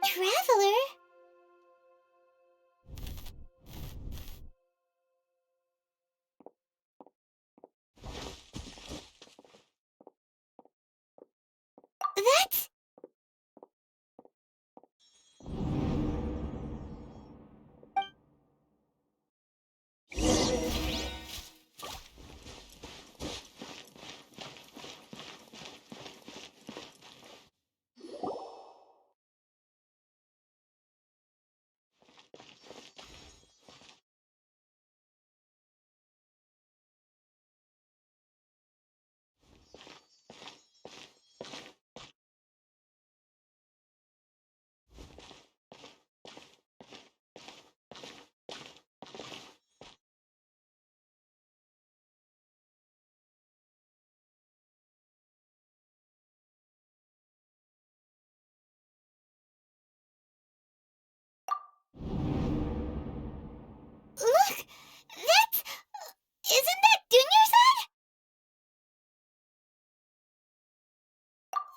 Traveler? That's... Look! That's... Isn't that Dunyarzad?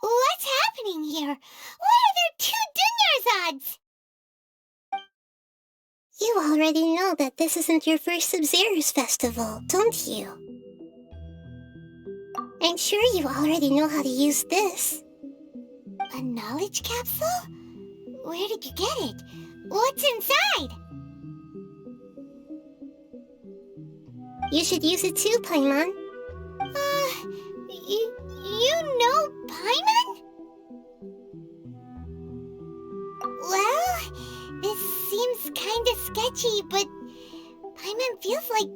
What's happening here? Why are there two Dunyarzads? You already know that this isn't your first Sub-Zero's festival, don't you? I'm sure you already know how to use this. A knowledge capsule? Where did you get it? What's inside? You should use it too, Paimon. You know Paimon? Well, this seems kinda sketchy, but Paimon feels like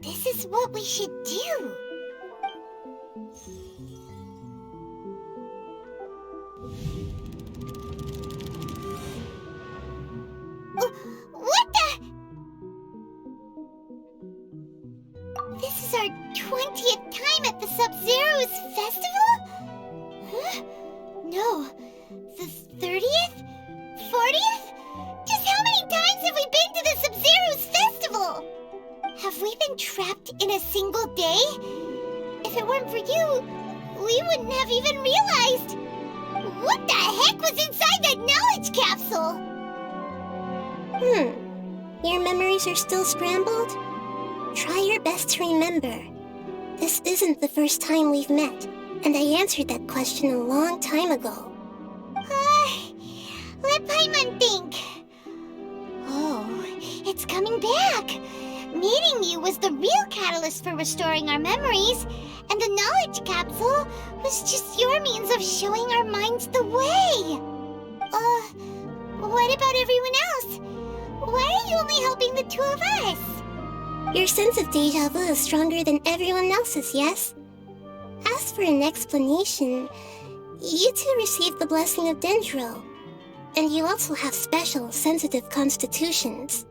this is what we should do. What the? This is our 20th time at the Sub-Zero's festival? Huh? No, the 30th? 40th? Just how many times have we been to the Sub-Zero's festival? Have we been trapped in a single day? If it weren't for you, we wouldn't have even realized. What the heck was inside that knowledge capsule? Your memories are still scrambled? Try your best to remember. This isn't the first time we've met, and I answered that question a long time ago. Let Paimon think. Oh, it's coming back. Meeting you was the real catalyst for restoring our memories, and the knowledge capsule was just your means of showing our minds the way. What about everyone else? Why are you only helping the two of us? Your sense of deja vu is stronger than everyone else's, yes? As for an explanation, you two received the blessing of Dendro, and you also have special, sensitive constitutions.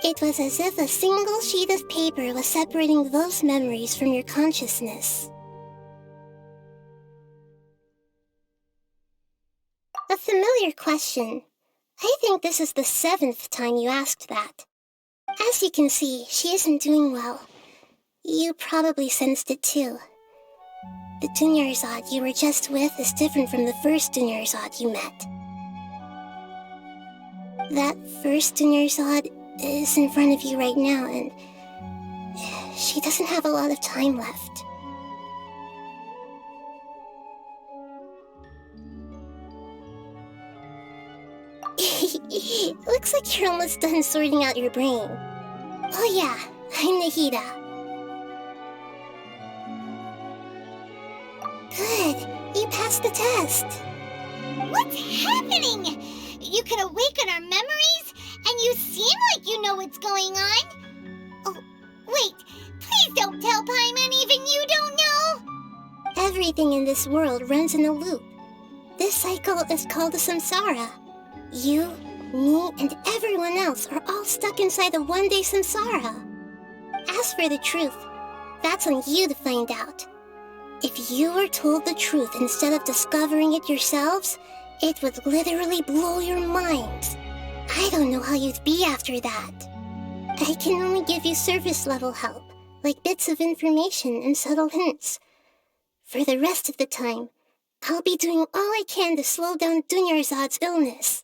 It was as if a single sheet of paper was separating those memories from your consciousness. A familiar question. I think this is the 7th time you asked that. As you can see, she isn't doing well. You probably sensed it too. The Dunyarzad you were just with is different from the first Dunyarzad you met. That first Dunyarzad is in front of you right now, and she doesn't have a lot of time left. Looks like you're almost done sorting out your brain. Oh yeah, I'm Nahida. Good, you passed the test. What's happening? You can awaken our memories, and you seem like you know what's going on. Oh, wait, please don't tell Paimon even you don't know. Everything in this world runs in a loop. This cycle is called the samsara. You, me, and everyone else are all stuck inside the one-day samsara. As for the truth, that's on you to find out. If you were told the truth instead of discovering it yourselves, it would literally blow your minds. I don't know how you'd be after that. I can only give you surface-level help, like bits of information and subtle hints. For the rest of the time, I'll be doing all I can to slow down Dunyarzad's illness.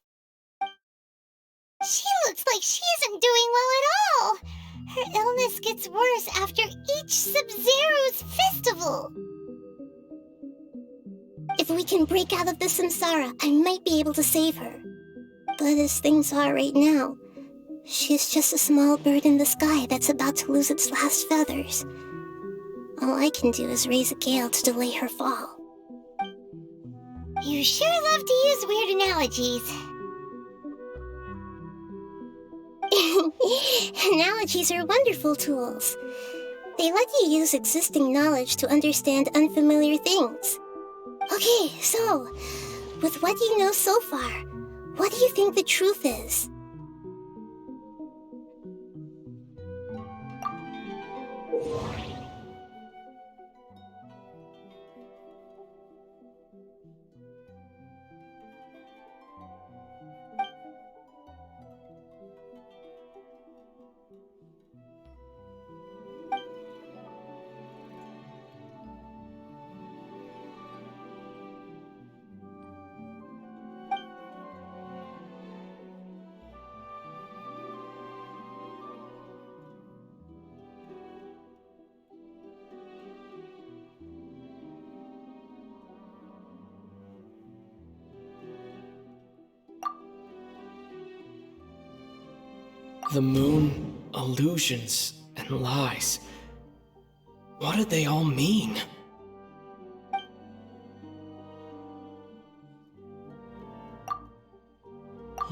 She looks like she isn't doing well at all. Her illness gets worse after each Sub-Zero's festival. If we can break out of the samsara, I might be able to save her. But as things are right now, she's just a small bird in the sky that's about to lose its last feathers. All I can do is raise a gale to delay her fall. You sure love to use weird analogies. Analogies are wonderful tools. They let you use existing knowledge to understand unfamiliar things. Okay, so, with what you know so far, what do you think the truth is? The moon, illusions, and lies. What did they all mean?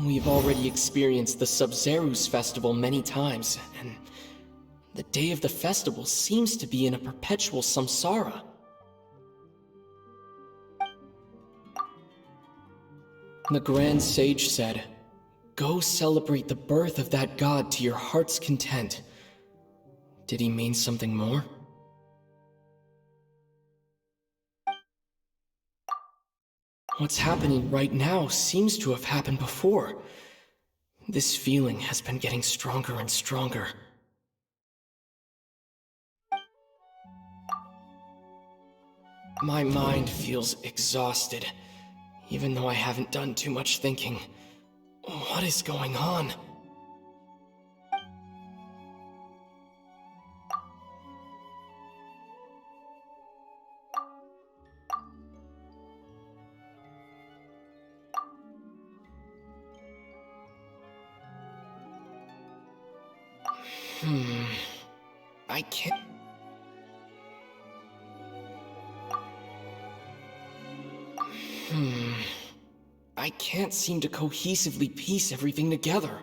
We've already experienced the Sub-Zero's festival many times, and the day of the festival seems to be in a perpetual samsara. The Grand Sage said, "Go celebrate the birth of that god to your heart's content." Did he mean something more? What's happening right now seems to have happened before. This feeling has been getting stronger and stronger. My mind feels exhausted, even though I haven't done too much thinking. What is going on? I can't... I can't seem to cohesively piece everything together.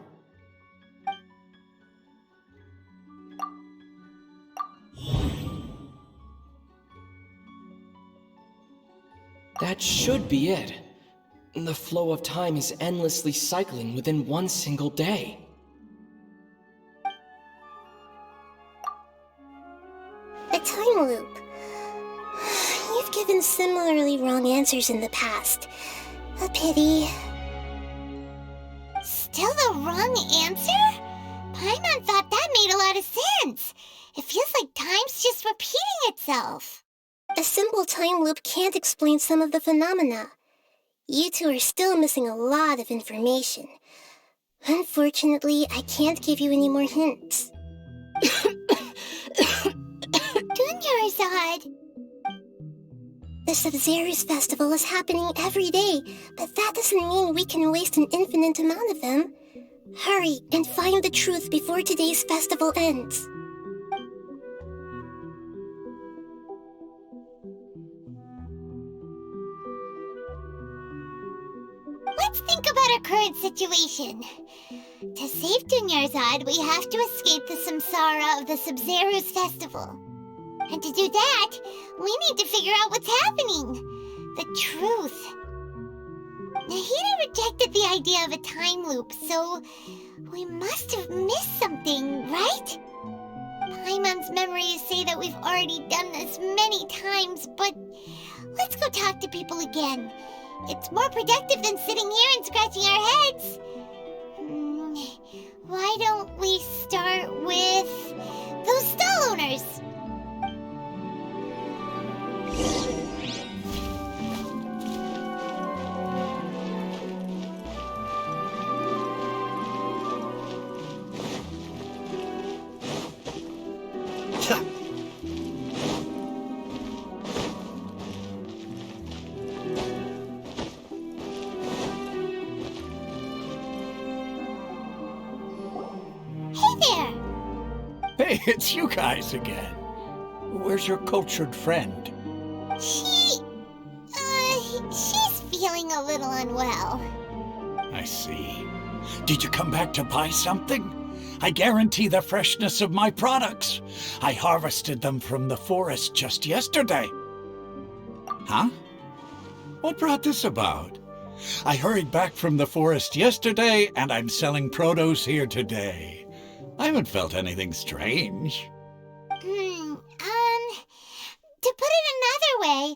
That should be it. The flow of time is endlessly cycling within one single day. A time loop. You've given similarly wrong answers in the past. A pity. Still the wrong answer? Paimon thought that made a lot of sense. It feels like time's just repeating itself. A simple time loop can't explain some of the phenomena. You two are still missing a lot of information. Unfortunately, I can't give you any more hints. Dunyarzad! The Sub-Zero's festival is happening every day, but that doesn't mean we can waste an infinite amount of them. Hurry and find the truth before today's festival ends. Let's think about our current situation. To save Dunyarzad, we have to escape the samsara of the Sub-Zero's festival. And to do that, we need to figure out what's happening. The truth. Nahida rejected the idea of a time loop, so we must have missed something, right? Paimon's memories say that we've already done this many times, but let's go talk to people again. It's more productive than sitting here and scratching our heads. Why don't we start with those stall owners? course. Hey there! Hey, it's you guys again. Where's your cultured friend? She's feeling a little unwell. I see. Did you come back to buy something? I guarantee the freshness of my products. I harvested them from the forest just yesterday. Huh? What brought this about? I hurried back from the forest yesterday, and I'm selling produce here today. I haven't felt anything strange. To put it another way,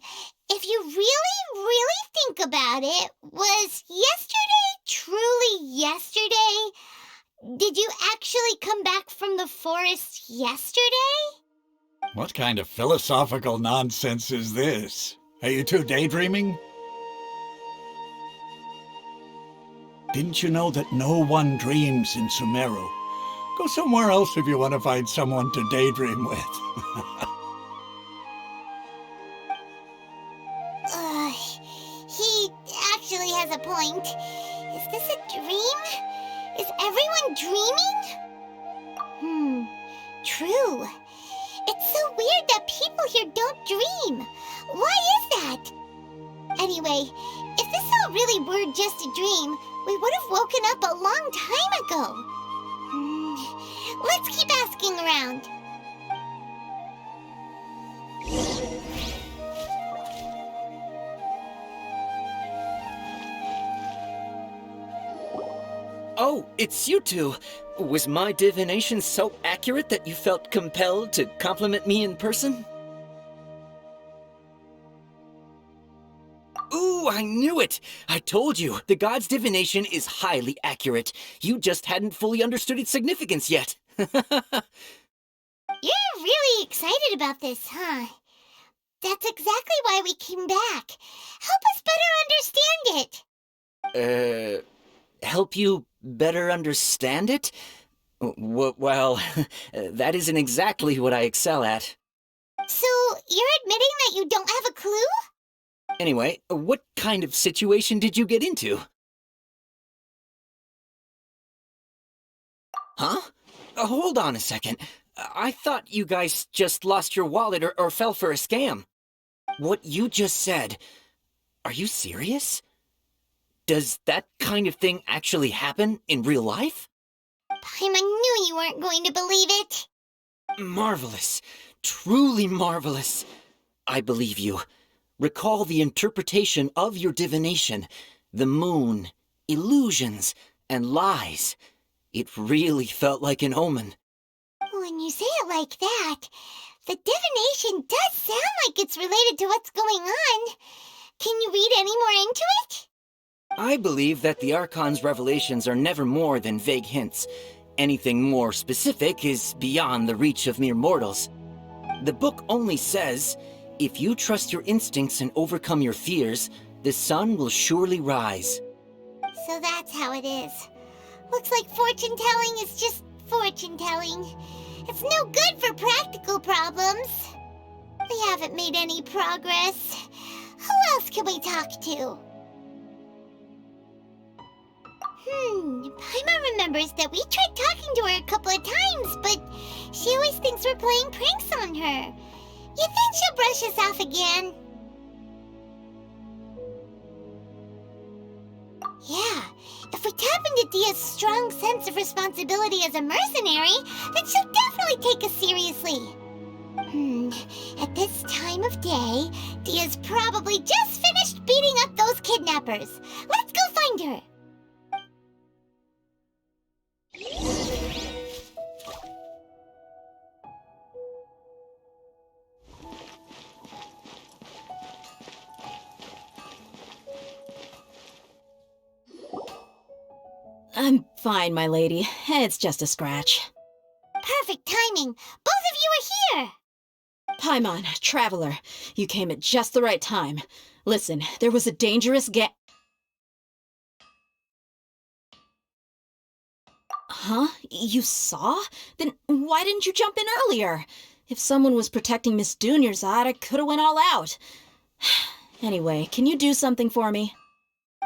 if you really think about it, was yesterday truly yesterday? Did you actually come back from the forest yesterday? What kind of philosophical nonsense is this? Are you two daydreaming? Didn't you know that no one dreams in Sumeru? Go somewhere else if you want to find someone to daydream with. He actually has a point. Is this a dream? Is everyone dreaming? True. It's so weird that people here don't dream. Why is that? Anyway, if this all really were just a dream, we would have woken up a long time ago. Let's keep asking around. Oh, it's you two. Was my divination so accurate that you felt compelled to compliment me in person? Ooh, I knew it! I told you, the god's divination is highly accurate. You just hadn't fully understood its significance yet. You're really excited about this, huh? That's exactly why we came back. Help us better understand it. Help you better understand it? Well, that isn't exactly what I excel at. So, you're admitting that you don't have a clue? Anyway, what kind of situation did you get into? Huh? Hold on a second. I thought you guys just lost your wallet or fell for a scam. What you just said, are you serious? Does that kind of thing actually happen in real life? Paimon knew you weren't going to believe it. Marvelous. Truly marvelous. I believe you. Recall the interpretation of your divination, the moon, illusions, and lies. It really felt like an omen. When you say it like that, the divination does sound like it's related to what's going on. Can you read any more into it? I believe that the Archon's revelations are never more than vague hints. Anything more specific is beyond the reach of mere mortals. The book only says, if you trust your instincts and overcome your fears, the sun will surely rise. So that's how it is. Looks like fortune-telling is just fortune-telling. It's no good for practical problems. We haven't made any progress. Who else can we talk to? Paimon remembers that we tried talking to her a couple of times, but she always thinks we're playing pranks on her. You think she'll brush us off again? Yeah, if we tap into Dia's strong sense of responsibility as a mercenary, then she'll definitely take us seriously. At this time of day, Dia's probably just finished beating up those kidnappers. Let's go find her. I'm fine, my lady. It's just a scratch. Perfect timing. Both of you are here? Paimon, Traveler, you came at just the right time. Listen, there was a dangerous Huh? You saw? Then why didn't you jump in earlier? If someone was protecting Miss Dunyarzad, I could've went all out. Anyway, can you do something for me?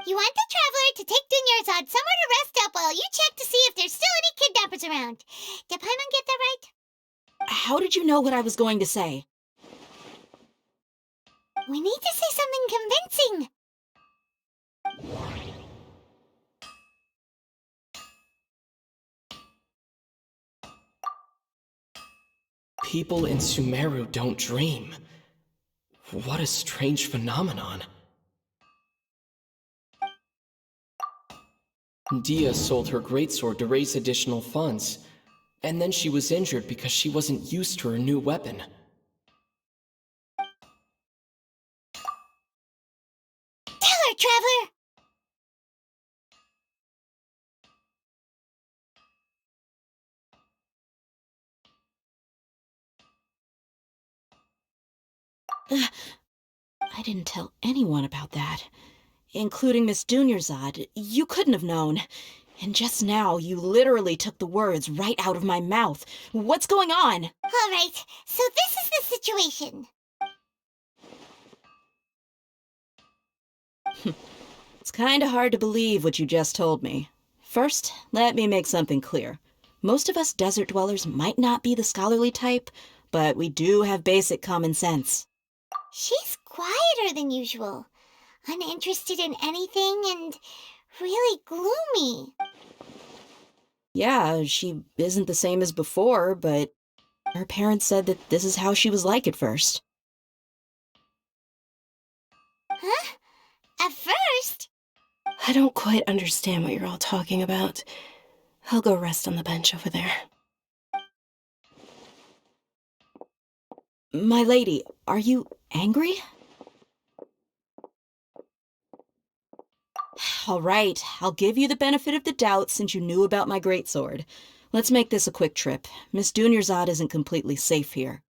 You want the Traveler to take Dunyarzad somewhere to rest up while you check to see if there's still any kidnappers around. Did Paimon get that right? How did you know what I was going to say? We need to say something convincing. People in Sumeru don't dream. What a strange phenomenon. Dia sold her greatsword to raise additional funds, and then she was injured because she wasn't used to her new weapon. Tell her, Traveler! I didn't tell anyone about that. Including Miss Dunyarzad. You couldn't have known. And just now, you literally took the words right out of my mouth. What's going on? All right, so this is the situation. It's kinda hard to believe what you just told me. First, let me make something clear. Most of us desert dwellers might not be the scholarly type, but we do have basic common sense. She's quieter than usual, uninterested in anything, and really gloomy. Yeah, she isn't the same as before, but her parents said that this is how she was like at first. Huh? At first? I don't quite understand what you're all talking about. I'll go rest on the bench over there. My lady, are you angry? All right, I'll give you the benefit of the doubt since you knew about my greatsword. Let's make this a quick trip. Miss Dunyarzad isn't completely safe here.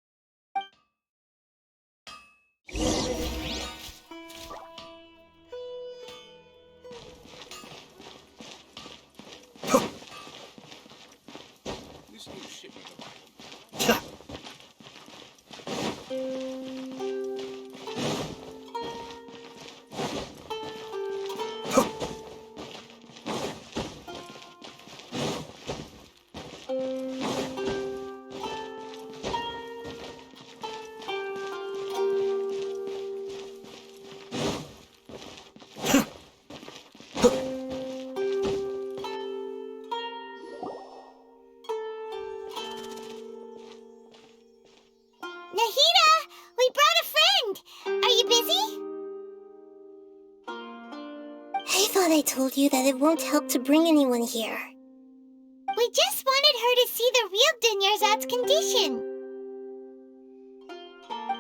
Nahida, we brought a friend. Are you busy? I thought I told you that it won't help to bring anyone here. We just wanted her to see the real Dunyarzad's condition.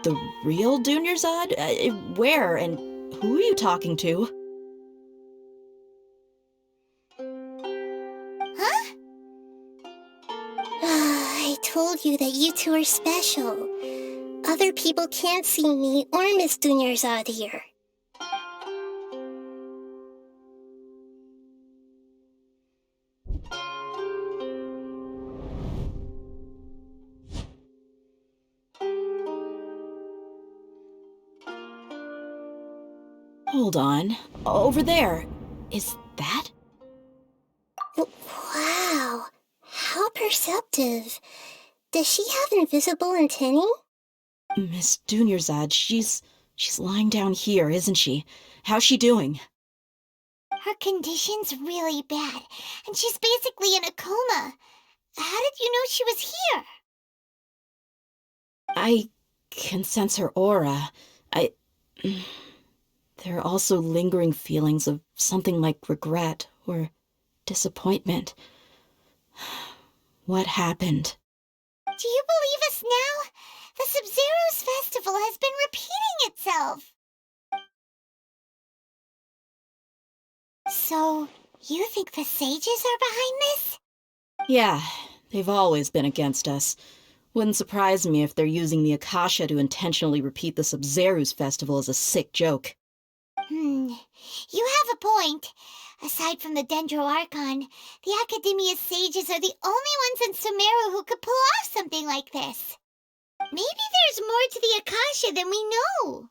The real Dunyarzad? Where and who are you talking to? Huh? I told you that you two are special. Other people can't see me or Miss Dunyarzad here. Hold on. Over there. Is that? Wow, how perceptive. Does she have invisible antennae? Miss Dunyarzad, she's lying down here, isn't she? How's she doing? Her condition's really bad, and she's basically in a coma. How did you know she was here? I can sense her aura. There are also lingering feelings of something like regret or disappointment. What happened? Do you believe us now? The Sub-Zero's festival has been repeating itself. So, you think the sages are behind this? Yeah, they've always been against us. Wouldn't surprise me if they're using the Akasha to intentionally repeat the Sub-Zeru's festival as a sick joke. You have a point. Aside from the Dendro Archon, the Academia's sages are the only ones in Sumeru who could pull off something like this. Maybe there's more to the Akasha than we know.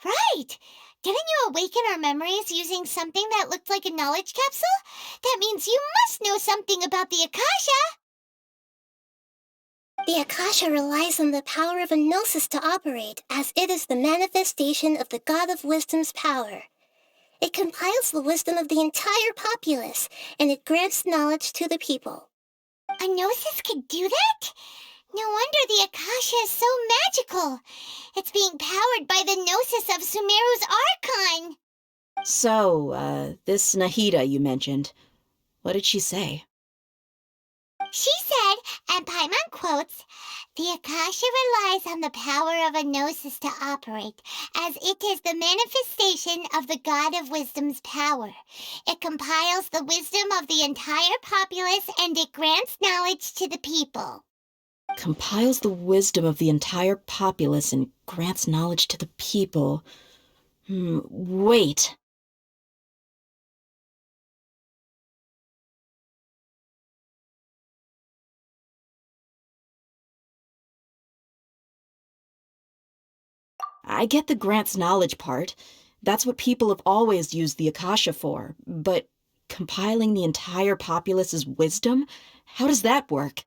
Right! Didn't you awaken our memories using something that looked like a knowledge capsule? That means you must know something about the Akasha! The Akasha relies on the power of a gnosis to operate, as it is the manifestation of the God of Wisdom's power. It compiles the wisdom of the entire populace, and it grants knowledge to the people. A gnosis could do that? No wonder the Akasha is so magical. It's being powered by the gnosis of Sumeru's Archon. So, this Nahida you mentioned, what did she say? She said, and Paimon quotes, "The Akasha relies on the power of a gnosis to operate, as it is the manifestation of the God of Wisdom's power. It compiles the wisdom of the entire populace and it grants knowledge to the people." Compiles the wisdom of the entire populace and grants knowledge to the people. Wait. I get the grants knowledge part. That's what people have always used the Akasha for. But compiling the entire populace's wisdom? How does that work?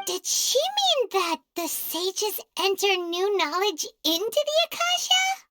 Did she mean that the sages enter new knowledge into the Akasha?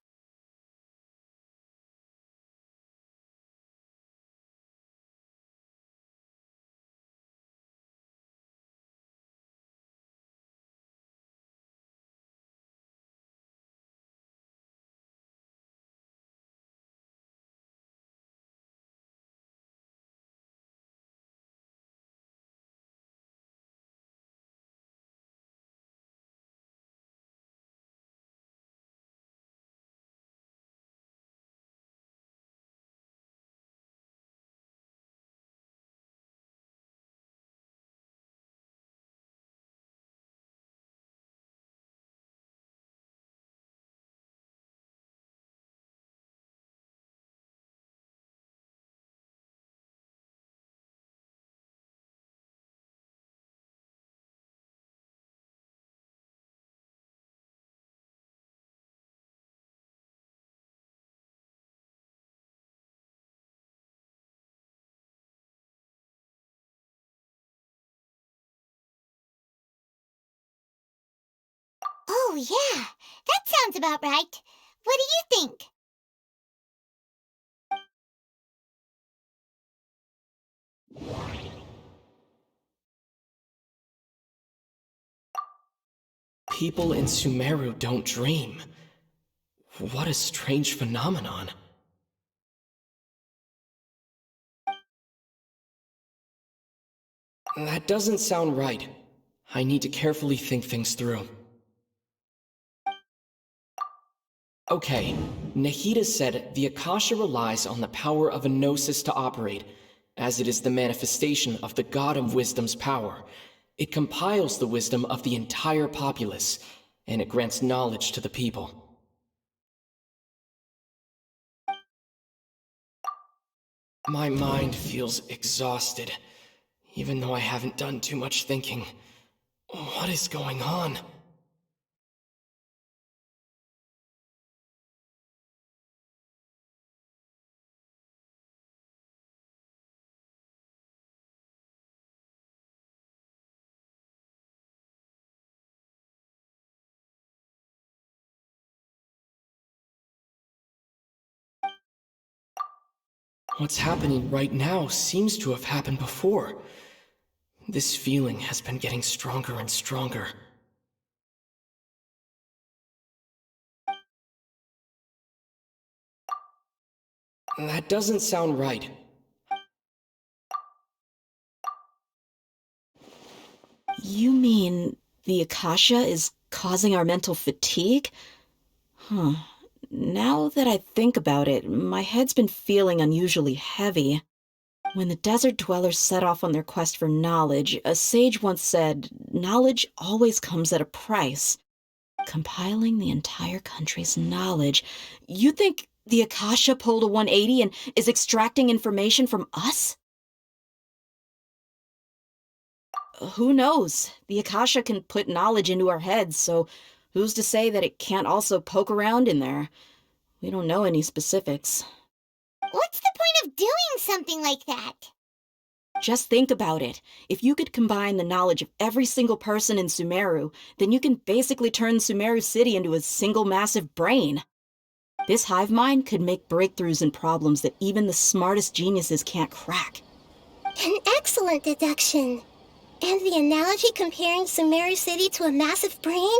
Oh, yeah, that sounds about right. What do you think? People in Sumeru don't dream. What a strange phenomenon. That doesn't sound right. I need to carefully think things through. Okay, Nahida said the Akasha relies on the power of a gnosis to operate, as it is the manifestation of the God of Wisdom's power. It compiles the wisdom of the entire populace, and it grants knowledge to the people. My mind feels exhausted, even though I haven't done too much thinking. What is going on? What's happening right now seems to have happened before. This feeling has been getting stronger and stronger. That doesn't sound right. You mean the Akasha is causing our mental fatigue? Huh. Now that I think about it, my head's been feeling unusually heavy. When the desert dwellers set off on their quest for knowledge, a sage once said, knowledge always comes at a price. Compiling the entire country's knowledge. You think the Akasha pulled a 180 and is extracting information from us? Who knows? The Akasha can put knowledge into our heads, so who's to say that it can't also poke around in there? We don't know any specifics. What's the point of doing something like that? Just think about it. If you could combine the knowledge of every single person in Sumeru, then you can basically turn Sumeru City into a single massive brain. This hive mind could make breakthroughs in problems that even the smartest geniuses can't crack. An excellent deduction. And the analogy comparing Sumeru City to a massive brain?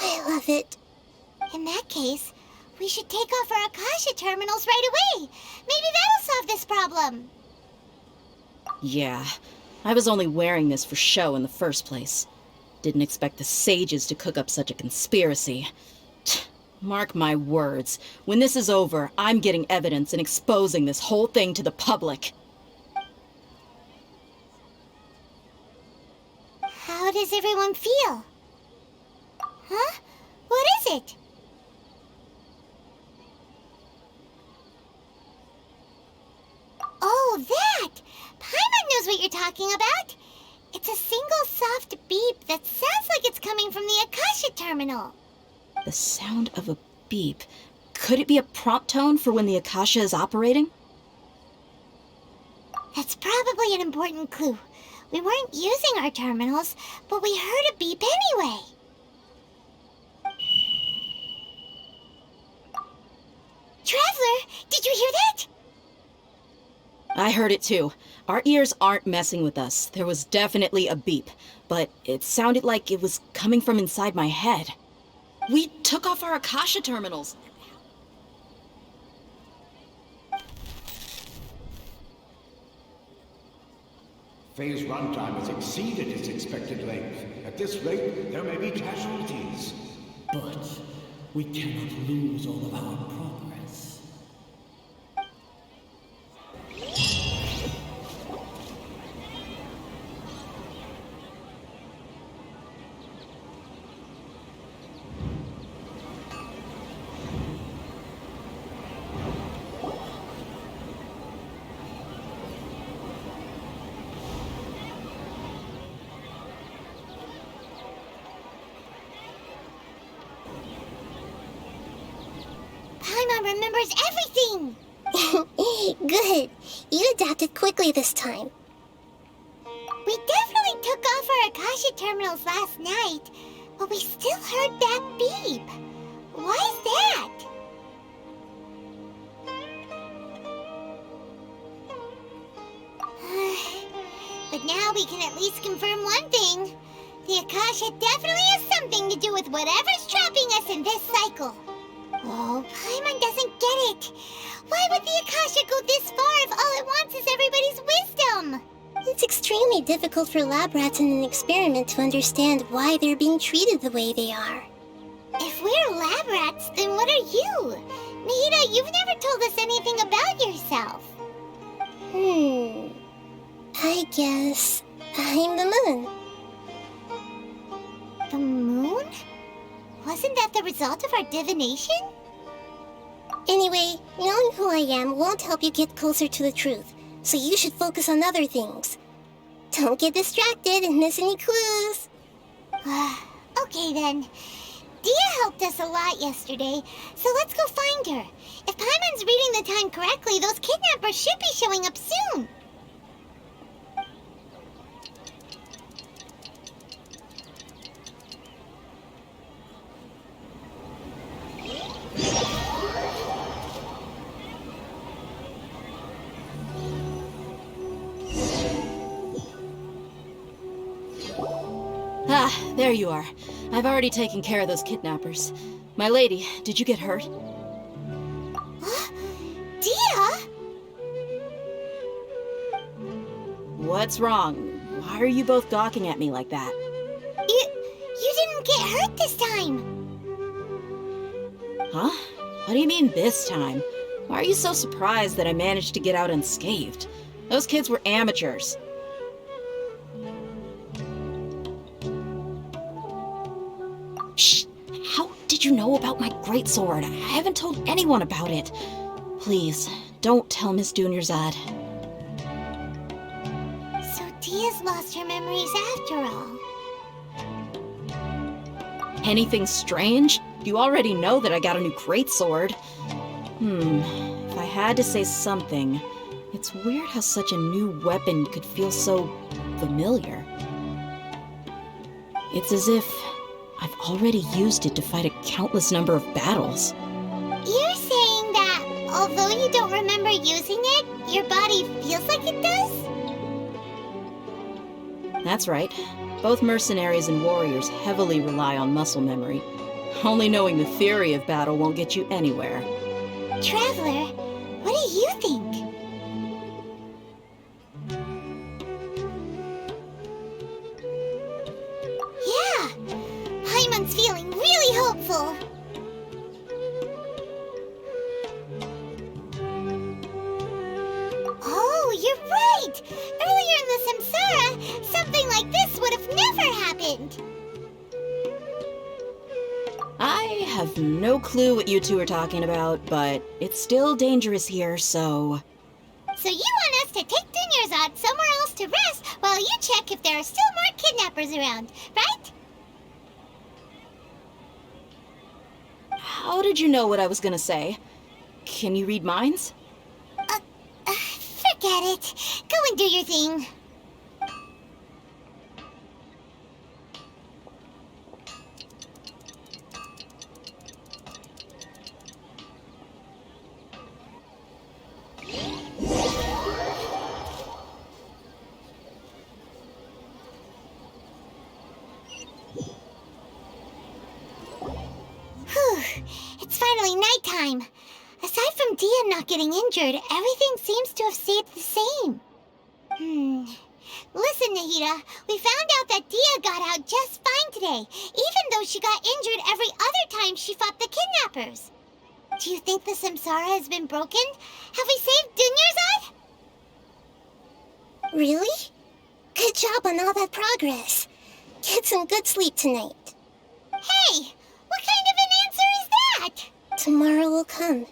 I love it. In that case, we should take off our Akasha terminals right away. Maybe that'll solve this problem. Yeah, I was only wearing this for show in the first place. Didn't expect the sages to cook up such a conspiracy. Mark my words, when this is over, I'm getting evidence and exposing this whole thing to the public. How does everyone feel? Huh? What is it? Oh, that! Paimon knows what you're talking about. It's a single soft beep that sounds like it's coming from the Akasha terminal. The sound of a beep. Could it be a prompt tone for when the Akasha is operating? That's probably an important clue. We weren't using our terminals, but we heard a beep anyway. Traveler, did you hear that? I heard it too. Our ears aren't messing with us. There was definitely a beep, but it sounded like it was coming from inside my head. We took off our Akasha terminals. Phase runtime has exceeded its expected length. At this rate, there may be casualties. But we cannot lose all of our progress. Paimon remembers everything! Good. You adapted quickly this time. We definitely took off our Akasha terminals last night, but we still heard that beep. Why is that? But now we can at least confirm one thing. The Akasha definitely has something to do with whatever's trapping us in this cycle. Oh, Paimon doesn't get it. Why would the Akasha go this far if all it wants is everybody's wisdom? It's extremely difficult for lab rats in an experiment to understand why they're being treated the way they are. If we're lab rats, then what are you? Nahida, you've never told us anything about yourself. I guess I'm the moon. The moon? Wasn't that the result of our divination? Anyway, knowing who I am won't help you get closer to the truth, so you should focus on other things. Don't get distracted and miss any clues. Okay then. Dia helped us a lot yesterday, so let's go find her. If Paimon's reading the time correctly, those kidnappers should be showing up soon. Ah, there you are. I've already taken care of those kidnappers. My lady, did you get hurt? Dia? What's wrong? Why are you both gawking at me like that? You didn't get hurt this time. Huh? What do you mean this time? Why are you so surprised that I managed to get out unscathed? Those kids were amateurs. Shh! How did you know about my greatsword? I haven't told anyone about it. Please, don't tell Miss Dunyarzad. So Dia's lost her memories after all. Anything strange? You already know that I got a new greatsword. If I had to say something, it's weird how such a new weapon could feel so familiar. It's as if I've already used it to fight a countless number of battles. You're saying that although you don't remember using it, your body feels like it does? That's right. Both mercenaries and warriors heavily rely on muscle memory. Only knowing the theory of battle won't get you anywhere. Traveler, what do you think? Yeah, Paimon's feeling really hopeful. Oh, you're right! Earlier in the Samsara, something like this would have never happened. I have no clue what you two are talking about, but it's still dangerous here, so... So you want us to take Dunyarzad somewhere else to rest while you check if there are still more kidnappers around, right? How did you know what I was gonna say? Can you read minds? Forget it. Go and do your thing. Whew, it's finally nighttime. Aside from Dia not getting injured, everything seems to have stayed the same. Listen, Nahida, we found out that Dia got out just fine today, even though she got injured every other time she fought the kidnappers. Do you think the Samsara has been broken? Have we saved Dunyarzad? Really? Good job on all that progress. Get some good sleep tonight. Hey, what kind of an answer is that? Tomorrow will come.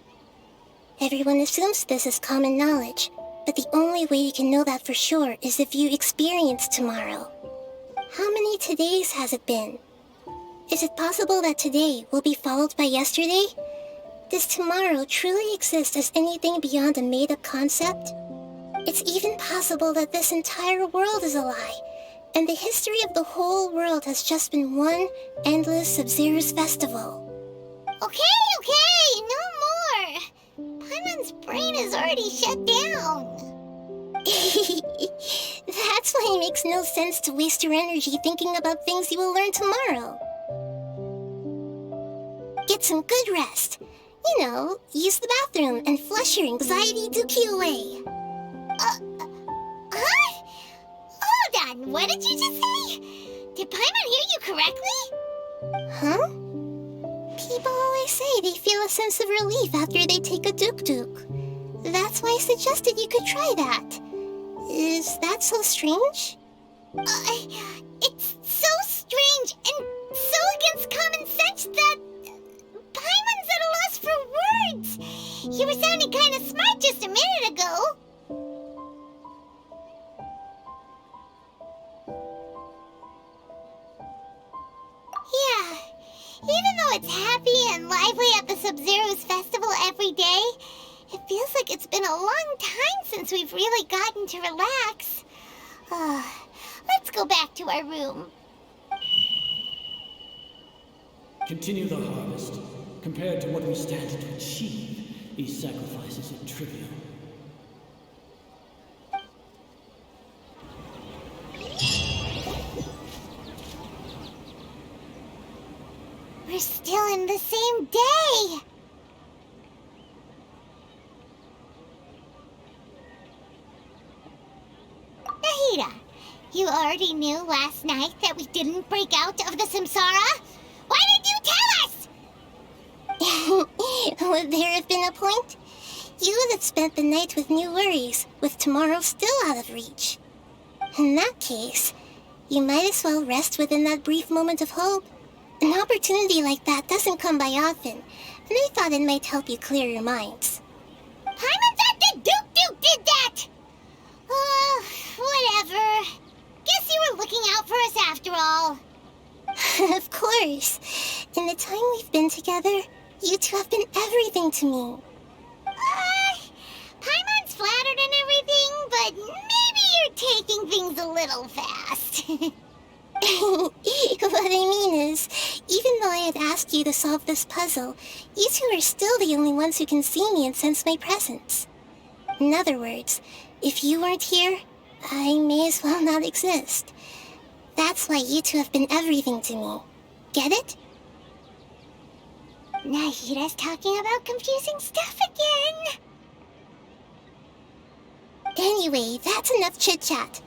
Everyone assumes this is common knowledge, but the only way you can know that for sure is if you experience tomorrow. How many todays has it been? Is it possible that today will be followed by yesterday? Does tomorrow truly exist as anything beyond a made-up concept? It's even possible that this entire world is a lie, and the history of the whole world has just been one endless Sub-Zero's festival. Okay, no more. Paimon's brain is already shut down. That's why it makes no sense to waste your energy thinking about things you will learn tomorrow. Get some good rest. You know, use the bathroom and flush your anxiety dookie away. Huh? Hold on, what did you just say? Did Paimon hear you correctly? Huh? People always say they feel a sense of relief after they take a duk-duk. That's why I suggested you could try that. Is that so strange? It's so strange and so against common sense that Paimon's at a loss for words. You were sounding kind of smart just a minute ago. Yeah, even though it's happy and lively at the Sub-Zero's festival every day, it feels like it's been a long time since we've really gotten to relax. Let's go back to our room. Continue the harvest. Compared to what we stand to achieve, these sacrifices are trivial. We're still in the same day. Nahida, you already knew last night that we didn't break out of the Samsara? Why did you tell us? Would there have been a point? You would have spent the night with new worries, with tomorrow still out of reach. In that case, you might as well rest within that brief moment of hope. An opportunity like that doesn't come by often, and I thought it might help you clear your minds. Paimon Duke did that! Whatever. Guess you were looking out for us after all. Of course. In the time we've been together, you two have been everything to me. Paimon's flattered and everything, but maybe you're taking things a little fast. What I mean is, even though I had asked you to solve this puzzle, you two are still the only ones who can see me and sense my presence. In other words, if you weren't here, I may as well not exist. That's why you two have been everything to me. Get it? Nahida's talking about confusing stuff again. Anyway, that's enough chit-chat.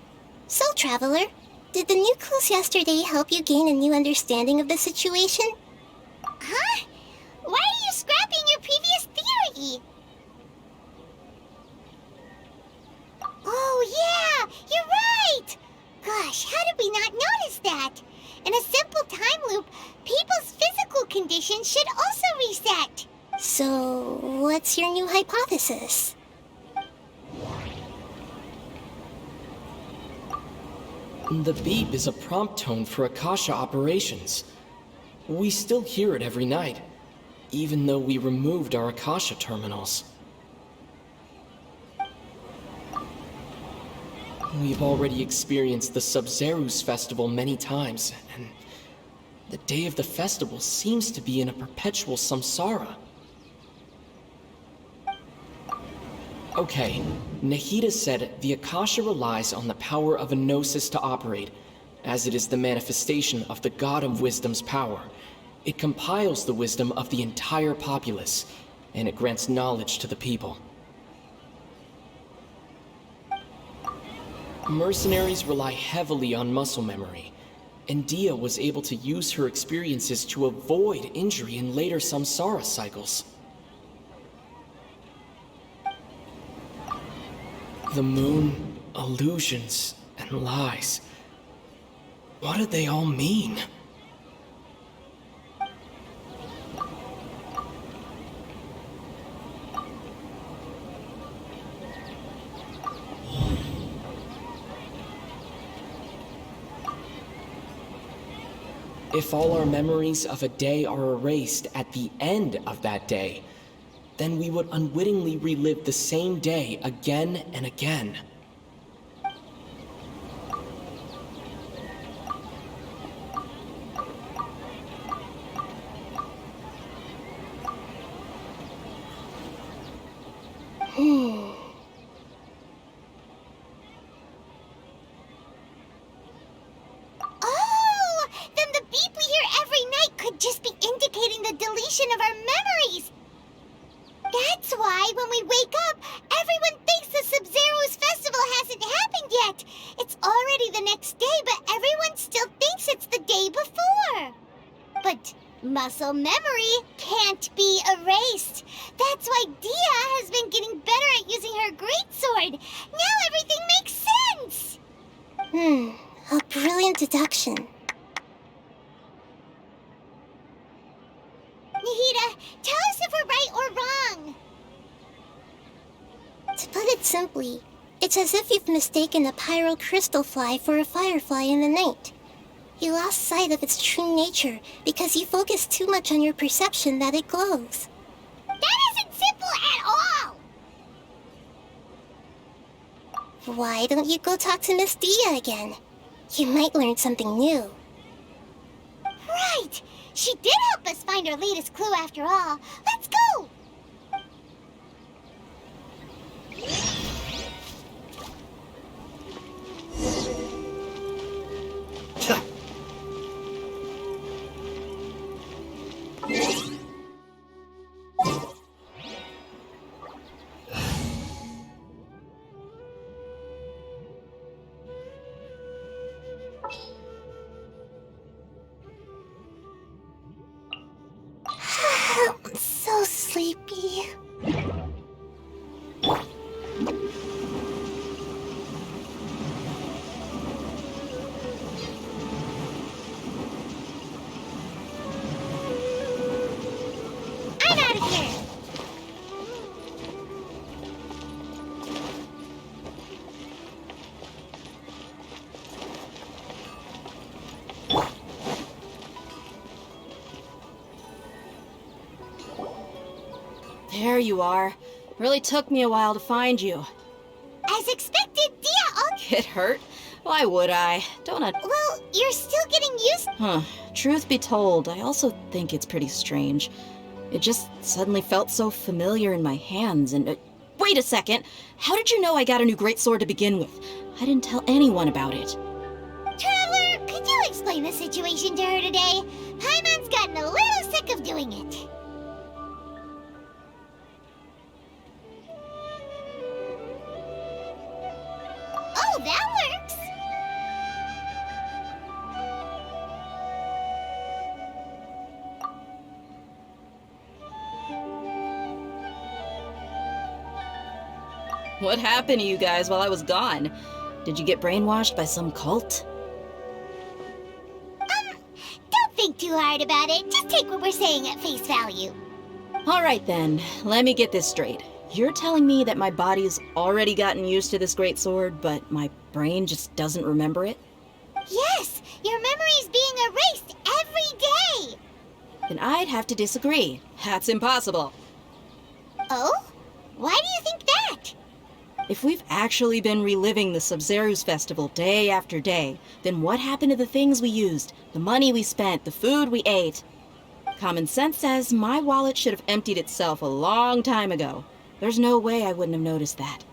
So, Traveler, did the new clues yesterday help you gain a new understanding of the situation? Huh? Why are you scrapping your previous theory? Oh, yeah! You're right! Gosh, how did we not notice that? In a simple time loop, people's physical condition should also reset. So, what's your new hypothesis? The beep is a prompt tone for Akasha operations. We still hear it every night, even though we removed our Akasha terminals. We've already experienced the Sub-Zerus festival many times, and the day of the festival seems to be in a perpetual samsara. Okay, Nahida said the Akasha relies on the power of a gnosis to operate, as it is the manifestation of the God of Wisdom's power. It compiles the wisdom of the entire populace, and it grants knowledge to the people. Mercenaries rely heavily on muscle memory, and Dia was able to use her experiences to avoid injury in later samsara cycles. The moon, illusions, and lies. What do they all mean? If all our memories of a day are erased at the end of that day, then we would unwittingly relive the same day again and again. Oh! Then the beep we hear every night could just be indicating the deletion of our memories! That's why when we wake up, everyone thinks the Sub-Zero's festival hasn't happened yet. It's already the next day, but everyone still thinks it's the day before. But muscle memory can't be erased. That's why Dia has been getting better at using her greatsword. Now everything makes sense. A brilliant deduction. Nahida, tell us if we're right or wrong. To put it simply, it's as if you've mistaken a pyro crystal fly for a firefly in the night. You lost sight of its true nature because you focused too much on your perception that it glows. That isn't simple at all. Why don't you go talk to Miss Dia again? You might learn something new. Right. She did help us find our latest clue after all. Let's go. I'm so there you are. Really took me a while to find you. As expected, Dia, Get hurt? Why would I? well, you're still getting used. Truth be told, I also think it's pretty strange. It just suddenly felt so familiar in my hands and... wait a second! How did you know I got a new greatsword to begin with? I didn't tell anyone about it. Traveler, could you explain the situation to her today? Paimon's gotten a little sick of doing it. Oh, that works! What happened to you guys while I was gone? Did you get brainwashed by some cult? Don't think too hard about it. Just take what we're saying at face value. Alright then, let me get this straight. You're telling me that my body's already gotten used to this greatsword, but my brain just doesn't remember it? Yes, your memory's being erased every day. Then I'd have to disagree. That's impossible. Oh? Why do you think that? If we've actually been reliving the Sub-Zeru's festival day after day, then what happened to the things we used, the money we spent, the food we ate? Common sense says my wallet should have emptied itself a long time ago. There's no way I wouldn't have noticed that.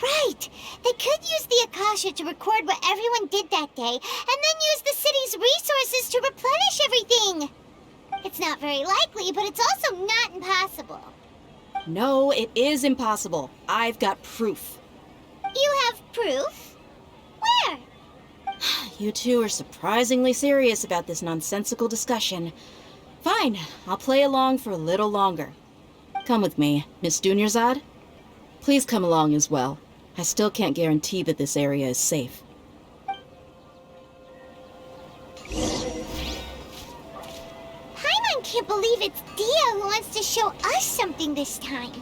Right! They could use the Akasha to record what everyone did that day, and then use the city's resources to replenish everything! It's not very likely, but it's also not impossible. No, it is impossible. I've got proof. You have proof? Where? You two are surprisingly serious about this nonsensical discussion. Fine, I'll play along for a little longer. Come with me, Miss Dunyarzad. Please come along as well. I still can't guarantee that this area is safe. Paimon can't believe it's Dia who wants to show us something this time.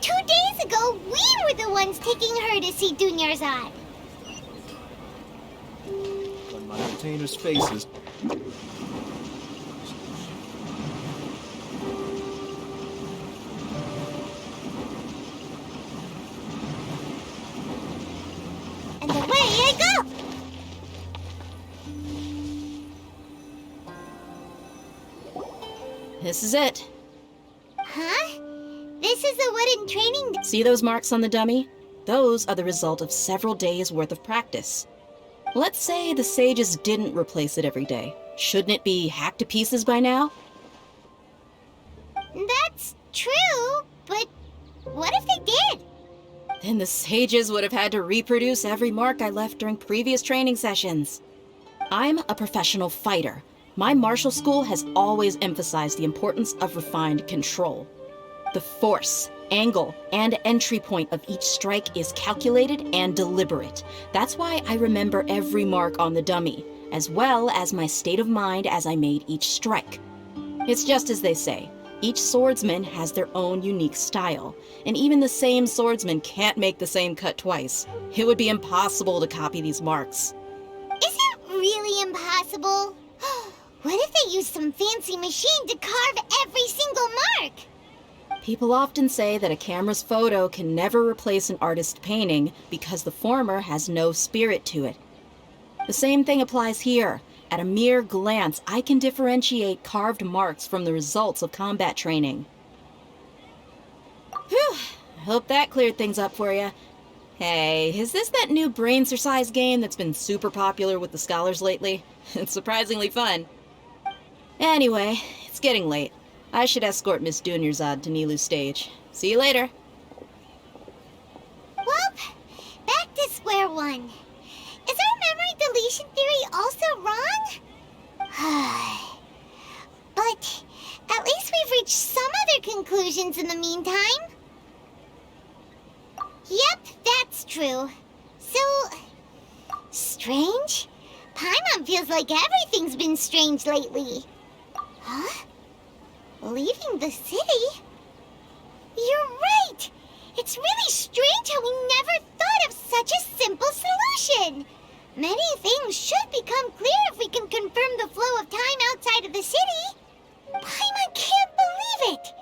2 days ago, we were the ones taking her to see Dunyarzad. On my retainers' faces. And away I go! This is it. Huh? This is a wooden training... See those marks on the dummy? Those are the result of several days' worth of practice. Let's say the sages didn't replace it every day. Shouldn't it be hacked to pieces by now? That's true, but what if they did? Then the sages would have had to reproduce every mark I left during previous training sessions. I'm a professional fighter. My martial school has always emphasized the importance of refined control. The force, angle, and entry point of each strike is calculated and deliberate. That's why I remember every mark on the dummy, as well as my state of mind as I made each strike. It's just as they say. Each swordsman has their own unique style, and even the same swordsman can't make the same cut twice. It would be impossible to copy these marks. Is it really impossible? What if they use some fancy machine to carve every single mark? People often say that a camera's photo can never replace an artist's painting because the former has no spirit to it. The same thing applies here. At a mere glance, I can differentiate carved marks from the results of combat training. Whew, I hope that cleared things up for you. Hey, is this that new brain-exercise game that's been super popular with the scholars lately? It's surprisingly fun. Anyway, it's getting late. I should escort Miss Dunyarzad to Nilu's stage. See you later. Well, back to square one. Is our memory deletion theory also wrong? But at least we've reached some other conclusions in the meantime. Yep, that's true. So, strange? Paimon feels like everything's been strange lately. Huh? Leaving the city? You're right! It's really strange how we never thought of such a simple solution! Many things should become clear if we can confirm the flow of time outside of the city. Paimon can't believe it!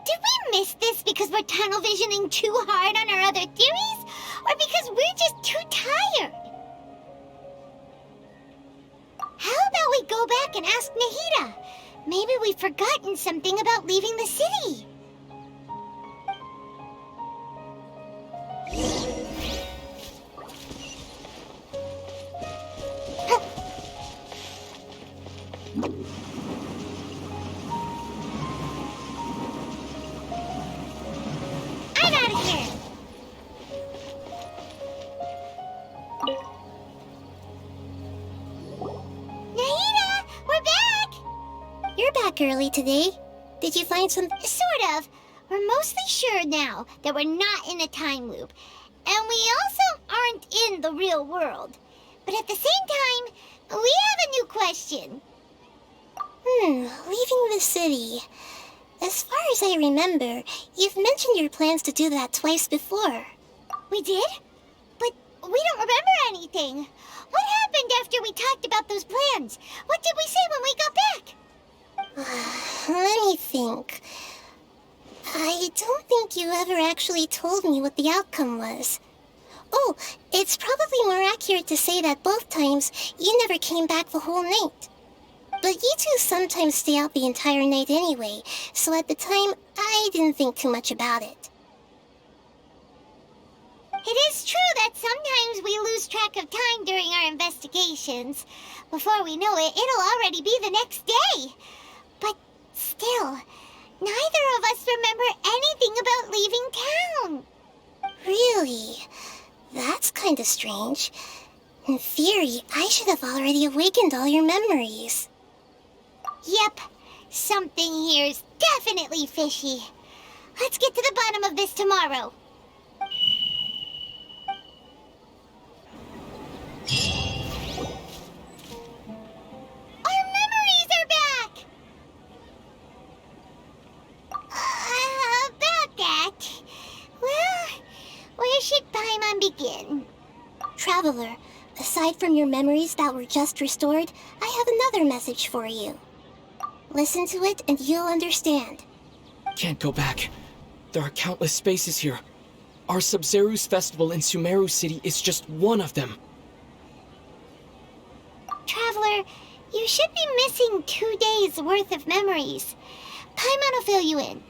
Did we miss this because we're tunnel visioning too hard on our other theories? Or because we're just too tired? How about we go back and ask Nahida? Maybe we've forgotten something about leaving the city. I'm out of here! Nahida, we're back! You're back early today. Did you find some... Sort of. We're mostly sure now that we're not in a time loop. And we also aren't in the real world. But at the same time, we have a new question. Leaving the city. As far as I remember, you've mentioned your plans to do that twice before. We did? But we don't remember anything. What happened after we talked about those plans? What did we say when we got back? Let me think. I don't think you ever actually told me what the outcome was. Oh, it's probably more accurate to say that both times you never came back the whole night. But you two sometimes stay out the entire night anyway, so at the time, I didn't think too much about it. It is true that sometimes we lose track of time during our investigations. Before we know it, it'll already be the next day. But still, neither of us remember anything about leaving town. Really? That's kind of strange. In theory, I should have already awakened all your memories. Yep, something here's definitely fishy. Let's get to the bottom of this tomorrow. Our memories are back! About that, well, where should Paimon begin? Traveler, aside from your memories that were just restored, I have another message for you. Listen to it and you'll understand. Can't go back. There are countless spaces here. Our Sub-Zeru's festival in Sumeru City is just one of them. Traveler, you should be missing 2 days worth of memories. Paimon will fill you in.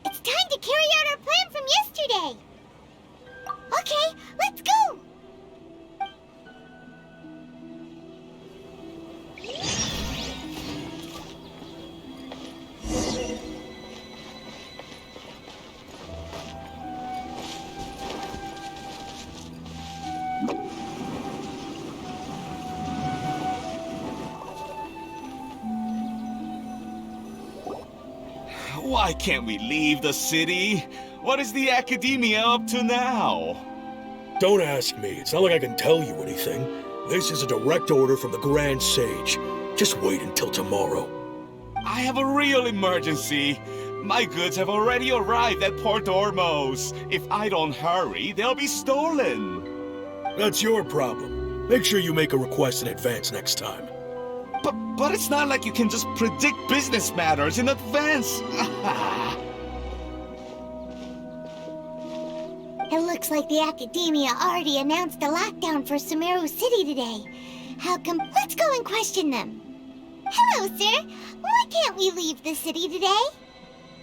It's time to carry out our plan from yesterday. Okay, let's go! Why can't we leave the city? What is the Academia up to now? Don't ask me. It's not like I can tell you anything. This is a direct order from the Grand Sage. Just wait until tomorrow. I have a real emergency. My goods have already arrived at Port Ormos. If I don't hurry, they'll be stolen. That's your problem. Make sure you make a request in advance next time. But it's not like you can just predict business matters in advance. It looks like the Academia already announced a lockdown for Sumeru City today. How come? Let's go and question them. Hello, sir. Why can't we leave the city today?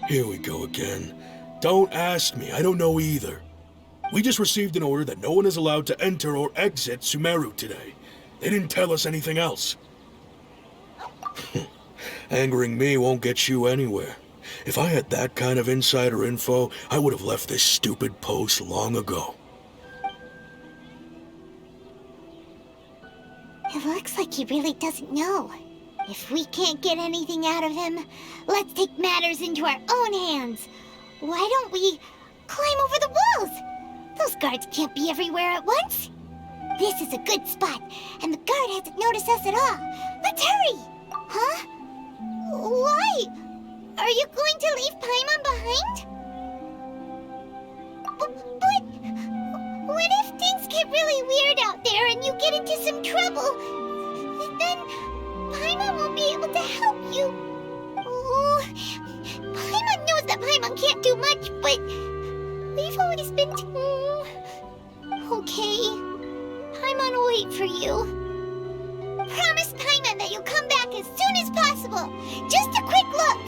Here we go again. Don't ask me. I don't know either. We just received an order that no one is allowed to enter or exit Sumeru today. They didn't tell us anything else. Angering me won't get you anywhere. If I had that kind of insider info, I would have left this stupid post long ago. It looks like he really doesn't know. If we can't get anything out of him, let's take matters into our own hands. Why don't we climb over the walls? Those guards can't be everywhere at once. This is a good spot, and the guard hasn't noticed us at all. Let's hurry! Huh? Why? Are you going to leave Paimon behind? But what if things get really weird out there and you get into some trouble? Then Paimon won't be able to help you. Oh, Paimon knows that Paimon can't do much, but we've always been... Okay. Paimon will wait for you. Promise Paimon that you'll come back as soon as possible. Just a quick look.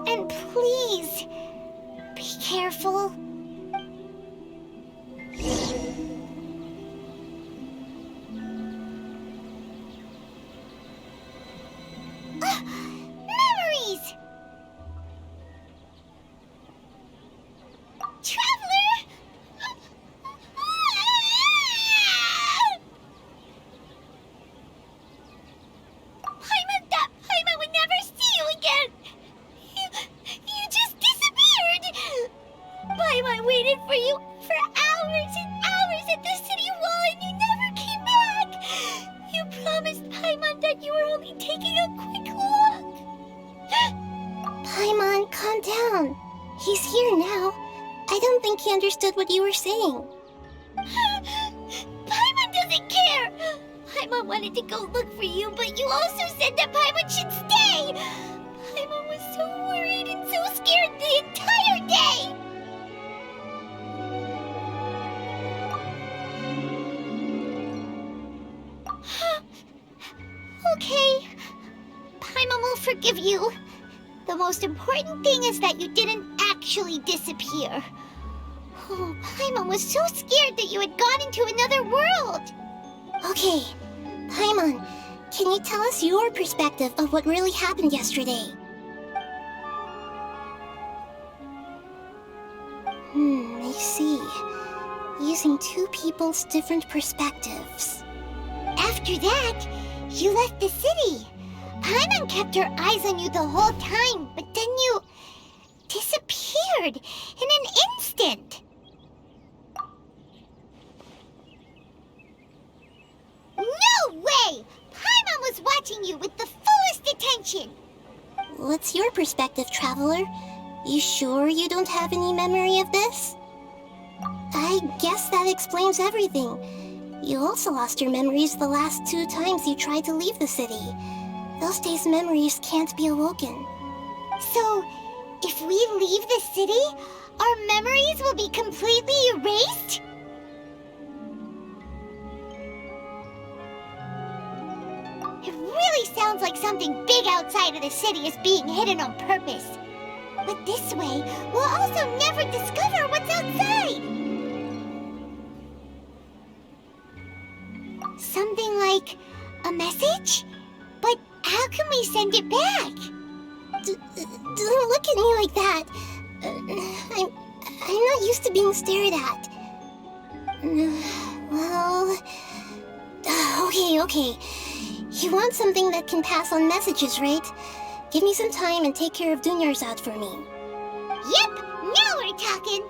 And please, be careful. Memories! Traveler! Paimon would never see you again! You just disappeared! Paimon waited for you for hours and hours at the city wall and you never came back! You promised Paimon that you were only taking a quick look! Paimon, calm down. He's here now. I don't think he understood what you were saying. Paimon doesn't care! Paimon wanted to go look for you, but you also said that Paimon should stay! Paimon was so worried and so scared the entire day! Okay. Paimon will forgive you. The most important thing is that you didn't actually disappear. Oh, Paimon was so scared that you had gone into another world. Okay, Paimon, can you tell us your perspective of what really happened yesterday? I see. Using two people's different perspectives. After that, you left the city. Paimon kept her eyes on you the whole time, but then you disappeared in an instant. No way! Paimon was watching you with the fullest attention. What's your perspective, Traveler? You sure you don't have any memory of this? I guess that explains everything. You also lost your memories the last 2 times you tried to leave the city. Those days' memories can't be awoken. So, if we leave the city, our memories will be completely erased? It really sounds like something big outside of the city is being hidden on purpose. But this way, we'll also never discover what's outside. Something like a message? But how can we send it back? Don't look at me like that. I'm not used to being stared at. Well... Okay. You want something that can pass on messages, right? Give me some time and take care of Dunyarzad for me. Yep, now we're talking.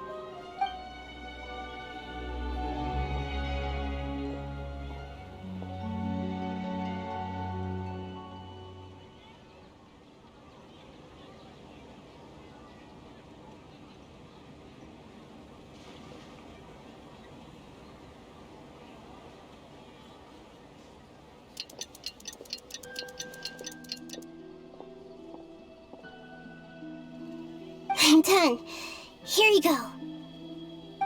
I'm done. Here you go.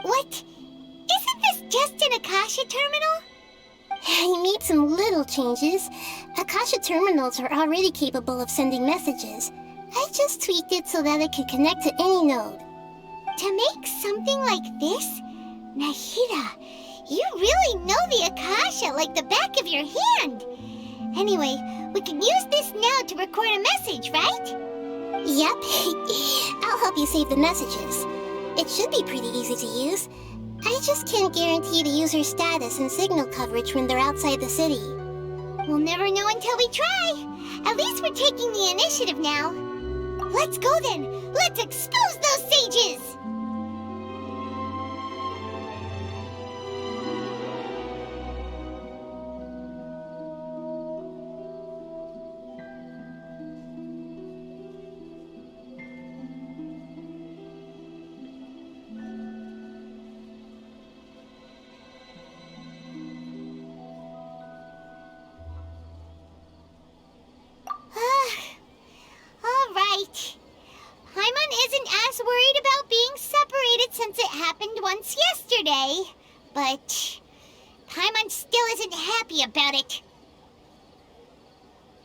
What? Isn't this just an Akasha terminal? I made some little changes. Akasha terminals are already capable of sending messages. I just tweaked it so that it could connect to any node. To make something like this? Nahida, you really know the Akasha like the back of your hand. Anyway, we can use this now to record a message, right? Yep. I'll help you save the messages. It should be pretty easy to use. I just can't guarantee the user's status and signal coverage when they're outside the city. We'll never know until we try. At least we're taking the initiative now. Let's go then. Let's expose those sages! happened once yesterday, but Paimon still isn't happy about it.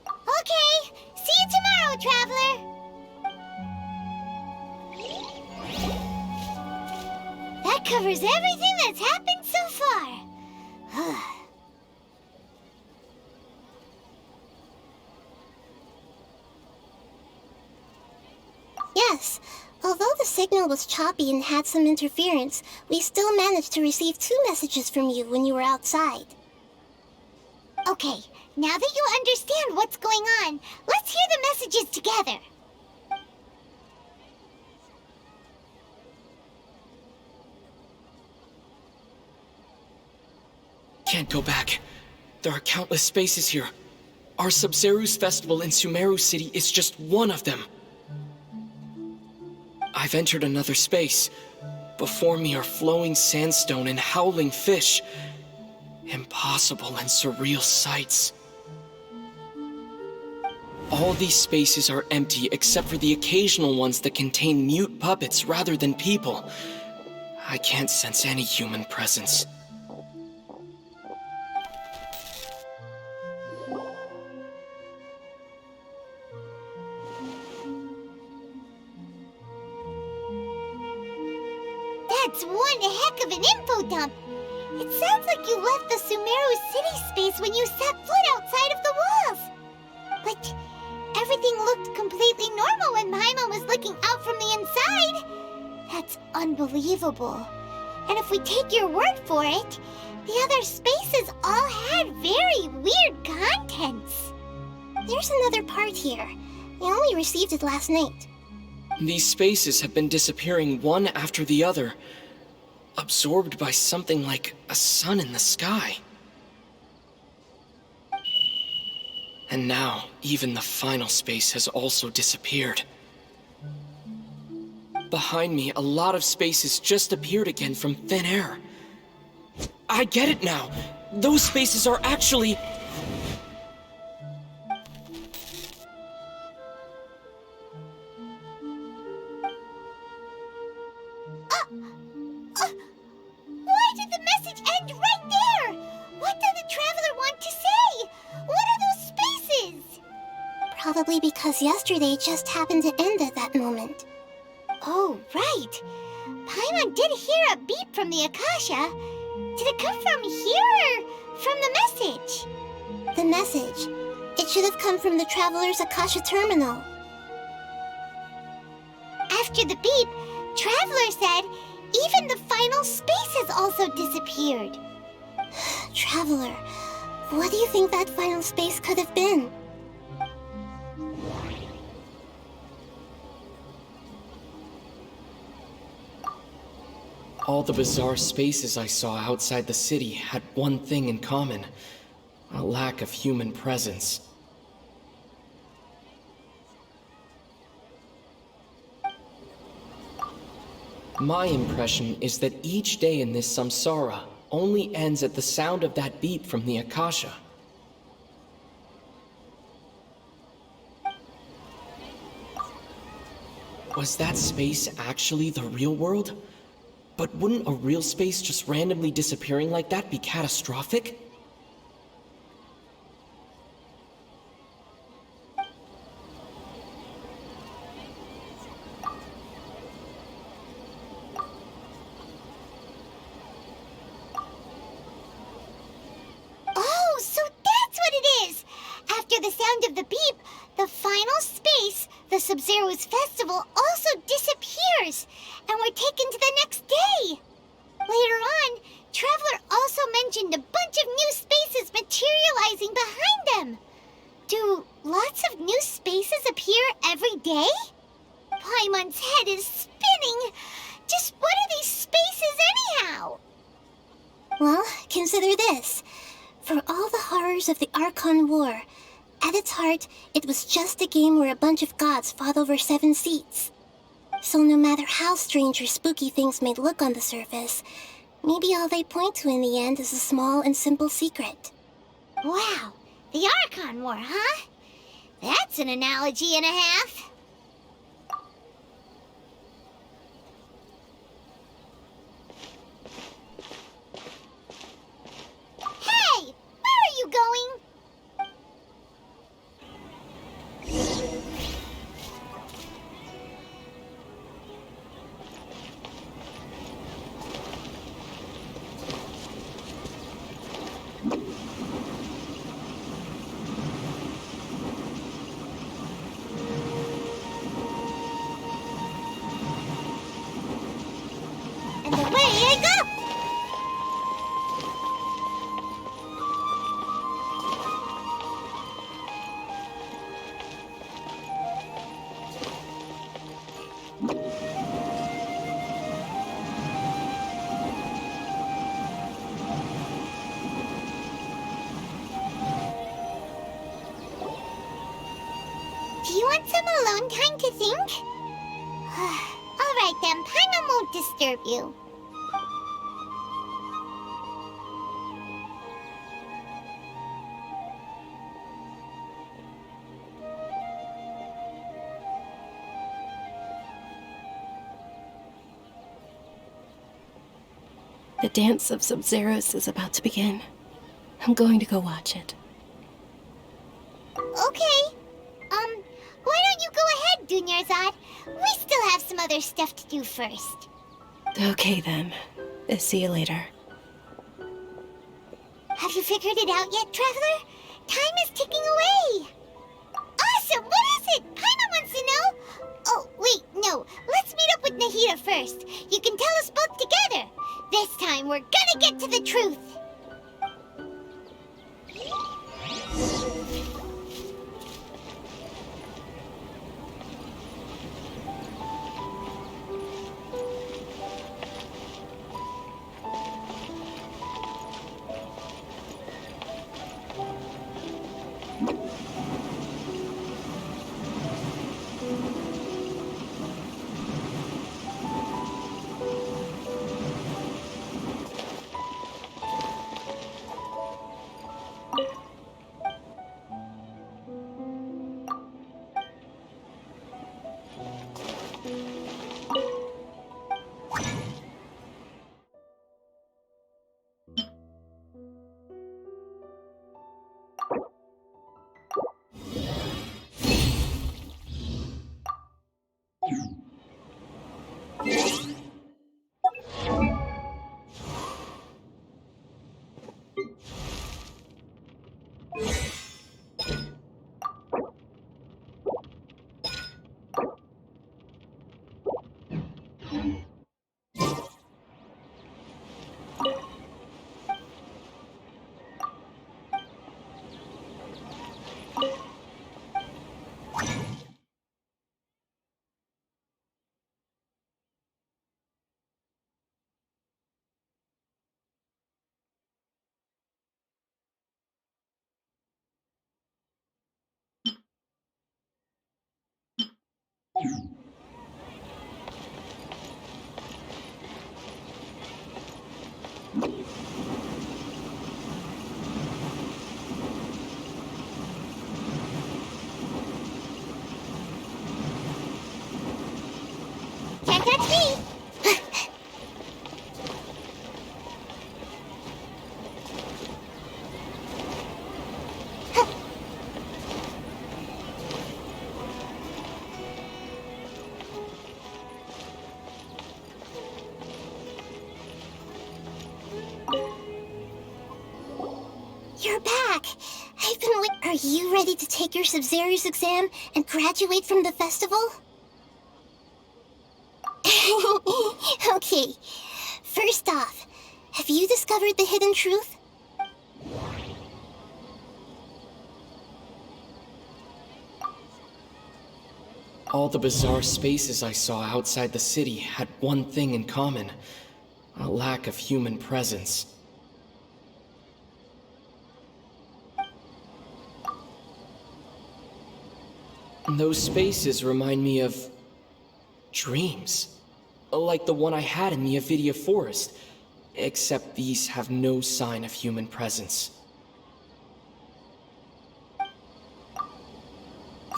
Okay, see you tomorrow, Traveler. That covers everything that's happened so far. Yes, although the signal was choppy and had some interference, we still managed to receive 2 messages from you when you were outside. Okay, now that you understand what's going on, let's hear the messages together. Can't go back. There are countless spaces here. Our Sub-Zeru's festival in Sumeru City is just one of them. I've entered another space. Before me are flowing sandstone and howling fish. Impossible and surreal sights. All these spaces are empty except for the occasional ones that contain mute puppets rather than people. I can't sense any human presence. That's one heck of an info dump. It sounds like you left the Sumeru City space when you set foot outside of the walls. But everything looked completely normal when Paimon was looking out from the inside. That's unbelievable. And if we take your word for it, the other spaces all had very weird contents. There's another part here. We only received it last night. These spaces have been disappearing one after the other, absorbed by something like a sun in the sky. And now, even the final space has also disappeared. Behind me, a lot of spaces just appeared again from thin air. I get it now! Those spaces are actually... Why did the message end right there? What did the Traveler want to say? What are those spaces? Probably because yesterday just happened to end at that moment. Oh, right. Paimon did hear a beep from the Akasha. Did it come from here or from the message? The message. It should have come from the Traveler's Akasha terminal. After the beep, Traveler said even the final space has also disappeared. Traveler, what do you think that final space could have been? All the bizarre spaces I saw outside the city had one thing in common: a lack of human presence. My impression is that each day in this samsara only ends at the sound of that beep from the Akasha. Was that space actually the real world? But wouldn't a real space just randomly disappearing like that be catastrophic? Oh, so that's what it is! After the sound of the beep, the final space, the Sub-Zeru's festival, also disappears, and we're taken to the next day. Later on, Traveler also mentioned a bunch of new spaces materializing behind them. Do lots of new spaces appear every day? Paimon's head is spinning. Just what are these spaces anyhow? Well, consider this. For all the horrors of the Archon War, at its heart, it was just a game where a bunch of gods fought over 7 seats. So no matter how strange or spooky things may look on the surface, maybe all they point to in the end is a small and simple secret. Wow, the Archon War, huh? That's an analogy and a half. Do you want some alone time to think? Alright then, Paimon won't disturb you. The dance of Sub-Zeros is about to begin. I'm going to go watch it. Okay. Why don't you go ahead, Dunyarzad? We still have some other stuff to do first. Okay then. See you later. Have you figured it out yet, Traveler? Time is ticking away. Awesome! What is it? Paimon wants to know. Oh, wait, no. Let's meet up with Nahida first. You can tell us both together. This time, we're gonna get to the truth. Can't catch me! You're back! I've been Are you ready to take your Sub-Zero's exam and graduate from the festival? Okay. First off, have you discovered the hidden truth? All the bizarre spaces I saw outside the city had one thing in common: a lack of human presence. Those spaces remind me of dreams, like the one I had in the Avidia Forest, except these have no sign of human presence.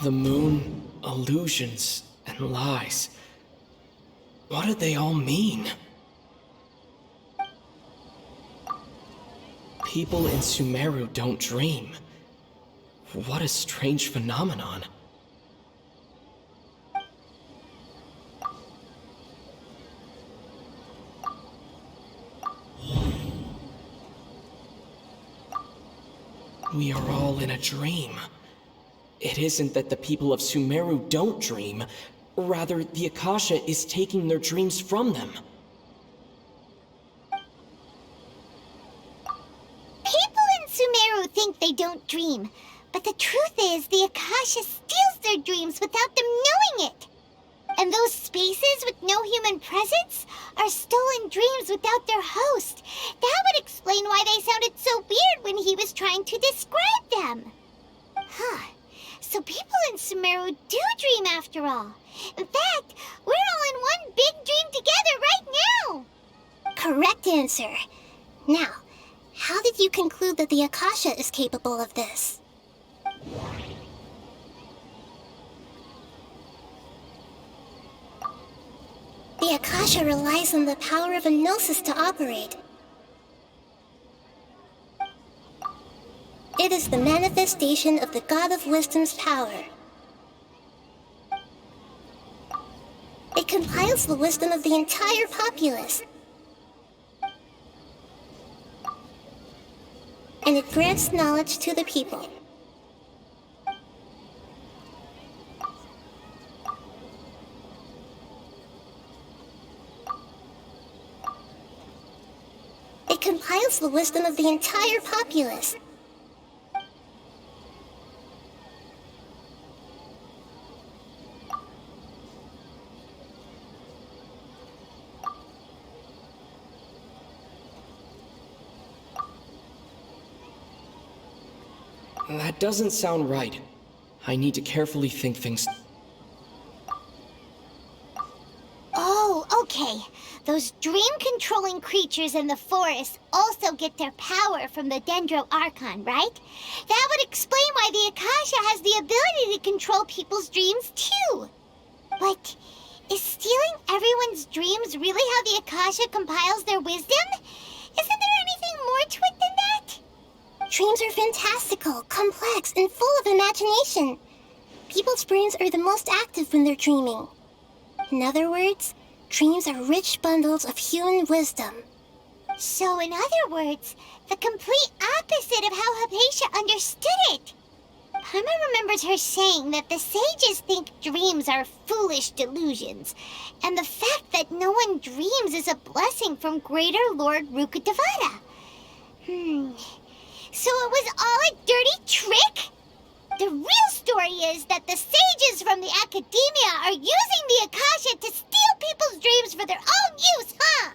The moon, illusions, and lies. What do they all mean? People in Sumeru don't dream. What a strange phenomenon. We are all in a dream. It isn't that the people of Sumeru don't dream, rather the Akasha is taking their dreams from them. People in Sumeru think they don't dream, but the truth is the Akasha steals their dreams without them knowing it. And those spaces with no human presence are stolen dreams without their host. That would explain why they sounded so weird when he was trying to describe them. Huh. So people in Sumeru do dream after all. In fact, we're all in one big dream together right now. Correct answer. Now, how did you conclude that the Akasha is capable of this? The Akasha relies on the power of a gnosis to operate. It is the manifestation of the God of Wisdom's power. It compiles the wisdom of the entire populace. And it grants knowledge to the people. It compiles the wisdom of the entire populace. That doesn't sound right. I need to carefully think things. Oh, okay. Those dream-controlling creatures in the forest also get their power from the Dendro Archon, right? That would explain why the Akasha has the ability to control people's dreams, too. But is stealing everyone's dreams really how the Akasha compiles their wisdom? Isn't there anything more to it than that? Dreams are fantastical, complex, and full of imagination. People's brains are the most active when they're dreaming. In other words, dreams are rich bundles of human wisdom. So, in other words, the complete opposite of how Hypatia understood it. Paimon remembers her saying that the sages think dreams are foolish delusions, and the fact that no one dreams is a blessing from Greater Lord Rukkhadevata. So it was all a dirty trick? The real story is that the sages from the academia are using the Akasha to steal people's dreams for their own use, huh?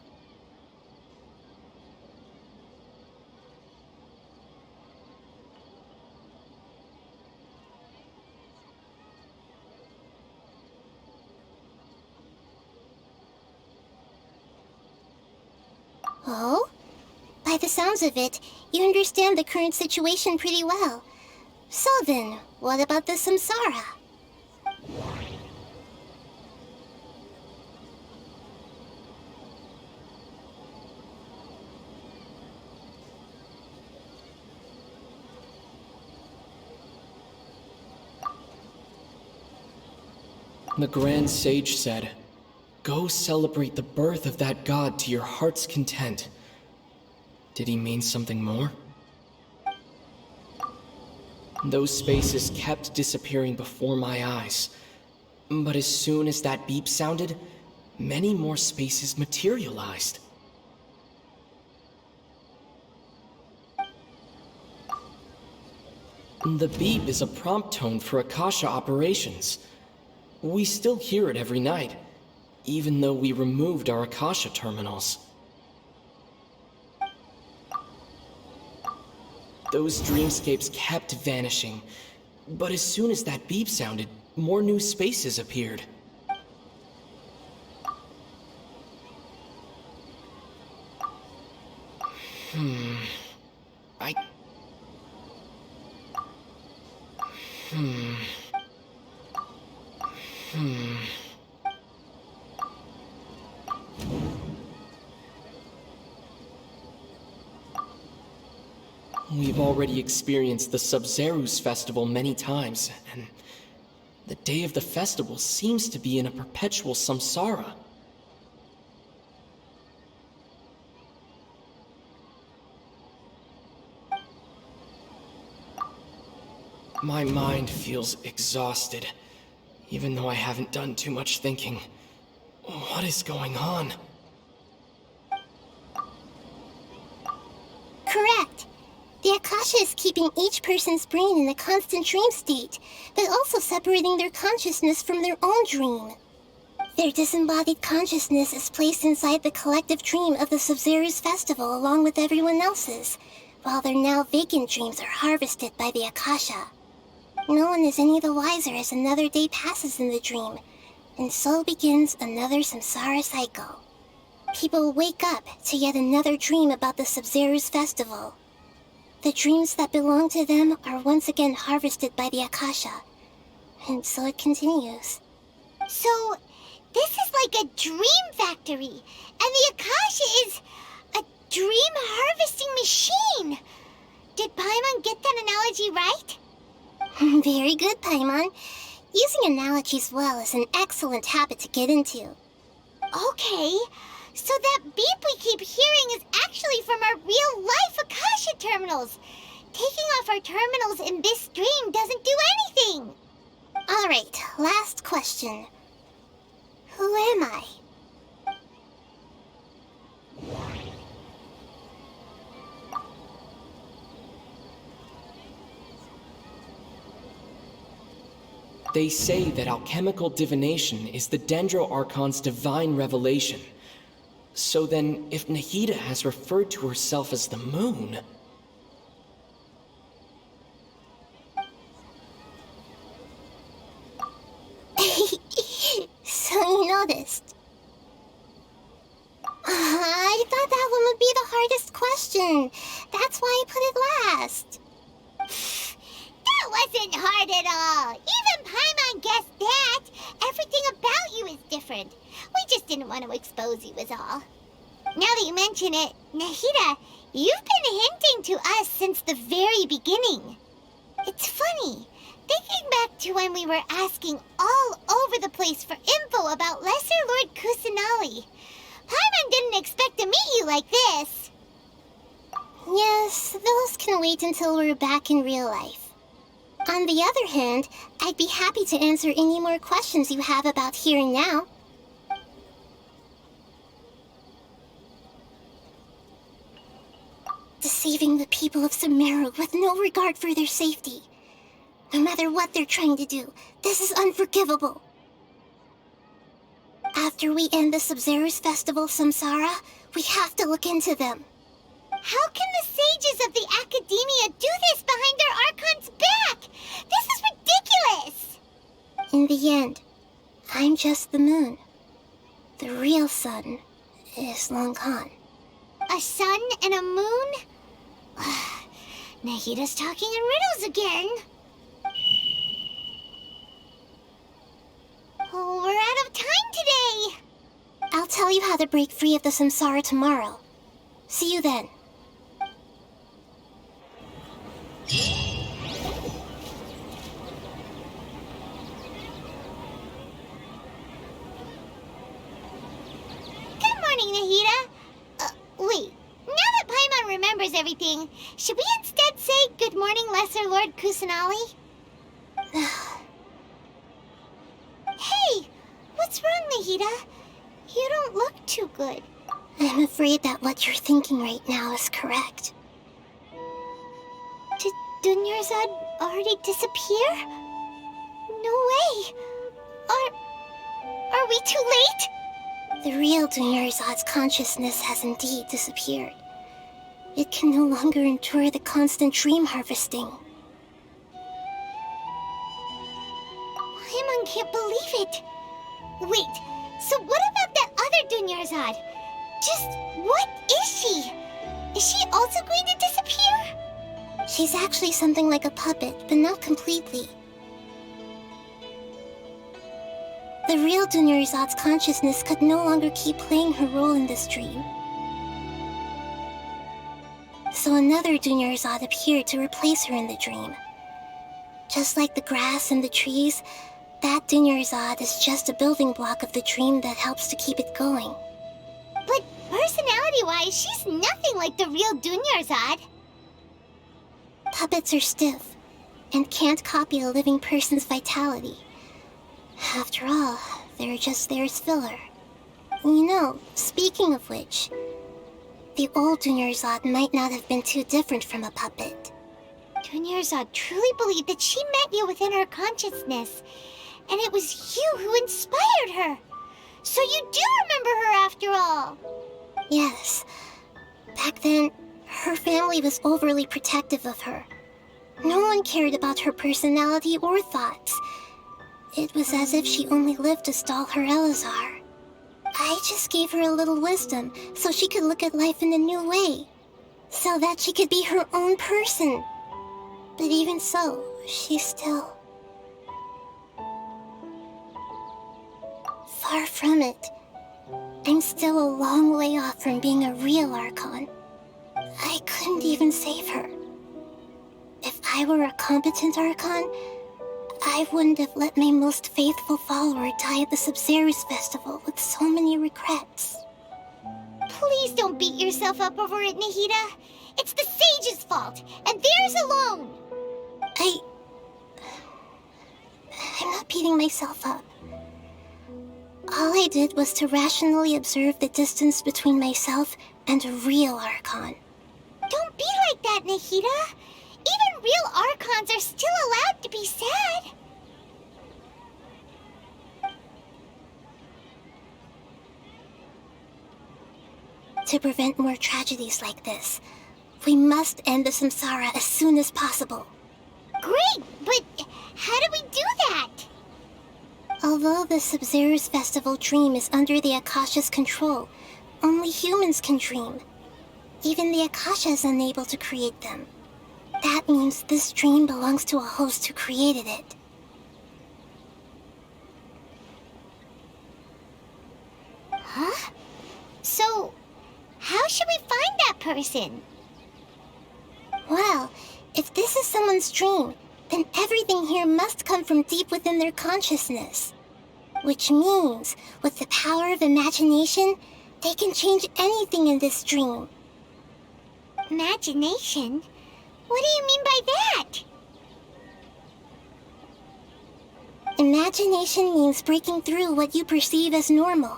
Oh? By the sounds of it, you understand the current situation pretty well. So then, what about the samsara? The Grand Sage said, "Go celebrate the birth of that god to your heart's content." Did he mean something more? Those spaces kept disappearing before my eyes. But as soon as that beep sounded, many more spaces materialized. The beep is a prompt tone for Akasha operations. We still hear it every night, even though we removed our Akasha terminals. Those dreamscapes kept vanishing, but as soon as that beep sounded, more new spaces appeared. We've already experienced the Sub-Zerus festival many times, and the day of the festival seems to be in a perpetual samsara. My mind feels exhausted, even though I haven't done too much thinking. What is going on? Correct. The Akasha is keeping each person's brain in a constant dream state, but also separating their consciousness from their own dream. Their disembodied consciousness is placed inside the collective dream of the Sub-Zerus festival along with everyone else's, while their now vacant dreams are harvested by the Akasha. No one is any the wiser as another day passes in the dream, and so begins another samsara cycle. People wake up to yet another dream about the Sub-Zero's festival. The dreams that belong to them are once again harvested by the Akasha, and so it continues. So, this is like a dream factory, and the Akasha is a dream harvesting machine. Did Paimon get that analogy right? Very good, Paimon. Using analogies well is an excellent habit to get into. Okay, so that beep we keep hearing is actually from our real-life Akasha terminals. Taking off our terminals in this dream doesn't do anything. All right, last question. Who am I? They say that alchemical divination is the Dendro Archon's divine revelation. So then, if Nahida has referred to herself as the moon... So you noticed. I thought that one would be the hardest question. That's why I put it last. That wasn't hard at all. Even Paimon guessed that. Everything about you is different. We just didn't want to expose you is all. Now that you mention it, Nahida, you've been hinting to us since the very beginning. It's funny. Thinking back to when we were asking all over the place for info about Lesser Lord Kusanali, Paimon didn't expect to meet you like this. Yes, those can wait until we're back in real life. On the other hand, I'd be happy to answer any more questions you have about here and now. Deceiving the people of Sumeru with no regard for their safety. No matter what they're trying to do, this is unforgivable. After we end the Sub-Zero's festival, Samsara, we have to look into them. How can the sages of the Academia do this behind their Archon's back? This is ridiculous! In the end, I'm just the moon. The real sun is long gone. A sun and a moon? Nahida's talking in riddles again. Oh, we're out of time today. I'll tell you how to break free of the samsara tomorrow. See you then. Good morning, Nahida. Wait. Now that Paimon remembers everything, should we instead say good morning, Lesser Lord Kusanali? Hey, what's wrong, Nahida? You don't look too good. I'm afraid that what you're thinking right now is correct. Did Dunyarzad already disappear? No way. Are we too late? The real Dunyarzad's consciousness has indeed disappeared. It can no longer endure the constant dream harvesting. Paimon can't believe it. Wait, so what about that other Dunyarzad? Just what is she? Is she also going to disappear? She's actually something like a puppet, but not completely. The real Dunyarzad's consciousness could no longer keep playing her role in this dream. So another Dunyarzad appeared to replace her in the dream. Just like the grass and the trees, that Dunyarzad is just a building block of the dream that helps to keep it going. But personality-wise, she's nothing like the real Dunyarzad. Puppets are stiff, and can't copy a living person's vitality. After all, they're just there as filler. You know, speaking of which, the old Dunyarzad might not have been too different from a puppet. Dunyarzad truly believed that she met you within her consciousness, and it was you who inspired her. So you do remember her after all. Yes. Back then, her family was overly protective of her. No one cared about her personality or thoughts. It was as if she only lived to stall her Elazar. I just gave her a little wisdom so she could look at life in a new way, so that she could be her own person. But even so, she's still... far from it. I'm still a long way off from being a real Archon. I couldn't even save her. If I were a competent Archon, I wouldn't have let my most faithful follower die at the Sub-Zerus Festival with so many regrets. Please don't beat yourself up over it, Nahida. It's the sage's fault, and theirs alone. I'm not beating myself up. All I did was to rationally observe the distance between myself and a real Archon. Don't be like that, Nahida. Even real Archons are still allowed to be sad. To prevent more tragedies like this, we must end the samsara as soon as possible. Great, but how do we do that? Although the Sub-Zerus Festival dream is under the Akasha's control, only humans can dream. Even the Akasha is unable to create them. That means this dream belongs to a host who created it. Huh? So, how should we find that person? Well, if this is someone's dream, then everything here must come from deep within their consciousness. Which means, with the power of imagination, they can change anything in this dream. Imagination? What do you mean by that? Imagination means breaking through what you perceive as normal.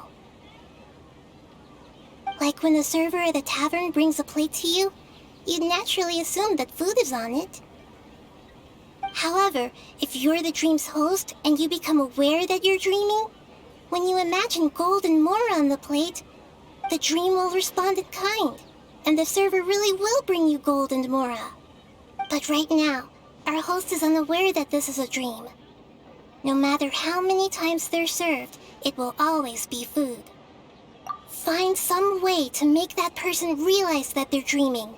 Like when the server at a tavern brings a plate to you, you'd naturally assume that food is on it. However, if you're the dream's host and you become aware that you're dreaming, when you imagine gold and more on the plate, the dream will respond in kind, and the server really will bring you gold and mora. But right now, our host is unaware that this is a dream. No matter how many times they're served, it will always be food. Find some way to make that person realize that they're dreaming.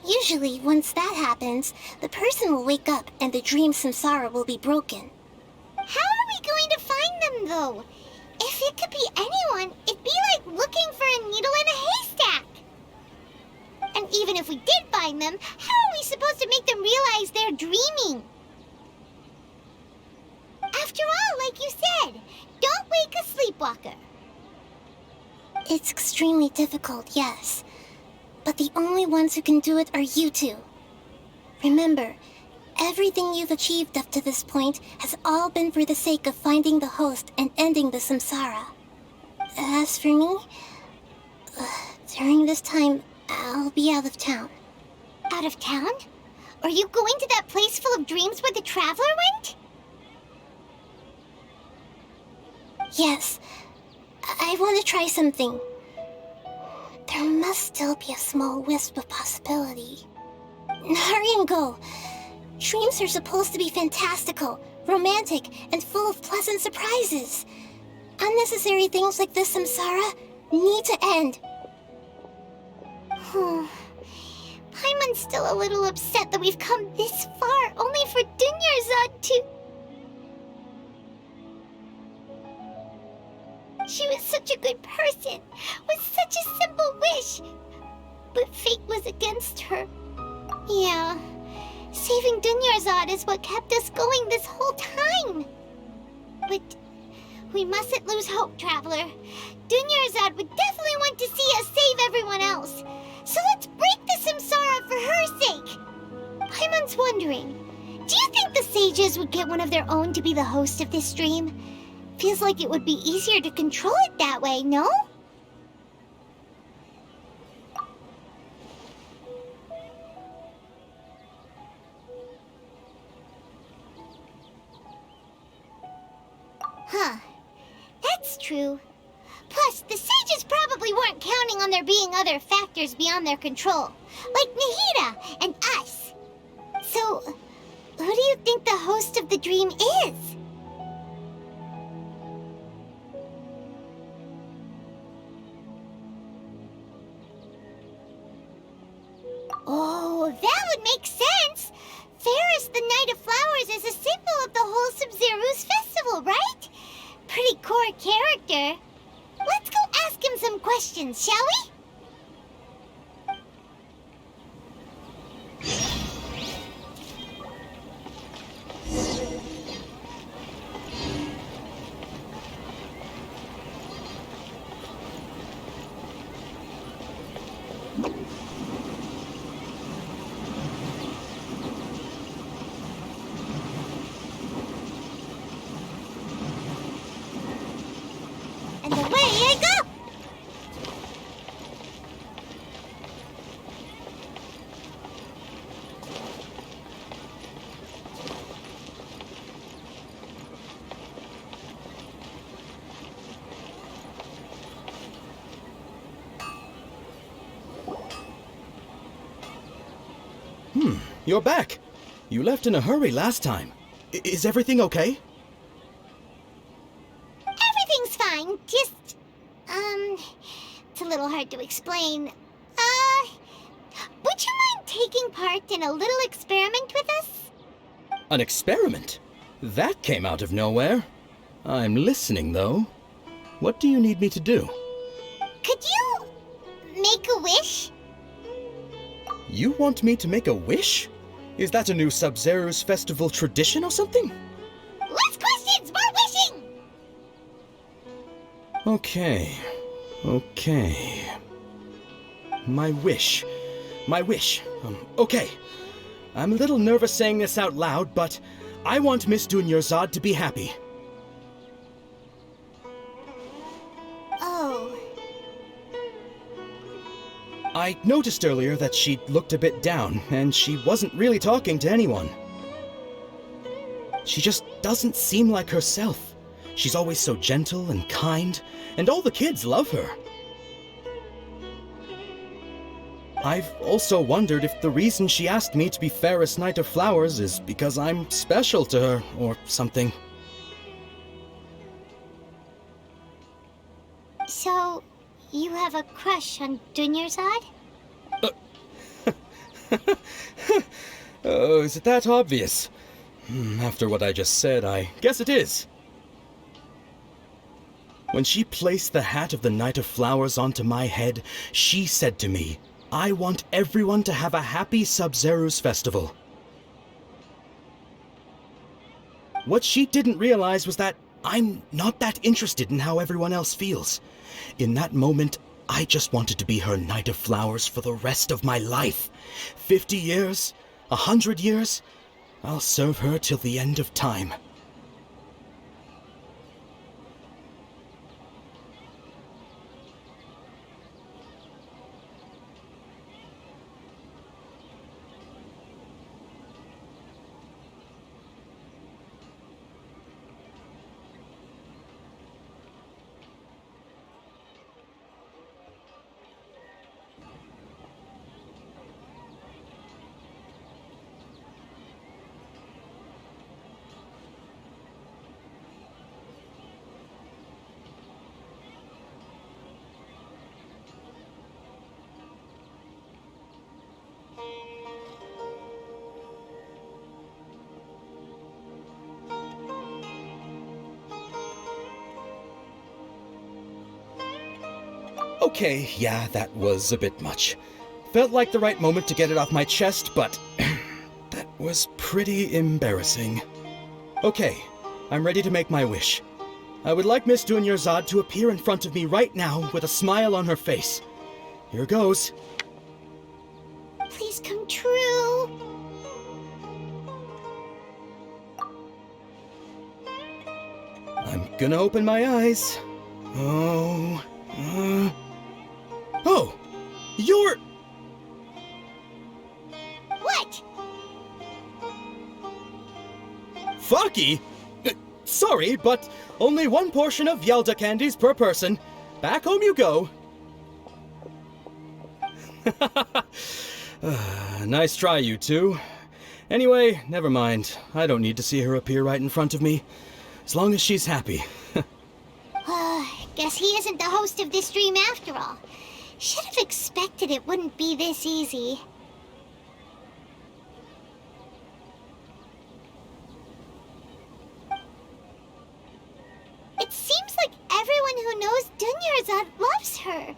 Usually, once that happens, the person will wake up and the dream samsara will be broken. How are we going to find them, though? If it could be anyone, it'd be like looking for a needle in a haystack. And even if we did find them, how are we supposed to make them realize they're dreaming? After all, like you said, don't wake a sleepwalker. It's extremely difficult, yes. But the only ones who can do it are you two. Remember, everything you've achieved up to this point has all been for the sake of finding the host and ending the samsara. As for me, during this time, I'll be out of town. Out of town? Are you going to that place full of dreams where the Traveler went? Yes. I want to try something. There must still be a small wisp of possibility. Hurry and go. Dreams are supposed to be fantastical, romantic, and full of pleasant surprises. Unnecessary things like this samsara need to end. Paimon's still a little upset that we've come this far only for Dunyarzad to... She was such a good person, with such a simple wish. But fate was against her. Yeah, saving Dunyarzad is what kept us going this whole time. But we mustn't lose hope, Traveler. Dunyarzad would definitely want to see us save everyone else. So let's break the samsara for her sake. Paimon's wondering, do you think the sages would get one of their own to be the host of this stream? Feels like it would be easier to control it that way, no? Huh. That's true. Plus, the sages probably weren't counting on there being other factors beyond their control, like Nahida and us. So, Who do you think the host of the dream is? Oh, that would make sense! Ferris, the Knight of Flowers, is a symbol of the whole Sub-Zero's festival, right? Pretty core character. Let's go ask him some questions, shall we? And away I go! You're back. You left in a hurry last time. Is everything okay? Everything's fine, just, it's a little hard to explain. Would you mind taking part in a little experiment with us? An experiment? That came out of nowhere. I'm listening, though. What do you need me to do? Could you make a wish? You want me to make a wish? Is that a new Sub-Zero's festival tradition or something? Less questions, more wishing! Okay. My wish. Okay. I'm a little nervous saying this out loud, but I want Miss Dunyarzad to be happy. Oh. I noticed earlier that she looked a bit down, and she wasn't really talking to anyone. She just doesn't seem like herself. She's always so gentle and kind, and all the kids love her. I've also wondered if the reason she asked me to be Ferris Knight of Flowers is because I'm special to her, or something. So, you have a crush on Dunyarzad? Oh, is it that obvious? After what I just said, I guess it is. When she placed the hat of the Knight of Flowers onto my head, she said to me, I want everyone to have a happy Sub-Zero's festival. What she didn't realize was that I'm not that interested in how everyone else feels. In that moment, I just wanted to be her Knight of Flowers for the rest of my life. 50 years, 100 years, I'll serve her till the end of time. Okay, yeah, that was a bit much. Felt like the right moment to get it off my chest, but that was pretty embarrassing. Okay, I'm ready to make my wish. I would like Miss Dunyarzad to appear in front of me right now with a smile on her face. Here goes. Please come true. I'm gonna open my eyes. Oh, you're... What? Faki? Sorry, but only one portion of Yelda candies per person. Back home you go. Nice try, you two. Anyway, never mind. I don't need to see her appear right in front of me. As long as she's happy. Guess he isn't the host of this dream after all. Should have expected it wouldn't be this easy. It seems like everyone who knows Dunyarzad loves her,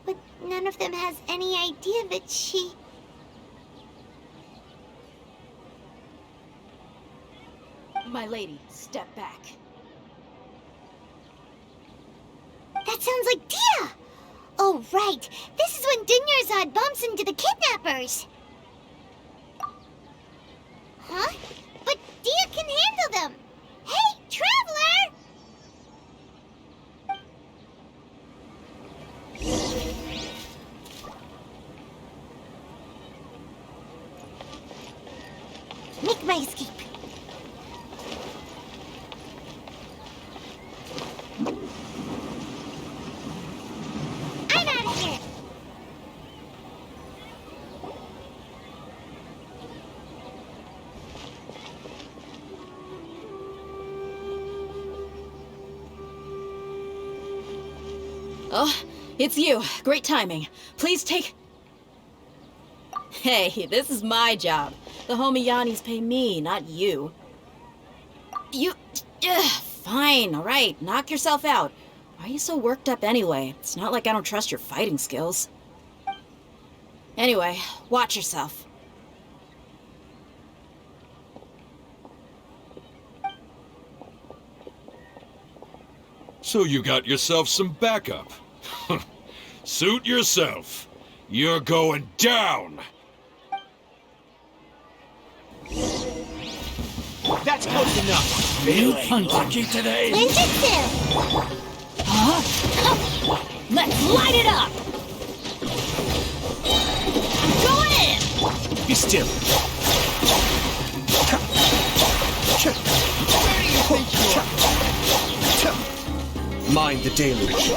but none of them has any idea that she... My lady, step back. That sounds like Dia! Oh, right. This is when Dunyarzad bumps into the kidnappers. Huh? But Dia can handle them. Hey, Traveler! Make my escape. I'm out of here. Oh, it's you. Great timing. Please take... Hey, this is my job. The Homiyanis pay me, not you. You... fine, all right. Knock yourself out. Why are you so worked up anyway? It's not like I don't trust your fighting skills. Anyway, watch yourself. So you got yourself some backup. Suit yourself. You're going down. That's close enough. Feeling lucky today? Ninjutsu! Huh? Let's light it up! Going in! Be still. Where do you think you are? Mind the deluge.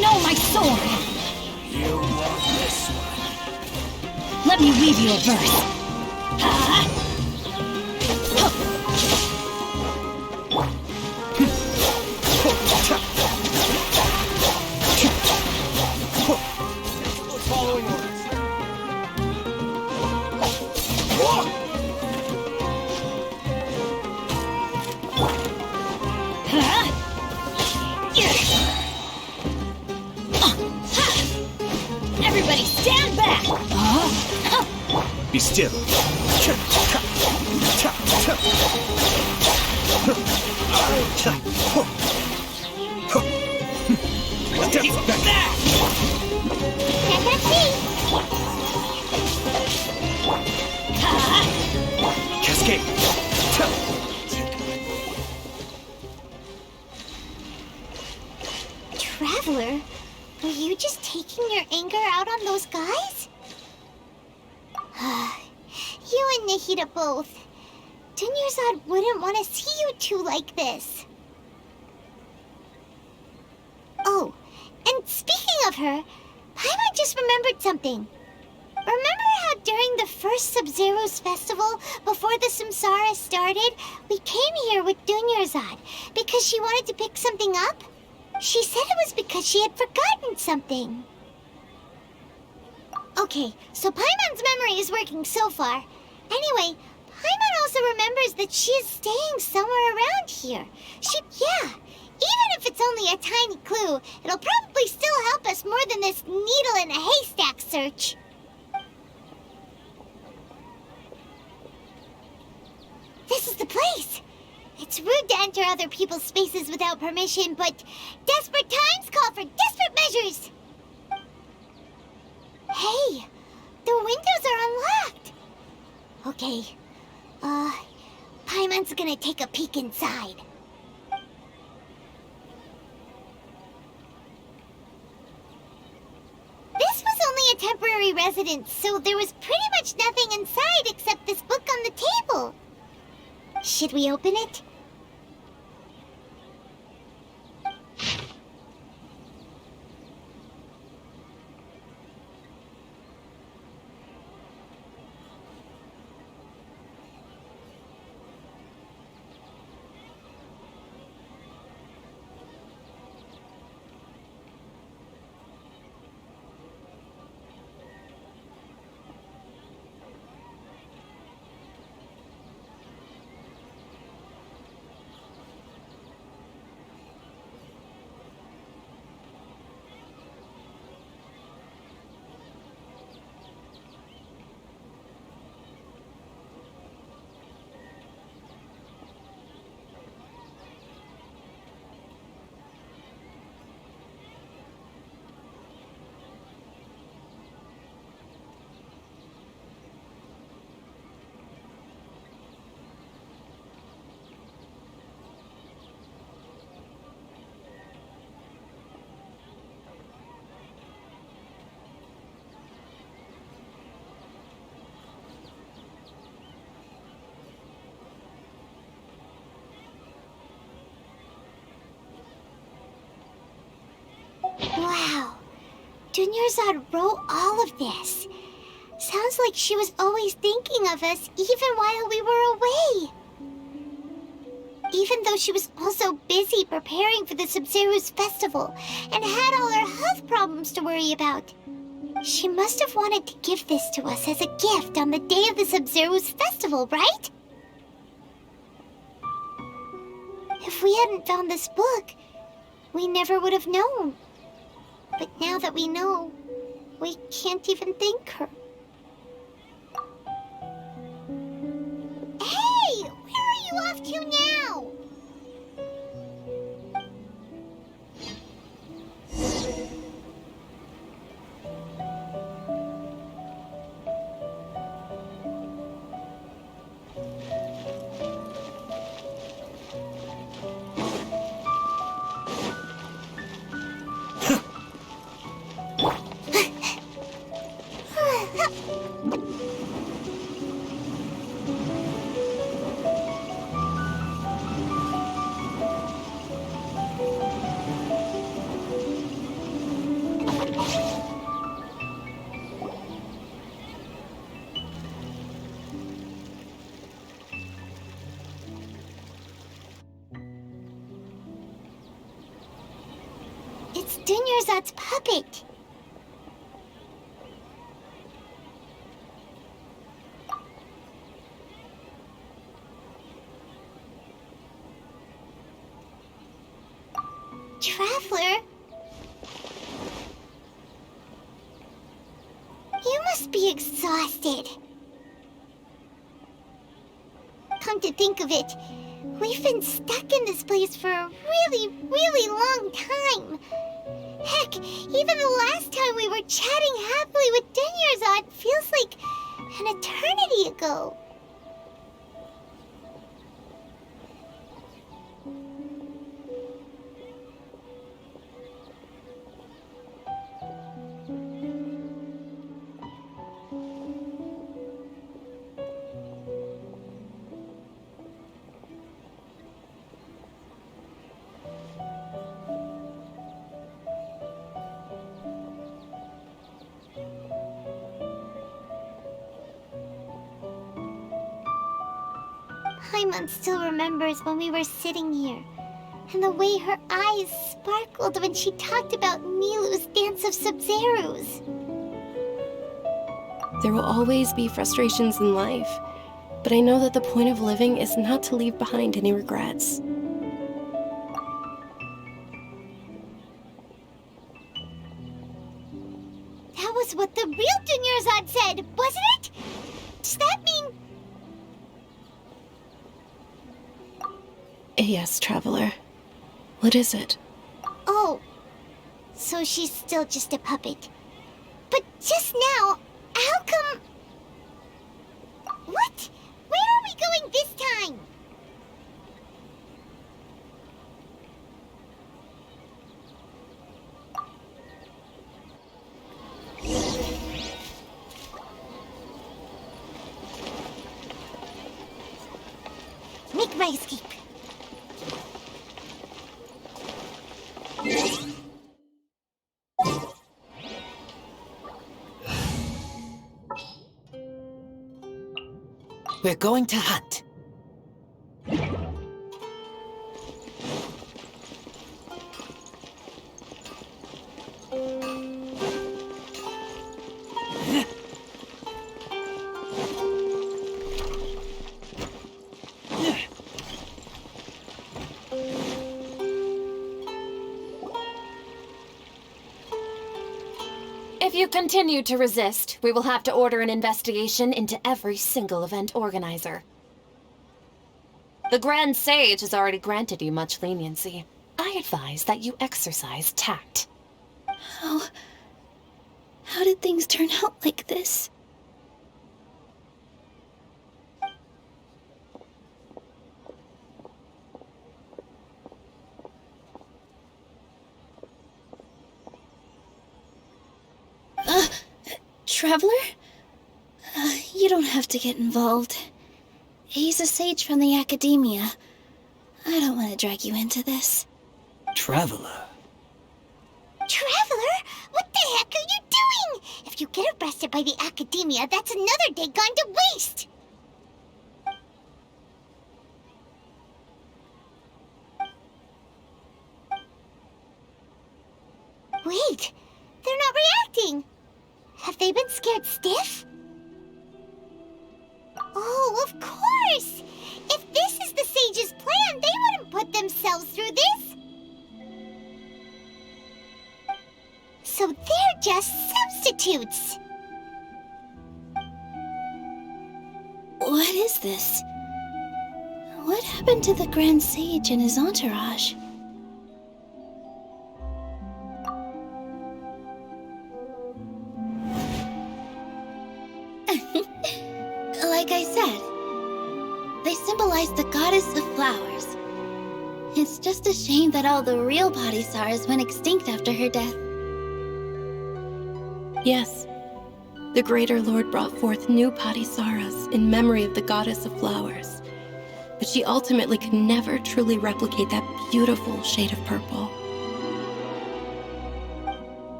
No, my sword! You want this one? Let me weave you a verse. Following orders. Everybody stand back! Be still. Step back. Cascade. Traveler, were you just taking your anger out on those guys? You and Nahida both. Dunyarzad wouldn't want to see you two like this. Oh, and speaking of her, Paimon just remembered something. Remember how during the first Sub-Zero's festival, before the Samsara started, we came here with Dunyarzad because she wanted to pick something up? She said it was because she had forgotten something. Okay, so Paimon's memory is working so far. Anyway, Paimon also remembers that she is staying somewhere around here. Even if it's only a tiny clue, it'll probably still help us more than this needle in a haystack search. This is the place. It's rude to enter other people's spaces without permission, but desperate times call for desperate measures. Hey, the windows are unlocked. Okay, Paimon's gonna take a peek inside. This was only a temporary residence, so there was pretty much nothing inside except this book on the table. Should we open it? Dunyarzad wrote all of this. Sounds like she was always thinking of us even while we were away. Even though she was also busy preparing for the Sub-Zero's festival and had all her health problems to worry about. She must have wanted to give this to us as a gift on the day of the Sub-Zero's festival, right? If we hadn't found this book, we never would have known. But now that we know, we can't even thank her. Hey! Where are you off to now? It's Dunyarzad's puppet. Traveler? You must be exhausted. Come to think of it, we've been stuck in this place for a really, really long time. Heck, even the last time we were chatting happily with Dunyarzad feels like an eternity ago. Paimon still remembers when we were sitting here, and the way her eyes sparkled when she talked about Nilu's Dance of Sub-Zeros. There will always be frustrations in life, but I know that the point of living is not to leave behind any regrets. That was what the real Dunyarzad said, wasn't it? Does that mean... Yes, Traveler. What is it? Oh, so she's still just a puppet. But just now, how come... What? Where are we going this time? Make my escape. We're going to hunt. If you continue to resist, we will have to order an investigation into every single event organizer. The Grand Sage has already granted you much leniency. I advise that you exercise tact. How did things turn out like this? Traveler? You don't have to get involved. He's a sage from the academia. I don't want to drag you into this. Traveler? Traveler? What the heck are you If you get arrested by the Academia, that's another day gone to waste! Wait, they're not reacting! Have they been scared stiff? Oh, of course! If this is the Sage's plan, they wouldn't put themselves through this! So they're just substitutes! What is this? What happened to the Grand Sage and his entourage? Like I said, they symbolize the goddess of flowers. It's just a shame that all the real Padisars went extinct after her death. Yes. The Greater Lord brought forth new Padisaras in memory of the goddess of flowers. But she ultimately could never truly replicate that beautiful shade of purple.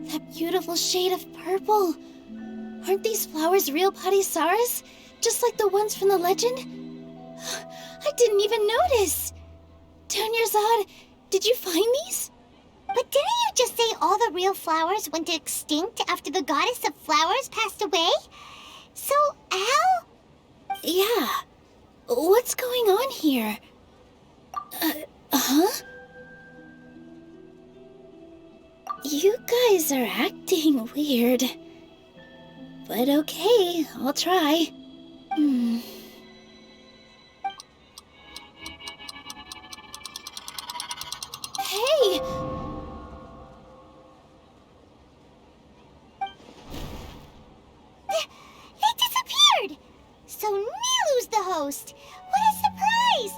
That beautiful shade of purple. Aren't these flowers real Padisaras? Just like the ones from the legend? I didn't even notice. Dunyarzad, did you find these? But didn't you just say all the real flowers went extinct after the goddess of flowers passed away? So, how? Yeah. What's going on here? Huh? You guys are acting weird. But okay, I'll try. Hey! They disappeared! So Nilu's the host! What a surprise!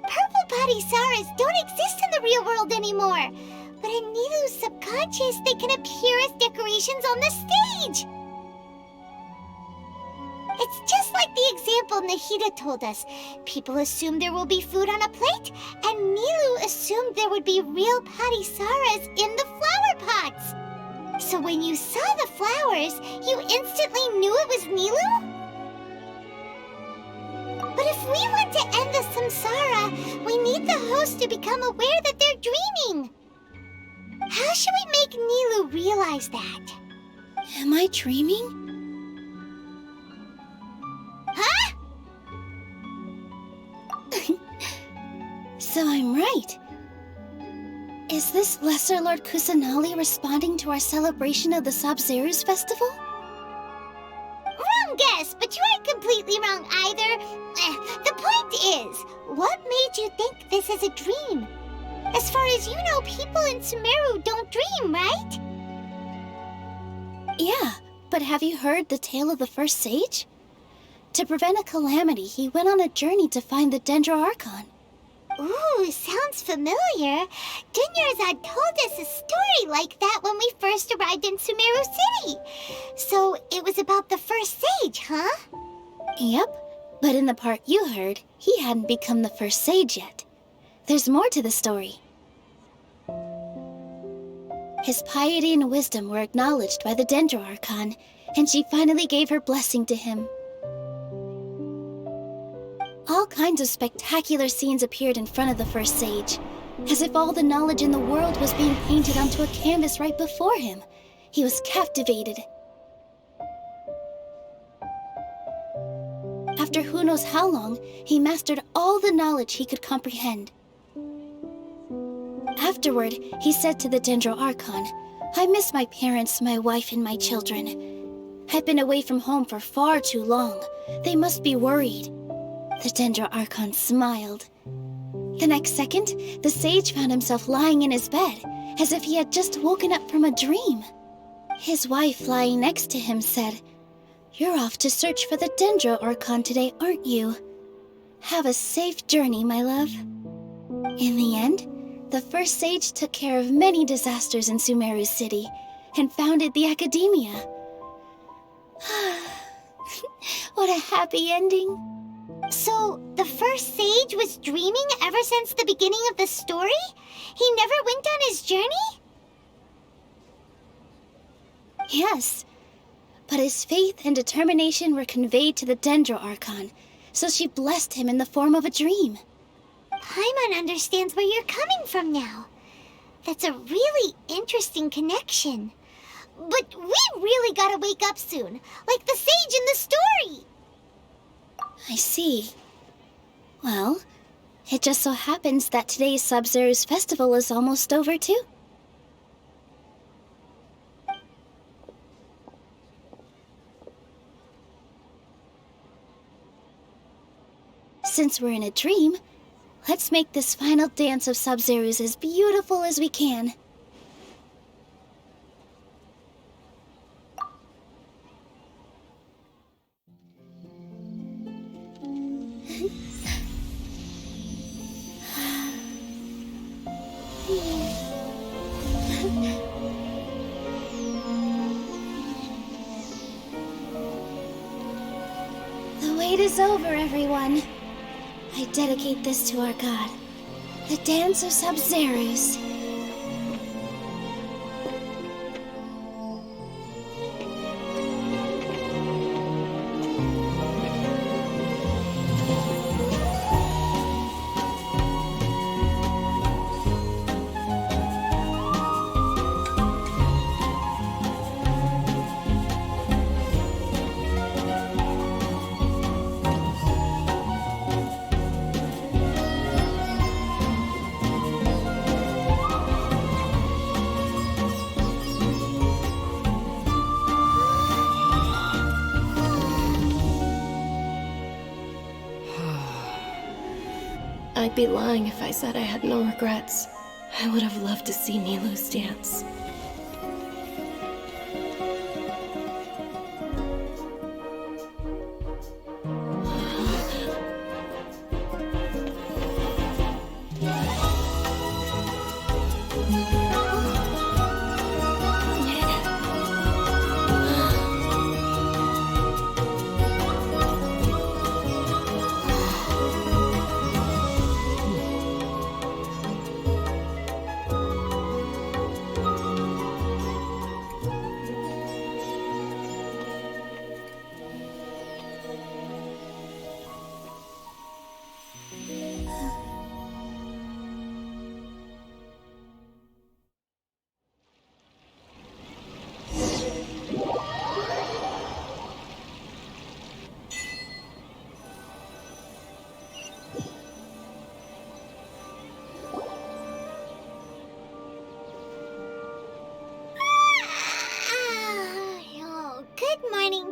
Purple Padisaras don't exist in the real world anymore. But in Nilu's subconscious, they can appear as decorations on the stage. It's just like the example Nahida told us. People assume there will be food on a plate, and Nilu assumed there would be real Padisaras in the flower pots. So when you saw the flowers, you instantly knew it was Nilu? But if we want to end the samsara, we need the host to become aware that they're dreaming. How should we make Nilu realize that? Am I dreaming? Huh? So I'm right. Is this Lesser Lord Kusanali responding to our celebration of the Sabzeruz festival? Wrong guess, but you aren't completely wrong either. The point is, what made you think this is a dream? As far as you know, people in Sumeru don't dream, right? Yeah, but have you heard the tale of the first sage? To prevent a calamity, he went on a journey to find the Dendro Archon. Ooh, sounds familiar. Dunyarzad told us a story like that when we first arrived in Sumeru City. So it was about the first sage, huh? Yep, but in the part you heard, he hadn't become the first sage yet. There's more to the story. His piety and wisdom were acknowledged by the Dendro Archon, and she finally gave her blessing to him. All kinds of spectacular scenes appeared in front of the first sage, as if all the knowledge in the world was being painted onto a canvas right before him. He was captivated. After who knows how long, he mastered all the knowledge he could comprehend. Afterward, he said to the Dendro Archon, "I miss my parents, my wife, and my children. I've been away from home for far too long. They must be worried." The Dendro Archon smiled. The next second, the sage found himself lying in his bed, as if he had just woken up from a dream. His wife, lying next to him, said, "You're off to search for the Dendro Archon today, aren't you? Have a safe journey, my love." In the end, the first sage took care of many disasters in Sumeru City and founded the Academia. What a happy ending. So, the first sage was dreaming ever since the beginning of the story? He never went on his journey? Yes, but his faith and determination were conveyed to the Dendro Archon, so she blessed him in the form of a dream. Paimon understands where you're coming from now. That's a really interesting connection. But we really gotta wake up soon, like the sage in the story. I see. Well, it just so happens that today's Sub-Zero's festival is almost over too. Since we're in a dream, let's make this final dance of Sub-Zero's as beautiful as we can. The wait is over, everyone. I dedicate this to our god, the Dance of Sub-Zeros. I'd be lying if I said I had no regrets. I would have loved to see Nilou's dance.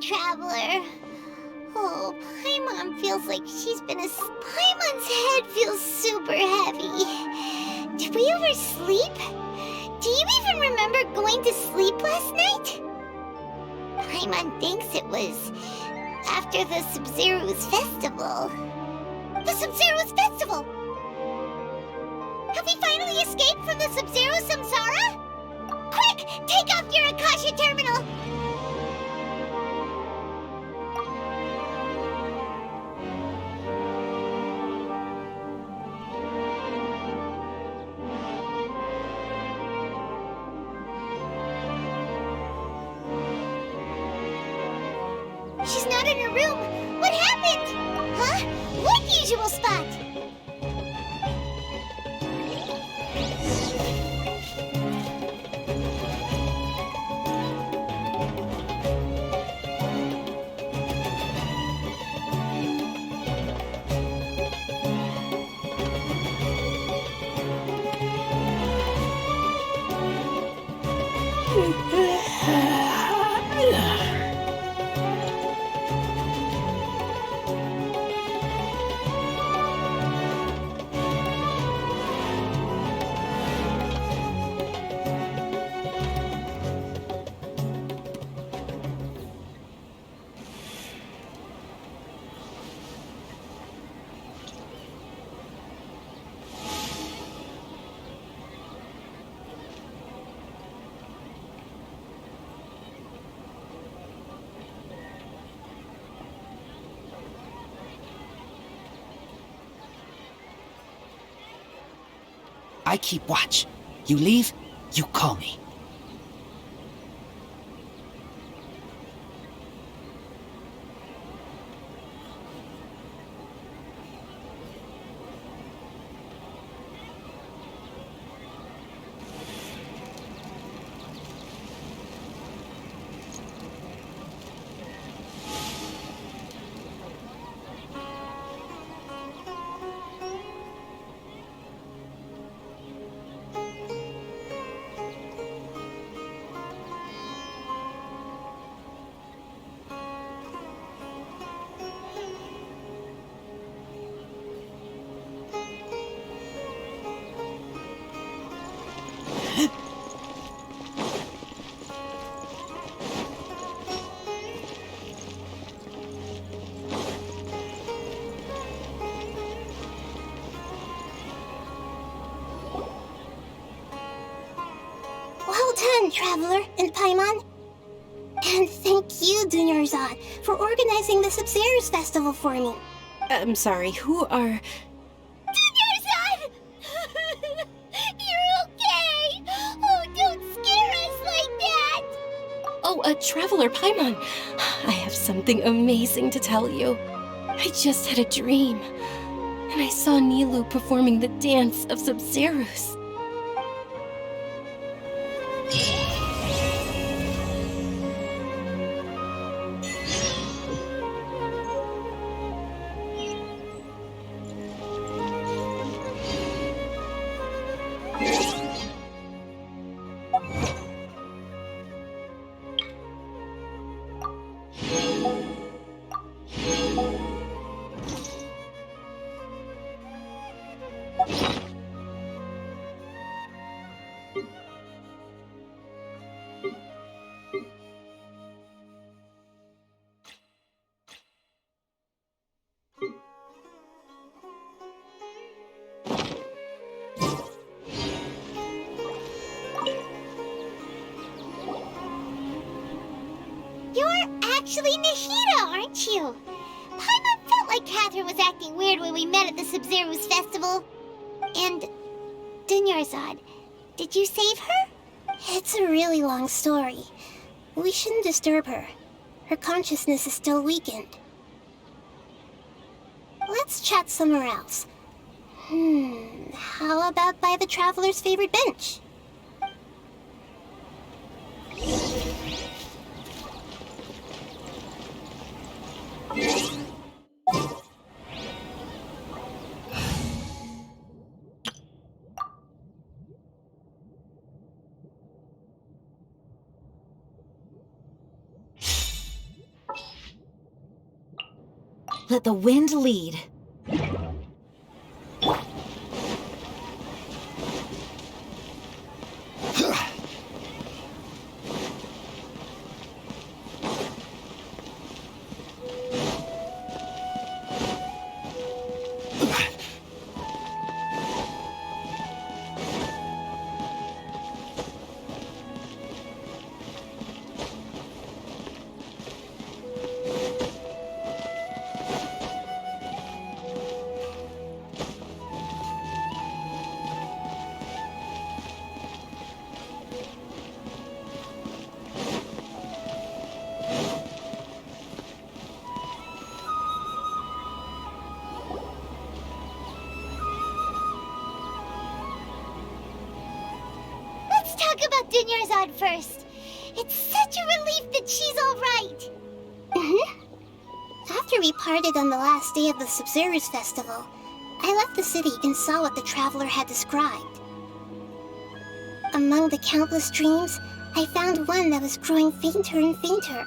Traveler. Oh, Paimon feels like she's been Paimon's head feels super heavy. Did we oversleep? Do you even remember going to sleep last night? Paimon thinks it was after the Sub-Zero's festival. The Sub-Zero's festival! Have we finally escaped from the Sub-Zero samsara? Quick! Take off your Akasha terminal! She's not in her room. What happened? Huh? What usual spot? I keep watch. You leave, you call me. Well done, Traveler and Paimon. And thank you, Dunyarzad, for organizing the Sabzeruz festival for me. I'm sorry, who are... Dunyarzad! You're okay! Oh, don't scare us like that! Oh, Traveler Paimon. I have something amazing to tell you. I just had a dream, and I saw Nilou performing the dance of Sabzeruz. You're actually Nahida, aren't you? Paimon felt like Catherine was acting weird when we met at the Sabzeruz festival. And Dunyarzad, did you save her? It's a really long story. We shouldn't disturb her. Her consciousness is still weakened. Let's chat somewhere else. How about by the Traveler's favorite bench? Let the wind lead. Let's talk about Dunyarzad first. It's such a relief that she's all right. After we parted on the last day of the Sabzeruz festival, I left the city and saw what the Traveler had described. Among the countless dreams, I found one that was growing fainter and fainter.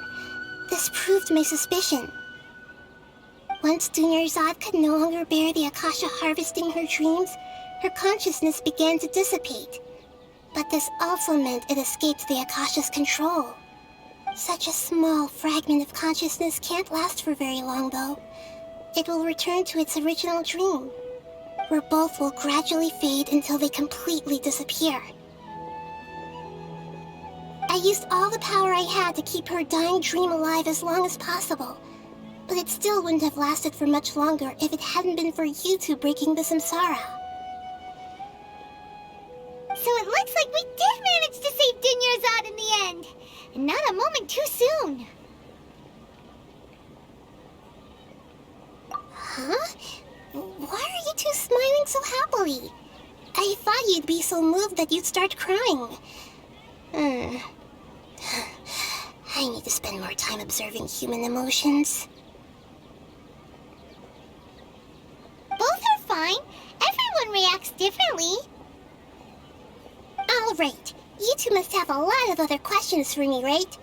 This proved my suspicion. Once Dunyarzad could no longer bear the Akasha harvesting her dreams, her consciousness began to dissipate. But this also meant it escaped the Akasha's control. Such a small fragment of consciousness can't last for very long, though. It will return to its original dream, where both will gradually fade until they completely disappear. I used all the power I had to keep her dying dream alive as long as possible, but it still wouldn't have lasted for much longer if it hadn't been for you two breaking the samsara. So it looks like we did manage to save Dunyarzad in the end. And not a moment too soon. Huh? Why are you two smiling so happily? I thought you'd be so moved that you'd start crying. I need to spend more time observing human emotions. Both are fine. Everyone reacts differently. All right. You two must have a lot of other questions for me, right?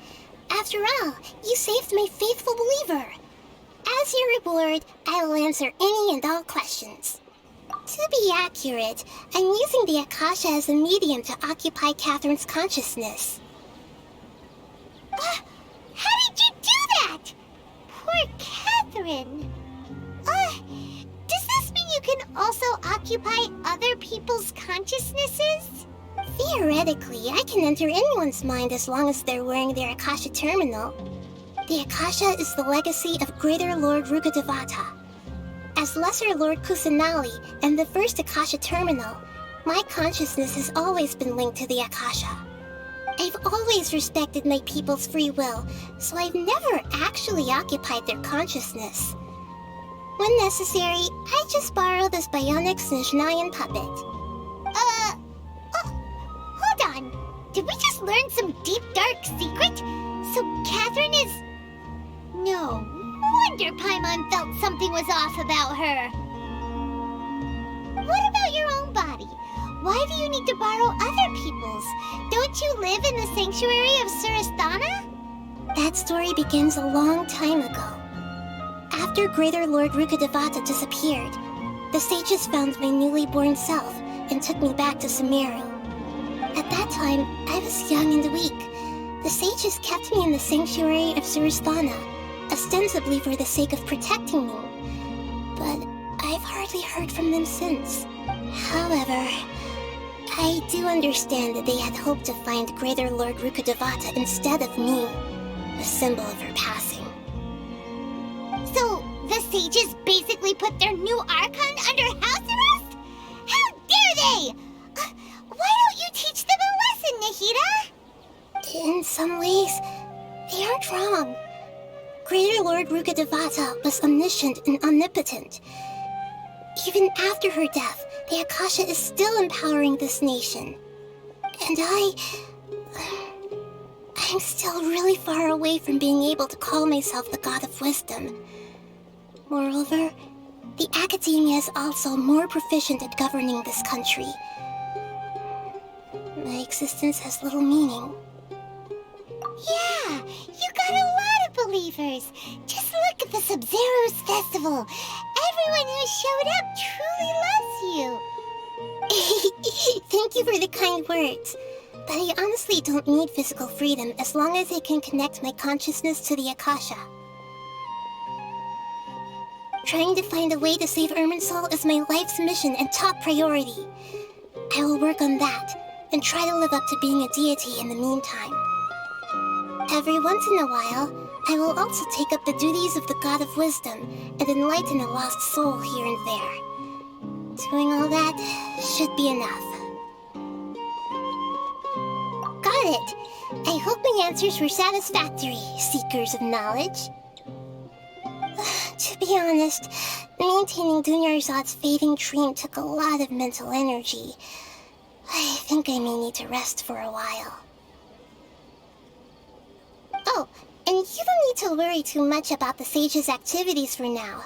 After all, you saved my faithful believer. As your reward, I will answer any and all questions. To be accurate, I'm using the Akasha as a medium to occupy Catherine's consciousness. How did you do that? Poor Catherine. Does this mean you can also occupy other people's consciousnesses? Theoretically, I can enter anyone's mind as long as they're wearing their Akasha terminal. The Akasha is the legacy of Greater Lord Rukkhadevata. As Lesser Lord Kusanali and the first Akasha terminal, my consciousness has always been linked to the Akasha. I've always respected my people's free will, so I've never actually occupied their consciousness. When necessary, I just borrow this bionic Snezhnayan puppet. Hold on. Did we just learn some deep, dark secret? So Catherine is... No wonder Paimon felt something was off about her. What about your own body? Why do you need to borrow other people's? Don't you live in the sanctuary of Surasthana? That story begins a long time ago. After Greater Lord Rukkhadevata disappeared, the sages found my newly born self and took me back to Sumeru. At that time, I was young and weak. The sages kept me in the sanctuary of Surasthana, ostensibly for the sake of protecting me. But I've hardly heard from them since. However, I do understand that they had hoped to find Greater Lord Rukkhadevata instead of me, a symbol of her passing. So, the sages basically put their new Archon under house arrest? How dare they! Why don't you teach them a lesson, Nahida? In some ways, they aren't wrong. Greater Lord Rukkhadevata was omniscient and omnipotent. Even after her death, the Akasha is still empowering this nation. And I'm still really far away from being able to call myself the God of Wisdom. Moreover, the Academia is also more proficient at governing this country. My existence has little meaning. Yeah, you got a lot of believers. Just look at the Sub-Zero's festival. Everyone who showed up truly loves you. Thank you for the kind words. But I honestly don't need physical freedom as long as I can connect my consciousness to the Akasha. Trying to find a way to save Irminsul is my life's mission and top priority. I will work on that, and try to live up to being a deity in the meantime. Every once in a while, I will also take up the duties of the God of Wisdom and enlighten a lost soul here and there. Doing all that should be enough. Got it! I hope my answers were satisfactory, seekers of knowledge. To be honest, maintaining Dunyarzad's fading dream took a lot of mental energy. I think I may need to rest for a while. Oh, and you don't need to worry too much about the sage's activities for now.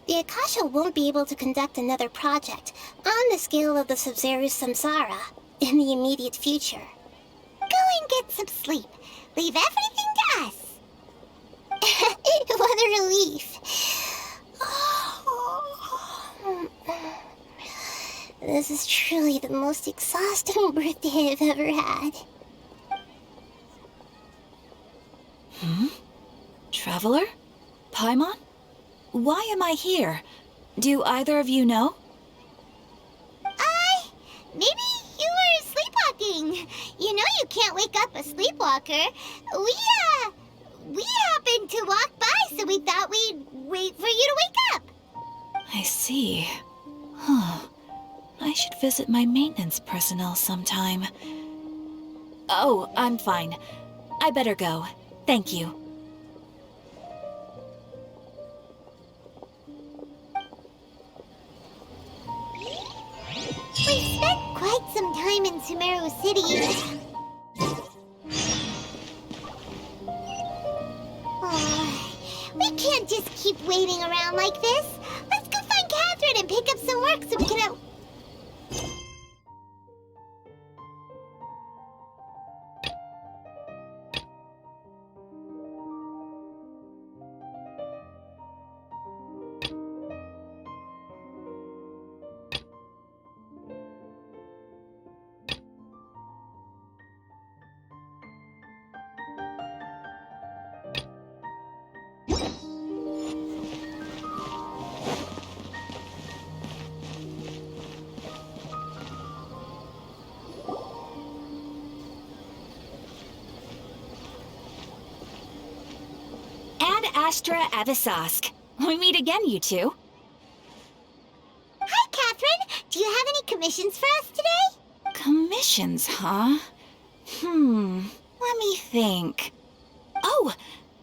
The Akasha won't be able to conduct another project on the scale of the Sub-Zero's Samsara in the immediate future. Go and get some sleep. Leave everything to us. What a relief. This is truly the most exhausting birthday I've ever had. Traveler? Paimon? Why am I here? Do either of you know? Maybe you were sleepwalking. You know you can't wake up a sleepwalker. We happened to walk by, so we thought we'd wait for you to wake up. I see. Huh. I should visit my maintenance personnel sometime. Oh, I'm fine. I better go. Thank you. We've spent quite some time in Sumeru City. We can't just keep waiting around like this. Let's go find Catherine and pick up some work so we can... Ad Astra Avisask. We meet again, you two. Hi, Catherine. Do you have any commissions for us today? Commissions, huh? Let me think. Oh,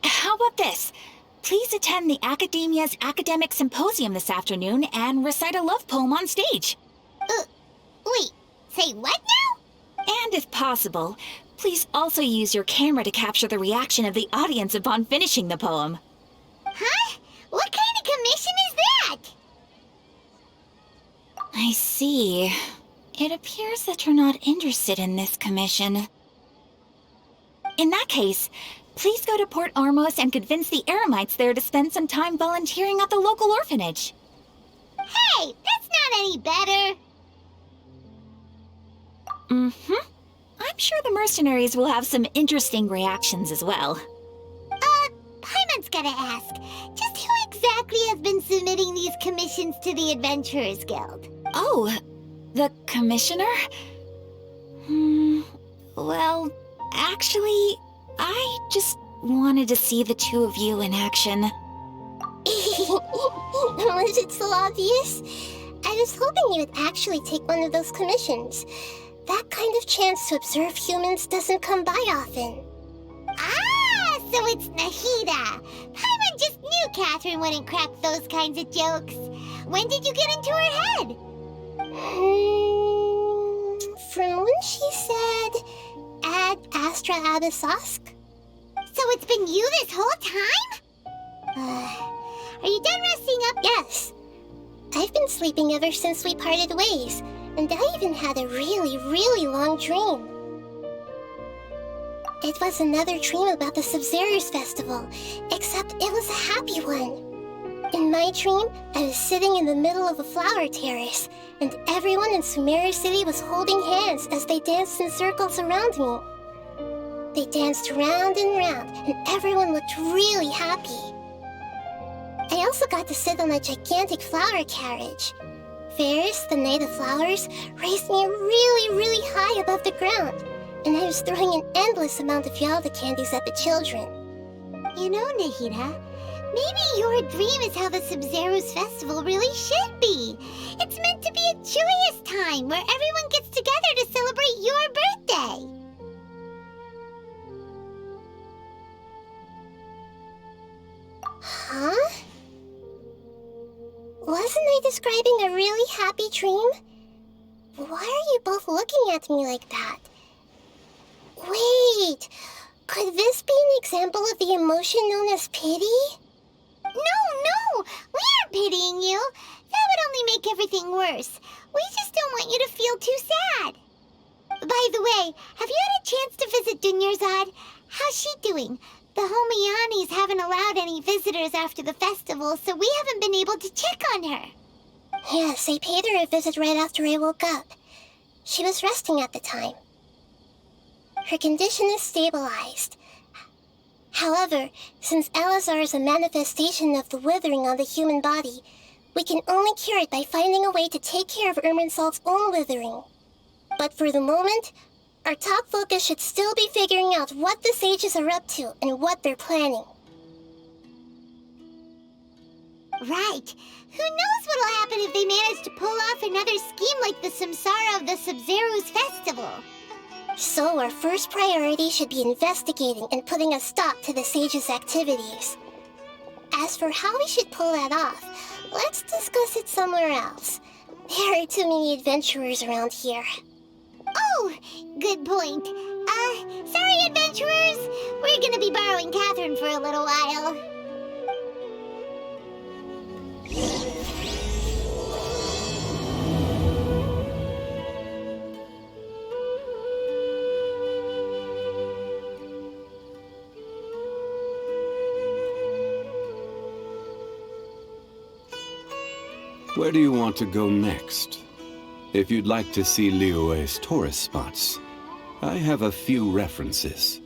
how about this? Please attend the Academia's Academic Symposium this afternoon and recite a love poem on stage. Wait, say what now? And if possible, please also use your camera to capture the reaction of the audience upon finishing the poem. Huh? What kind of commission is that? I see. It appears that you're not interested in this commission. In that case, please go to Port Armos and convince the Eremites there to spend some time volunteering at the local orphanage. Hey, that's not any better. I'm sure the mercenaries will have some interesting reactions as well. Paimon's gotta ask, just who exactly has been submitting these commissions to the Adventurers Guild? Oh, the commissioner? Well, actually, I just wanted to see the two of you in action. Was it so obvious? I was hoping you would actually take one of those commissions. That kind of chance to observe humans doesn't come by often. Ah, so it's Nahida. Paimon just knew Catherine wouldn't crack those kinds of jokes. When did you get into her head? From when she said, Ad Astra Abisask. So it's been you this whole time? Are you done resting up? Yes. I've been sleeping ever since we parted ways, and I even had a really, really long dream. It was another dream about the Sub-Zerus Festival, except it was a happy one. In my dream, I was sitting in the middle of a flower terrace, and everyone in Sumeru City was holding hands as they danced in circles around me. They danced round and round, and everyone looked really happy. I also got to sit on a gigantic flower carriage. Ferris, the Knight of Flowers, raised me really, really high above the ground, and I was throwing an endless amount of Yalda candies at the children. You know, Nahida, maybe your dream is how the Sub-Zerus Festival really should be. It's meant to be a joyous time where everyone gets together to celebrate your birthday. Huh? Wasn't I describing a really happy dream? Why are you both looking at me like that? Wait, could this be an example of the emotion known as pity? No, we aren't pitying you. That would only make everything worse. We just don't want you to feel too sad. By the way, have you had a chance to visit Dunyarzad? How's she doing? The Homianis haven't allowed any visitors after the festival, so we haven't been able to check on her. Yes, I paid her a visit right after I woke up. She was resting at the time. Her condition is stabilized. However, since Elazar is a manifestation of the withering on the human body, we can only cure it by finding a way to take care of Irminsul's own withering. But for the moment, our top focus should still be figuring out what the sages are up to and what they're planning. Right. Who knows what'll happen if they manage to pull off another scheme like the Samsara of the Sub-Zero's festival? So our first priority should be investigating and putting a stop to the Sage's activities. As for how we should pull that off, let's discuss it somewhere else. There are too many adventurers around here. Oh, good point. Sorry, adventurers. We're gonna be borrowing Catherine for a little while. Where do you want to go next? If you'd like to see Liyue's tourist spots, I have a few references.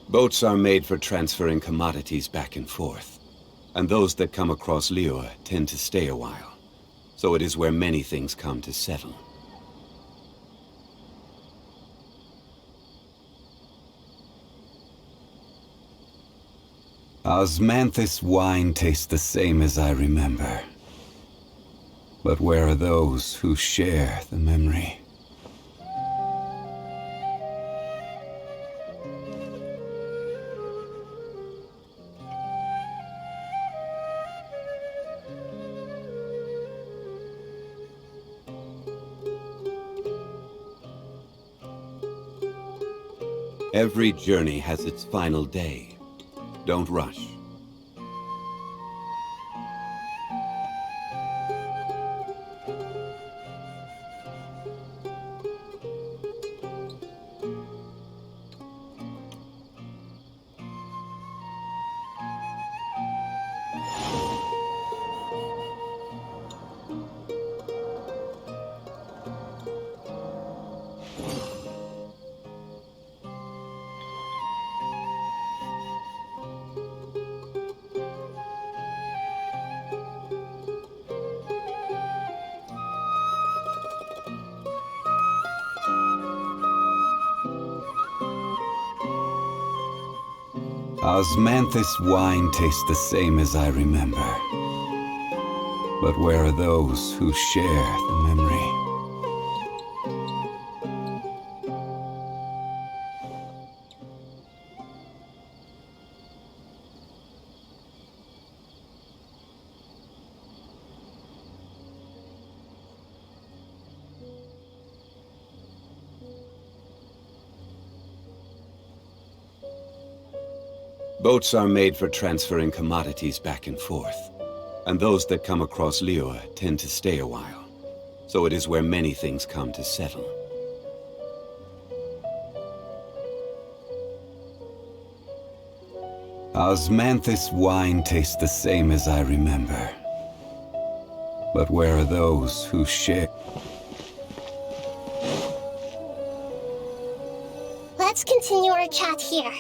Boats are made for transferring commodities back and forth, and those that come across Liyue tend to stay a while, so it is where many things come to settle. Osmanthus wine tastes the same as I remember, but where are those who share the memory? Every journey has its final day. Don't rush. Osmanthus wine tastes the same as I remember. But where are those who share the memory? Boats are made for transferring commodities back and forth, and those that come across Liyue tend to stay a while, so it is where many things come to settle. Osmanthus wine tastes the same as I remember, but where are those who share? Let's continue our chat here.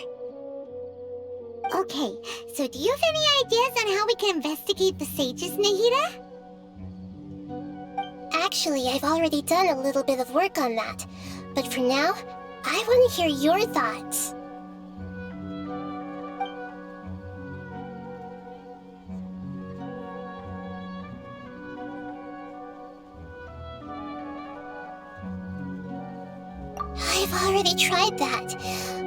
Okay, so do you have any ideas on how we can investigate the sages, Nahida? Actually, I've already done a little bit of work on that. But for now, I want to hear your thoughts. I've already tried that,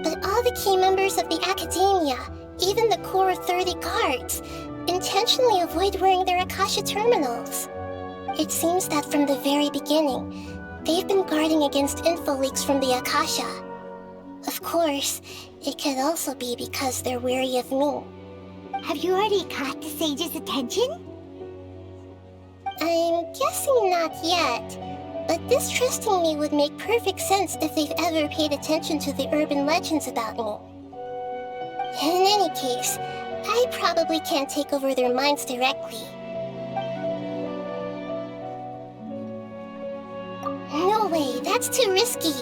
but all the key members of the Academia, even the core of 30 guards, intentionally avoid wearing their Akasha terminals. It seems that from the very beginning, they've been guarding against info leaks from the Akasha. Of course, it could also be because they're wary of me. Have you already caught the sage's attention? I'm guessing not yet, But distrusting me would make perfect sense if they've ever paid attention to the urban legends about me. In any case, I probably can't take over their minds directly. No way, that's too risky.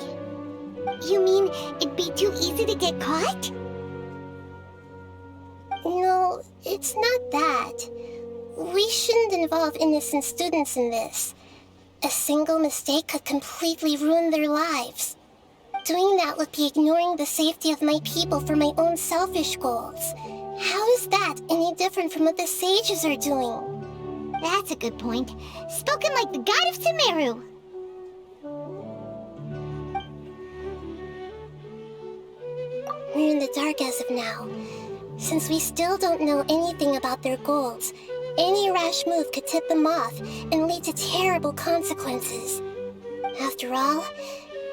You mean it'd be too easy to get caught? No, it's not that. We shouldn't involve innocent students in this. A single mistake could completely ruin their lives. Doing that would be ignoring the safety of my people for my own selfish goals. How is that any different from what the sages are doing? That's a good point. Spoken like the god of Sumeru. We're in the dark as of now. Since we still don't know anything about their goals, any rash move could tip them off and lead to terrible consequences. After all,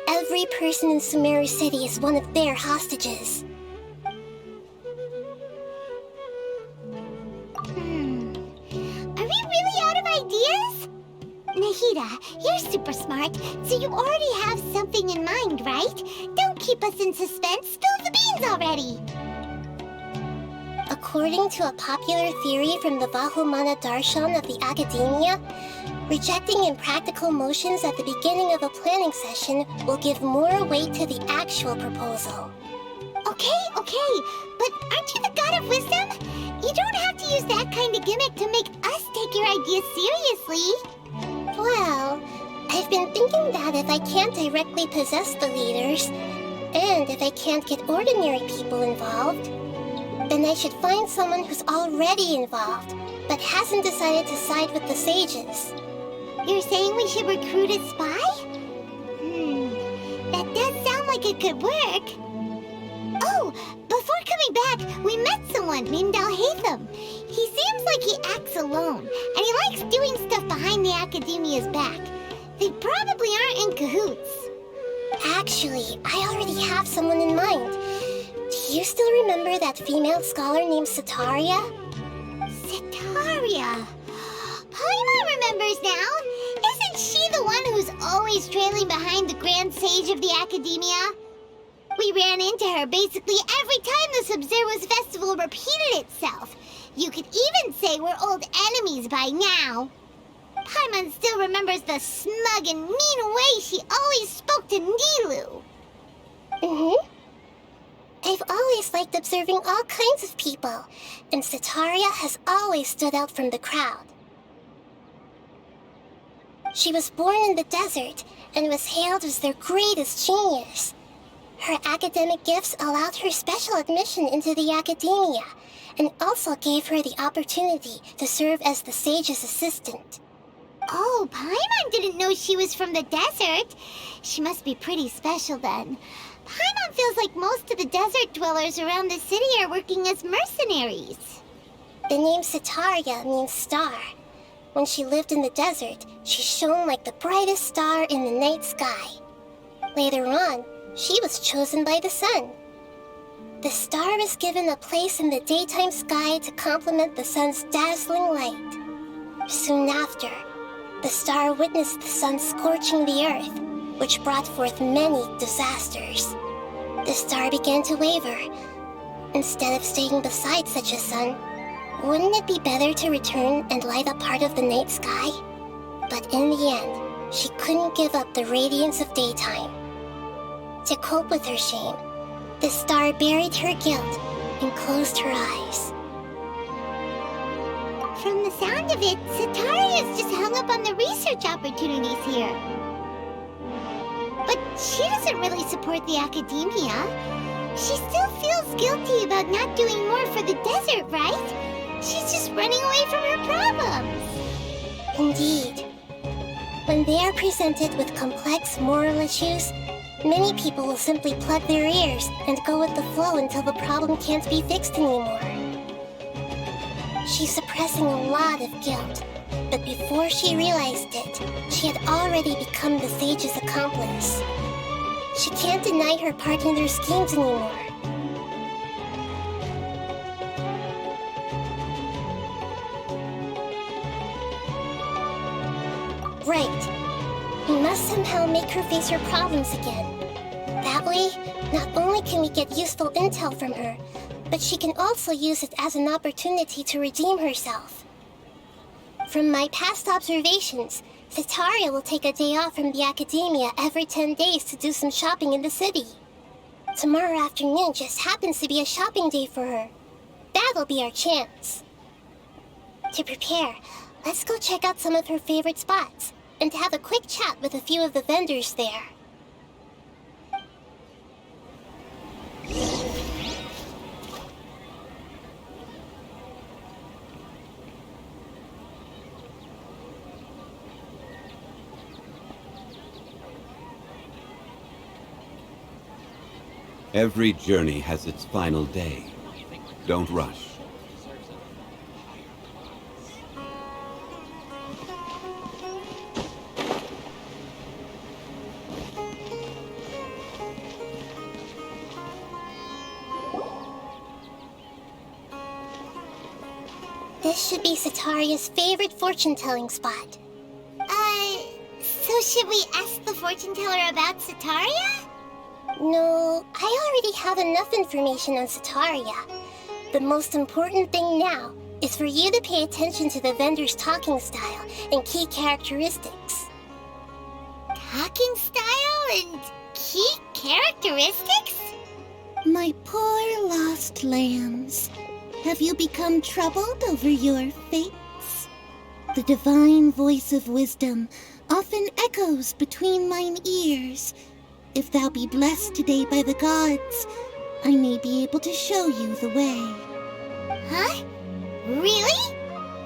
every person in Sumeru City is one of their hostages. Are we really out of ideas? Nahida, you're super smart, so you already have something in mind, right? Don't keep us in suspense. Spill the beans already. According to a popular theory from the Vahumana Darshan of the Academia, rejecting impractical motions at the beginning of a planning session will give more weight to the actual proposal. Okay, but aren't you the god of wisdom? You don't have to use that kind of gimmick to make us take your ideas seriously. Well, I've been thinking that if I can't directly possess the leaders, and if I can't get ordinary people involved, then I should find someone who's already involved, but hasn't decided to side with the sages. You're saying we should recruit a spy? That does sound like it could work. Oh, before coming back, we met someone named Alhaitham. He seems like he acts alone, and he likes doing stuff behind the Academia's back. They probably aren't in cahoots. Actually, I already have someone in mind. Do you still remember that female scholar named Sataria? Sataria? Paimon remembers now. Isn't she the one who's always trailing behind the Grand Sage of the Academia? We ran into her basically every time the Sub-Zero's festival repeated itself. You could even say we're old enemies by now. Paimon still remembers the smug and mean way she always spoke to Nilu. I've always liked observing all kinds of people, and Sataria has always stood out from the crowd. She was born in the desert and was hailed as their greatest genius. Her academic gifts allowed her special admission into the Academia, and also gave her the opportunity to serve as the sage's assistant. Oh, Paimon didn't know she was from the desert. She must be pretty special then. Paimon feels like most of the desert dwellers around the city are working as mercenaries. The name Sataria means star. When she lived in the desert, she shone like the brightest star in the night sky. Later on, she was chosen by the sun. The star was given a place in the daytime sky to complement the sun's dazzling light. Soon after, the star witnessed the sun scorching the earth, which brought forth many disasters. The star began to waver. Instead of staying beside such a sun, wouldn't it be better to return and light up part of the night sky? But in the end, she couldn't give up the radiance of daytime. To cope with her shame, the star buried her guilt and closed her eyes. From the sound of it, Sataria's just hung up on the research opportunities here. But she doesn't really support the Academia. She still feels guilty about not doing more for the desert, right? She's just running away from her problems. Indeed. When they are presented with complex moral issues, many people will simply plug their ears and go with the flow until the problem can't be fixed anymore. She's suppressing a lot of guilt, but before she realized it, she had already become the sage's accomplice. She can't deny her part in their schemes anymore. Right. We must somehow make her face her problems again. That way, not only can we get useful intel from her, but she can also use it as an opportunity to redeem herself. From my past observations, Setaria will take a day off from the academia every 10 days to do some shopping in the city. Tomorrow afternoon just happens to be a shopping day for her. That'll be our chance. To prepare, let's go check out some of her favorite spots, and have a quick chat with a few of the vendors there. Every journey has its final day. Don't rush. This should be Setaria's favorite fortune-telling spot. So should we ask the fortune teller about Setaria? No, I already have enough information on Setaria. The most important thing now is for you to pay attention to the vendor's talking style and key characteristics. Talking style and key characteristics? My poor lost lambs. Have you become troubled over your fates? The divine voice of wisdom often echoes between mine ears. If thou be blessed today by the gods, I may be able to show you the way. Huh? Really?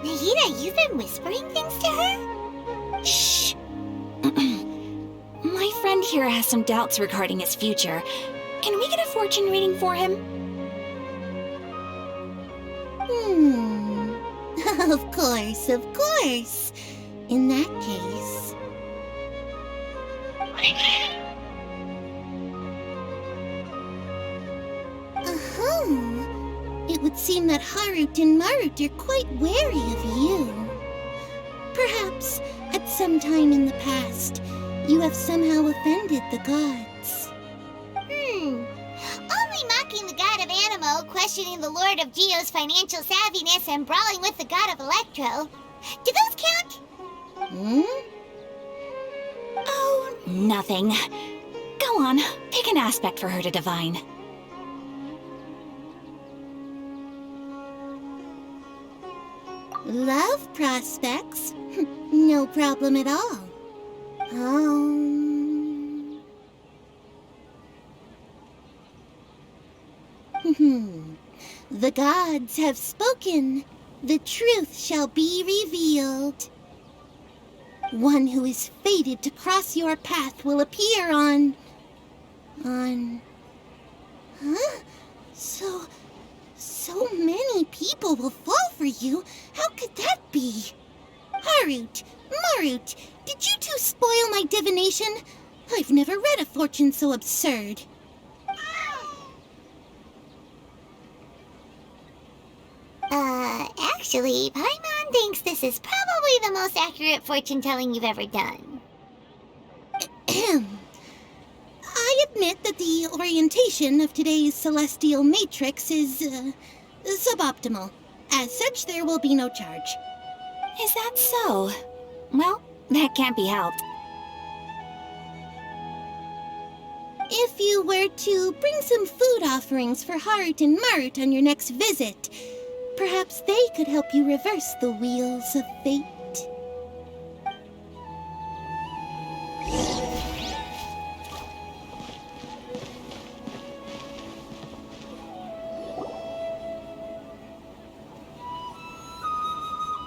Nahida, you've been whispering things to her? Shh. My friend here has some doubts regarding his future. Can we get a fortune reading for him? Of course, of course. In that case... It would seem that Harut and Marut are quite wary of you. Perhaps, at some time in the past, you have somehow offended the gods. Only mocking the god of Animo, questioning the Lord of Geo's financial savviness, and brawling with the god of Electro. Do those count? Oh, nothing. Go on, pick an aspect for her to divine. Love prospects? No problem at all. The gods have spoken. The truth shall be revealed. One who is fated to cross your path will appear on... Huh? So many people will fall for you. How could that be? Harut, Marut, did you two spoil my divination? I've never read a fortune so absurd. Actually, Paimon thinks this is probably the most accurate fortune-telling you've ever done. I admit that the orientation of today's celestial matrix is, suboptimal. As such, there will be no charge. Is that so? Well, that can't be helped. If you were to bring some food offerings for Harut and Marut on your next visit, perhaps they could help you reverse the wheels of fate.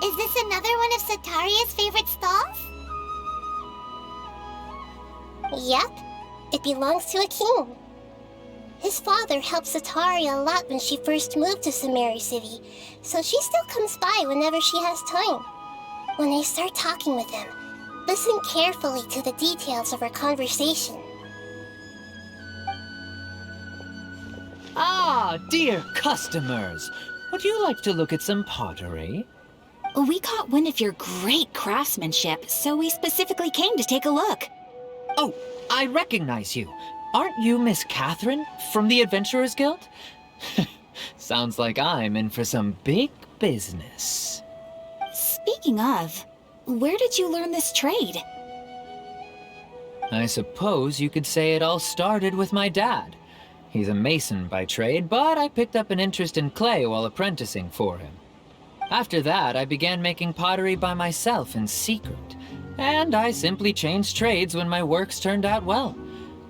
Is this another one of Setaria's favorite stalls? Yep, it belongs to a king. His father helped Setaria a lot when she first moved to Samari City, so she still comes by whenever she has time. When I start talking with him, listen carefully to the details of our conversation. Ah, dear customers, would you like to look at some pottery? We caught wind of your great craftsmanship, so we specifically came to take a look. Oh, I recognize you. Aren't you Miss Catherine from the Adventurers Guild? Sounds like I'm in for some big business. Speaking of, where did you learn this trade? I suppose you could say it all started with my dad. He's a mason by trade, but I picked up an interest in clay while apprenticing for him. After that, I began making pottery by myself in secret, and I simply changed trades when my works turned out well.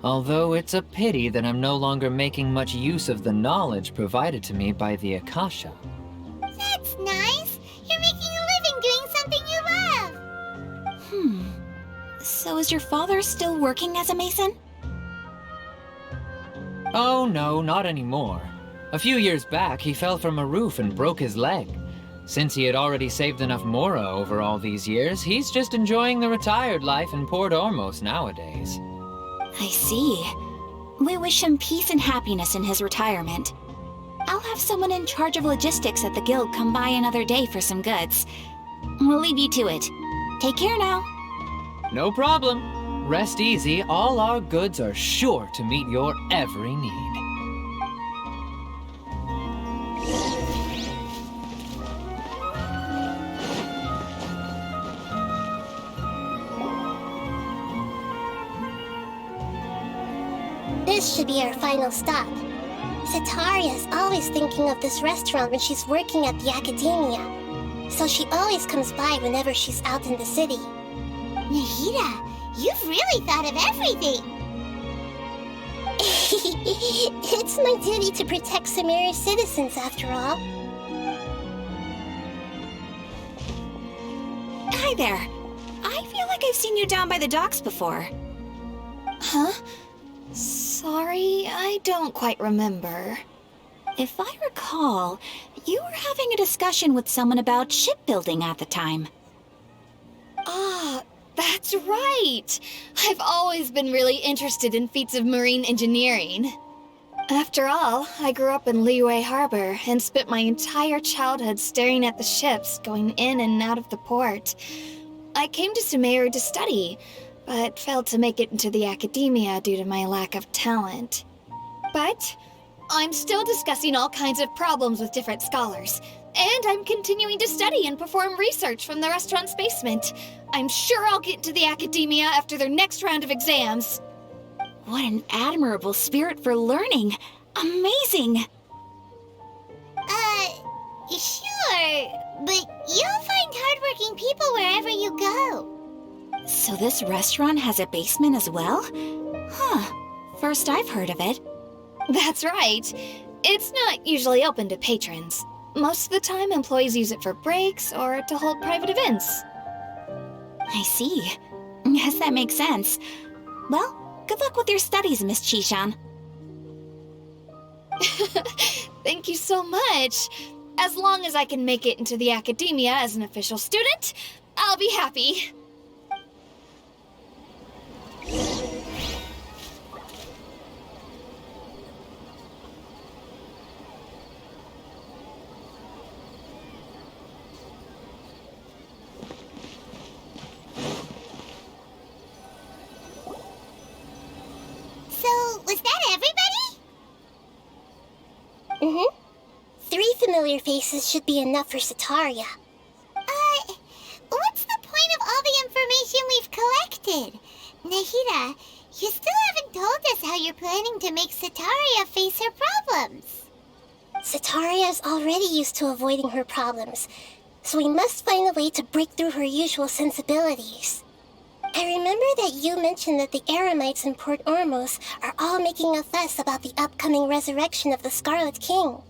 Although it's a pity that I'm no longer making much use of the knowledge provided to me by the Akasha. That's nice. You're making a living doing something you love. So is your father still working as a mason? Oh no, not anymore. A few years back, he fell from a roof and broke his leg. Since he had already saved enough mora over all these years, he's just enjoying the retired life in Port Ormos nowadays. I see. We wish him peace and happiness in his retirement. I'll have someone in charge of logistics at the guild come by another day for some goods. We'll leave you to it. Take care now. No problem. Rest easy, all our goods are sure to meet your every need. This should be our final stop. Sitaria's always thinking of this restaurant when she's working at the academia, so she always comes by whenever she's out in the city. Nahida, you've really thought of everything. It's my duty to protect Sumerio's citizens, after all. Hi there. I feel like I've seen you down by the docks before. Huh? Sorry, I don't quite remember. If I recall, you were having a discussion with someone about shipbuilding at the time. Ah, that's right! I've always been really interested in feats of marine engineering. After all, I grew up in Liyue Harbor and spent my entire childhood staring at the ships going in and out of the port. I came to Sumeru to study, but failed to make it into the academia due to my lack of talent. But I'm still discussing all kinds of problems with different scholars, and I'm continuing to study and perform research from the restaurant's basement. I'm sure I'll get into the academia after their next round of exams. What an admirable spirit for learning! Amazing! Sure, but you'll find hardworking people wherever you go. So this restaurant has a basement as well? Huh. First I've heard of it. That's right. It's not usually open to patrons. Most of the time, employees use it for breaks or to hold private events. I see. Yes, that makes sense. Well, good luck with your studies, Miss Chishan. Thank you so much. As long as I can make it into the academia as an official student, I'll be happy. So, was that everybody? Mm-hmm. 3 familiar faces should be enough for Sitaria. What's the point of all the information we've collected? Nahida, you still haven't told us how you're planning to make Sitaria face her problems. Sitaria is already used to avoiding her problems, so we must find a way to break through her usual sensibilities. I remember that you mentioned that the Eremites in Port Ormos are all making a fuss about the upcoming resurrection of the Scarlet King.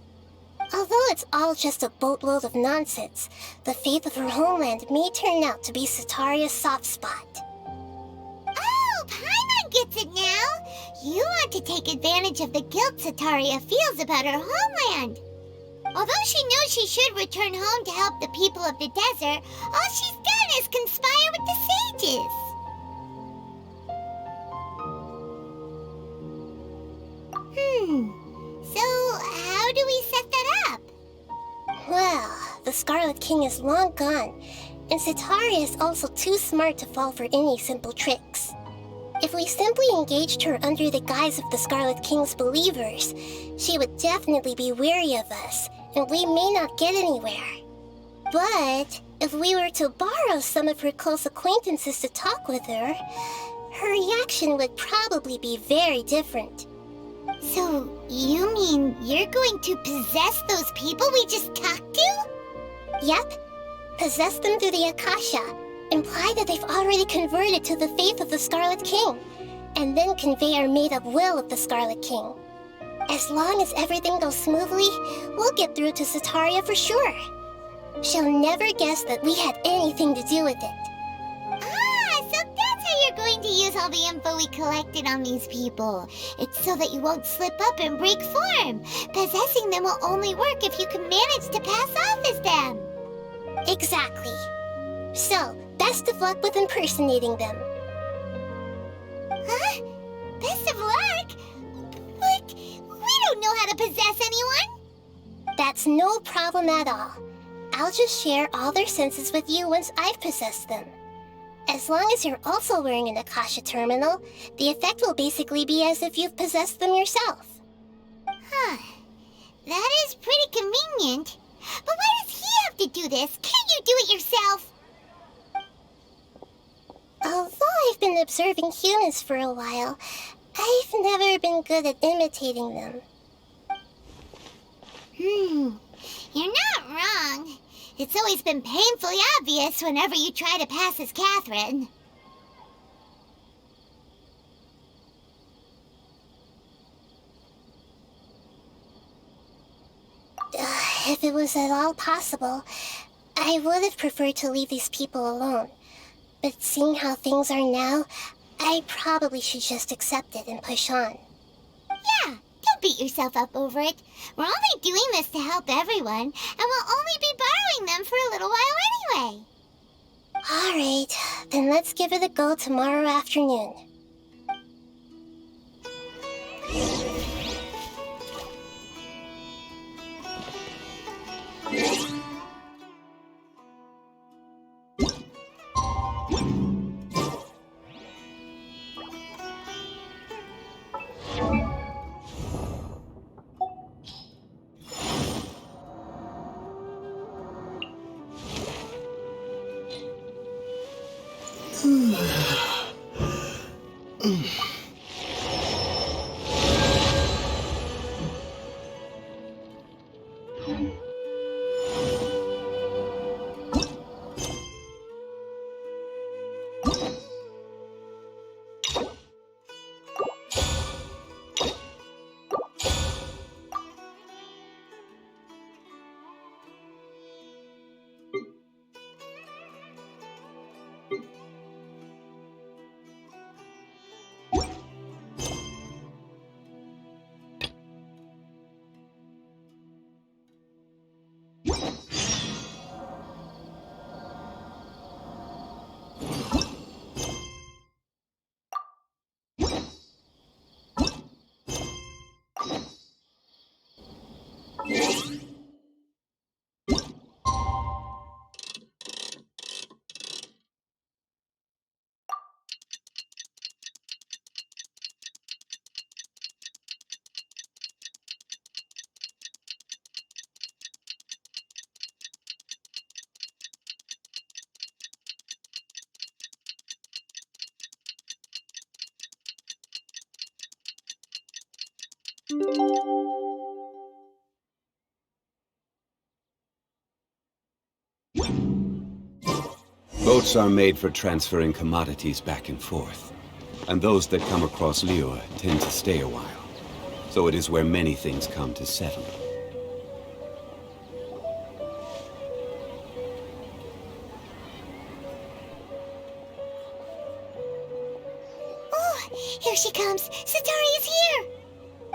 Although it's all just a boatload of nonsense, the fate of her homeland may turn out to be Sitaria's soft spot. Oh, Paimon gets it now! You want to take advantage of the guilt Sitaria feels about her homeland. Although she knows she should return home to help the people of the desert, all she's done is conspire with the sages. So, how do we set that up? Well, the Scarlet King is long gone, and Sitaria is also too smart to fall for any simple tricks. If we simply engaged her under the guise of the Scarlet King's believers, she would definitely be weary of us, and we may not get anywhere. But if we were to borrow some of her close acquaintances to talk with her, her reaction would probably be very different. So, you mean you're going to possess those people we just talked to? Yep. Possess them through the Akasha, imply that they've already converted to the faith of the Scarlet King, and then convey our made-up will of the Scarlet King. As long as everything goes smoothly, we'll get through to Sitaria for sure. She'll never guess that we had anything to do with it. Ah, so that's how you're going to use all the info we collected on these people. It's so that you won't slip up and break form. Possessing them will only work if you can manage to pass off as them. Exactly. So, best of luck with impersonating them. Huh? Best of luck? But we don't know how to possess anyone. That's no problem at all. I'll just share all their senses with you once I've possessed them. As long as you're also wearing an Akasha terminal, the effect will basically be as if you've possessed them yourself. Huh. That is pretty convenient. But why does he have to do this? Can't you do it yourself? Although I've been observing humans for a while, I've never been good at imitating them. You're not wrong. It's always been painfully obvious whenever you try to pass as Catherine. If it was at all possible, I would have preferred to leave these people alone. But seeing how things are now, I probably should just accept it and push on. Yeah, don't beat yourself up over it. We're only doing this to help everyone, and we'll only be borrowing them for a little while anyway. Alright, then let's give it a go tomorrow afternoon. Boats are made for transferring commodities back and forth. And those that come across Liyue tend to stay a while. So it is where many things come to settle. Oh, here she comes. Satari's here.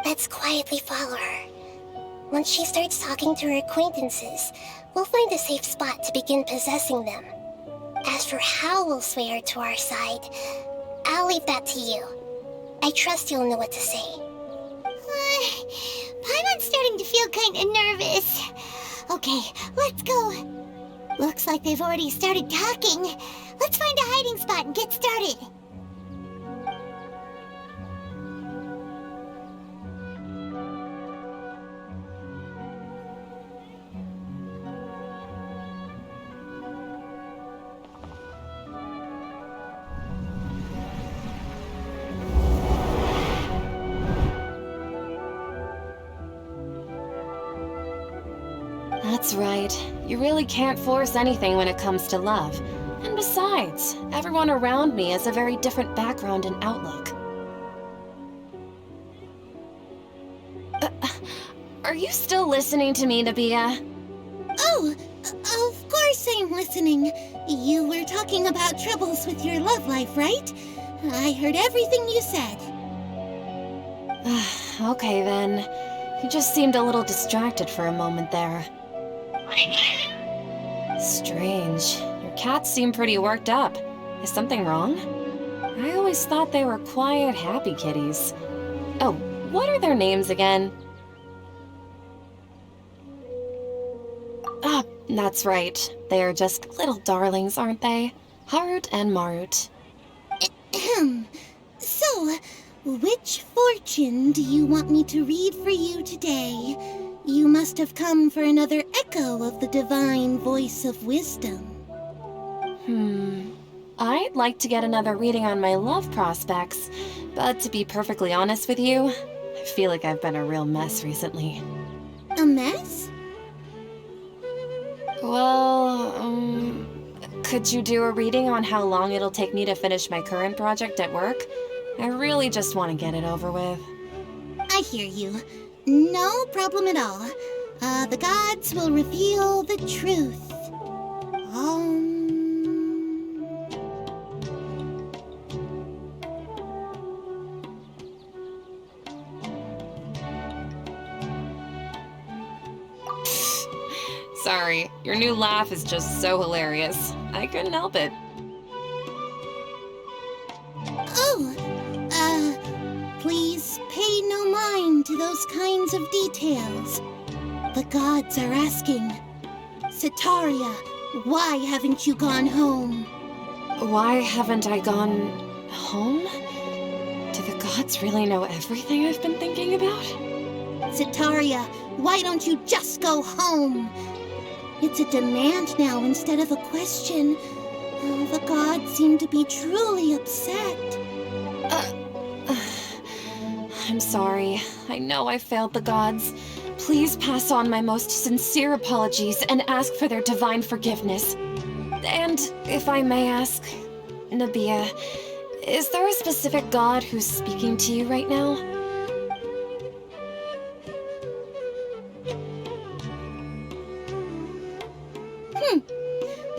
Let's quietly follow her. Once she starts talking to her acquaintances, we'll find a safe spot to begin possessing them. As for how we'll sway her to our side, I'll leave that to you. I trust you'll know what to say. Paimon's starting to feel kind of nervous. Okay, let's go. Looks like they've already started talking. Let's find a hiding spot and get started. That's right. You really can't force anything when it comes to love. And besides, everyone around me has a very different background and outlook. Are you still listening to me, Nabia? Oh, of course I'm listening. You were talking about troubles with your love life, right? I heard everything you said. Okay then. You just seemed a little distracted for a moment there. Strange. Your cats seem pretty worked up. Is something wrong? I always thought they were quiet, happy kitties. Oh, what are their names again? Ah, that's right. They are just little darlings, aren't they? Harut and Marut. Ahem. So, which fortune do you want me to read for you today? You must have come for another echo of the divine voice of wisdom. I'd like to get another reading on my love prospects, but to be perfectly honest with you, I feel like I've been a real mess recently. A mess? Well, could you do a reading on how long it'll take me to finish my current project at work? I really just want to get it over with. I hear you. No problem at all. The gods will reveal the truth. Sorry, your new laugh is just so hilarious. I couldn't help it. Please pay no mind to those kinds of details. The gods are asking, Setaria, why haven't you gone home? Why haven't I gone home? Do the gods really know everything I've been thinking about? Setaria, why don't you just go home? It's a demand now instead of a question. The gods seem to be truly upset. I'm sorry. I know I failed the gods. Please pass on my most sincere apologies and ask for their divine forgiveness. And if I may ask, Nabia, is there a specific god who's speaking to you right now?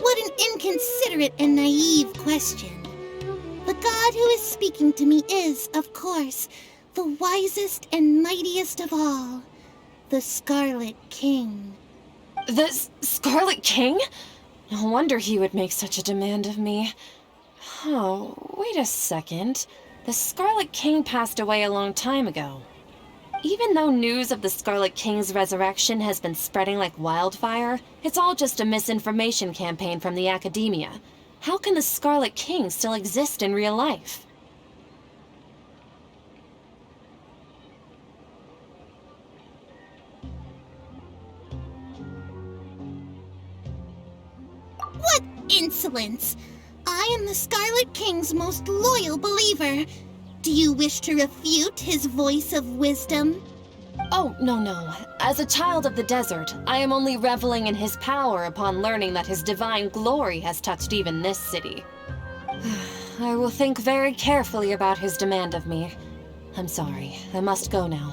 What an inconsiderate and naive question. The god who is speaking to me is, of course, the wisest and mightiest of all, the Scarlet King. The Scarlet King? No wonder he would make such a demand of me. Oh, wait a second. The Scarlet King passed away a long time ago. Even though news of the Scarlet King's resurrection has been spreading like wildfire, it's all just a misinformation campaign from the academia. How can the Scarlet King still exist in real life? What insolence! I am the Scarlet King's most loyal believer. Do you wish to refute his voice of wisdom? Oh, no. As a child of the desert, I am only reveling in his power upon learning that his divine glory has touched even this city. I will think very carefully about his demand of me. I'm sorry. I must go now.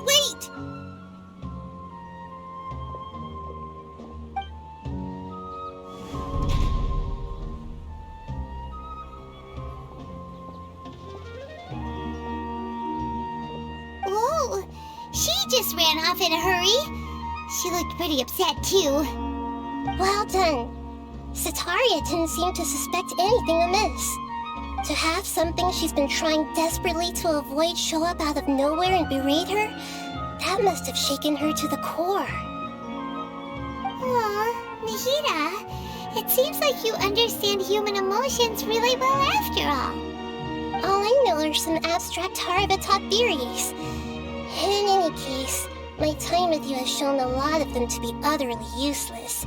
Wait! Whoa! She just ran off in a hurry. She looked pretty upset, too. Well done. Setaria didn't seem to suspect anything amiss. To have something she's been trying desperately to avoid show up out of nowhere and berate her, that must have shaken her to the core. Nahida. It seems like you understand human emotions really well after all. All I know are some abstract Harva-taught theories. In any case, my time with you has shown a lot of them to be utterly useless.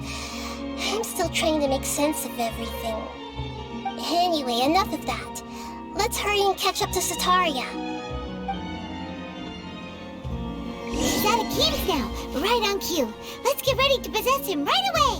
I'm still trying to make sense of everything. Anyway, enough of that. Let's hurry and catch up to Sataria. He's out of camp now, right on cue. Let's get ready to possess him right away!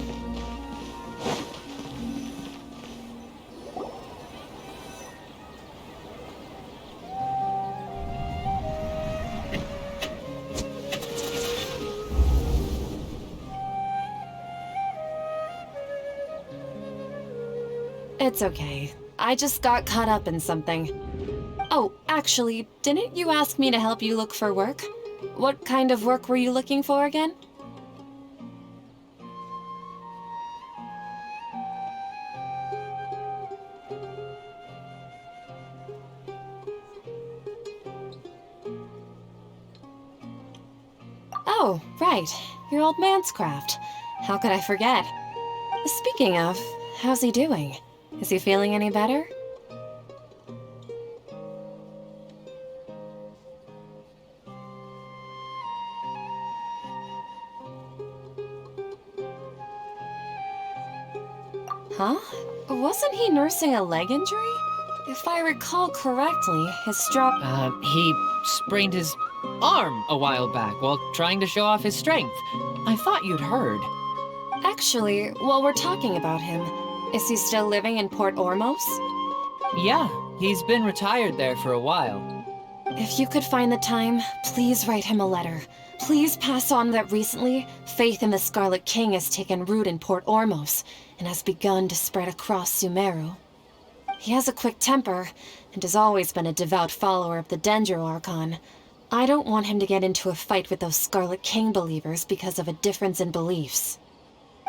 It's okay. I just got caught up in something. Oh, actually, didn't you ask me to help you look for work? What kind of work were you looking for again? Oh, right. Your old man's craft. How could I forget? Speaking of, how's he doing? Is he feeling any better? Huh? Wasn't he nursing a leg injury? If I recall correctly, his strap... He sprained his arm a while back while trying to show off his strength. I thought you'd heard. Actually, while we're talking about him, is he still living in Port Ormos? Yeah, he's been retired there for a while. If you could find the time, please write him a letter. Please pass on that recently, faith in the Scarlet King has taken root in Port Ormos and has begun to spread across Sumeru. He has a quick temper and has always been a devout follower of the Dendro Archon. I don't want him to get into a fight with those Scarlet King believers because of a difference in beliefs.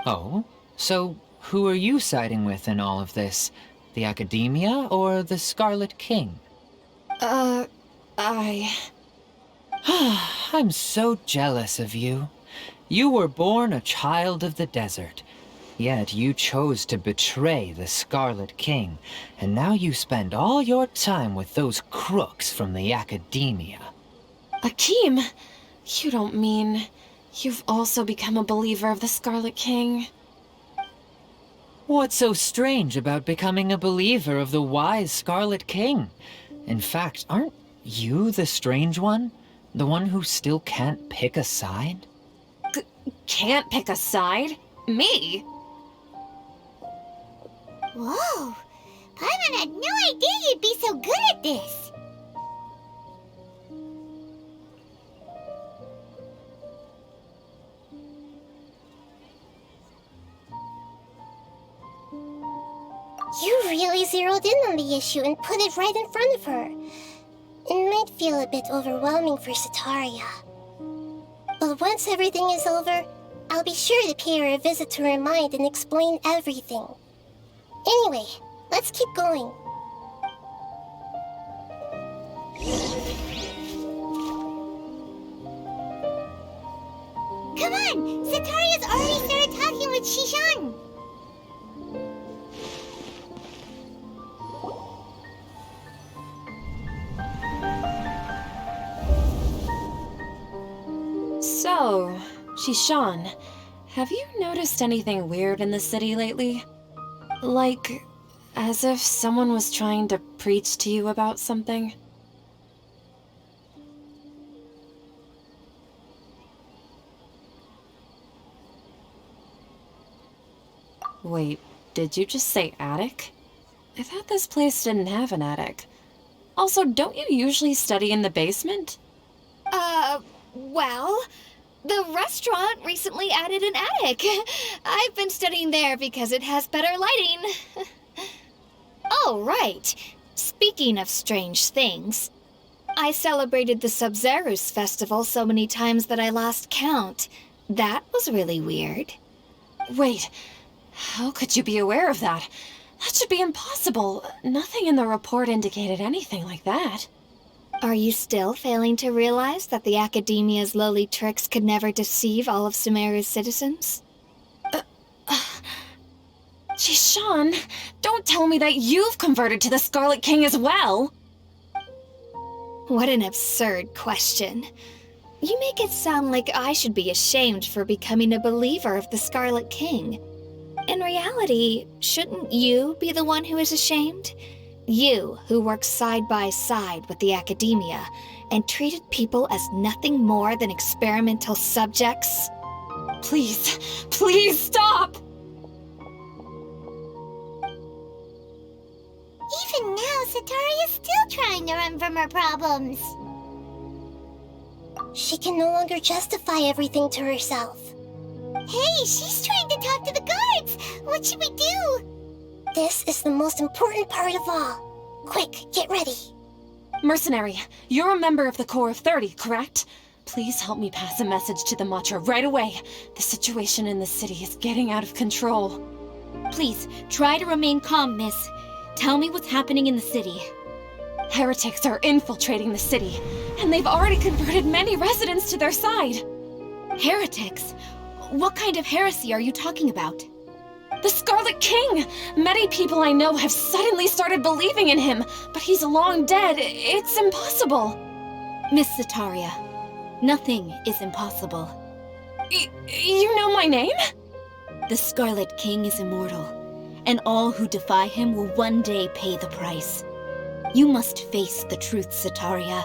Oh? So who are you siding with in all of this? The Academia or the Scarlet King? I'm so jealous of you. You were born a child of the desert. Yet you chose to betray the Scarlet King, and now you spend all your time with those crooks from the Academia. Akeem, you don't mean you've also become a believer of the Scarlet King? What's so strange about becoming a believer of the wise Scarlet King? In fact, aren't you the strange one? The one who still can't pick a side? Can't pick a side? Me? Whoa! Paimon had no idea you'd be so good at this! You really zeroed in on the issue and put it right in front of her. It might feel a bit overwhelming for Sataria. But once everything is over, I'll be sure to pay her a visit to her mind and explain everything. Anyway, let's keep going. Come on! Sataria's already started talking with Shishan! So, Shishan, have you noticed anything weird in the city lately? Like, as if someone was trying to preach to you about something? Wait, did you just say attic? I thought this place didn't have an attic. Also, don't you usually study in the basement? Well, the restaurant recently added an attic. I've been studying there because it has better lighting. Oh, right. Speaking of strange things, I celebrated the Sub-Zerus festival so many times that I lost count. That was really weird. Wait, how could you be aware of that? That should be impossible. Nothing in the report indicated anything like that. Are you still failing to realize that the Academia's lowly tricks could never deceive all of Sumeru's citizens? Jishan, don't tell me that you've converted to the Scarlet King as well! What an absurd question. You make it sound like I should be ashamed for becoming a believer of the Scarlet King. In reality, shouldn't you be the one who is ashamed? You, who worked side by side with the academia and treated people as nothing more than experimental subjects? Please, please stop! Even now, Satari is still trying to run from her problems. She can no longer justify everything to herself. Hey, she's trying to talk to the guards! What should we do? This is the most important part of all. Quick, get ready. Mercenary, you're a member of the Corps of 30, correct? Please help me pass a message to the Matra right away. The situation in the city is getting out of control. Please, try to remain calm, miss. Tell me what's happening in the city. Heretics are infiltrating the city, and they've already converted many residents to their side. Heretics? What kind of heresy are you talking about? The Scarlet King! Many people I know have suddenly started believing in him, but he's long dead. It's impossible. Miss Sataria, nothing is impossible. You know my name? The Scarlet King is immortal, and all who defy him will one day pay the price. You must face the truth, Sataria.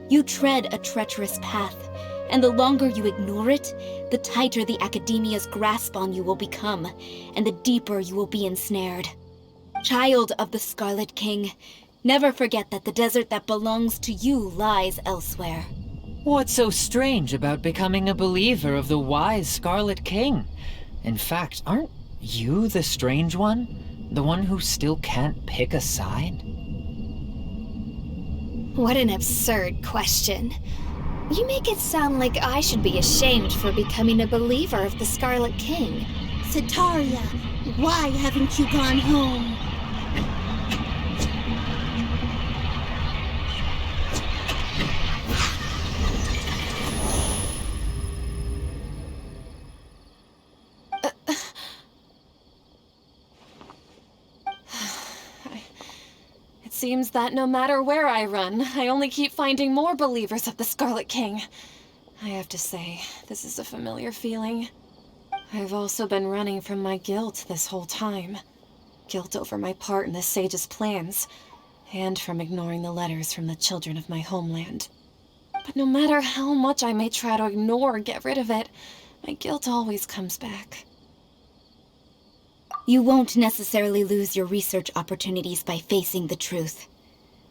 You tread a treacherous path, and the longer you ignore it, the tighter the Academia's grasp on you will become, and the deeper you will be ensnared. Child of the Scarlet King, never forget that the desert that belongs to you lies elsewhere. What's so strange about becoming a believer of the wise Scarlet King? In fact, aren't you the strange one? The one who still can't pick a side? What an absurd question. You make it sound like I should be ashamed for becoming a believer of the Scarlet King. Sataria, why haven't you gone home? It seems that no matter where I run, I only keep finding more believers of the Scarlet King. I have to say, this is a familiar feeling. I've also been running from my guilt this whole time. Guilt over my part in the Sage's plans, and from ignoring the letters from the children of my homeland. But no matter how much I may try to ignore or get rid of it, my guilt always comes back. You won't necessarily lose your research opportunities by facing the truth.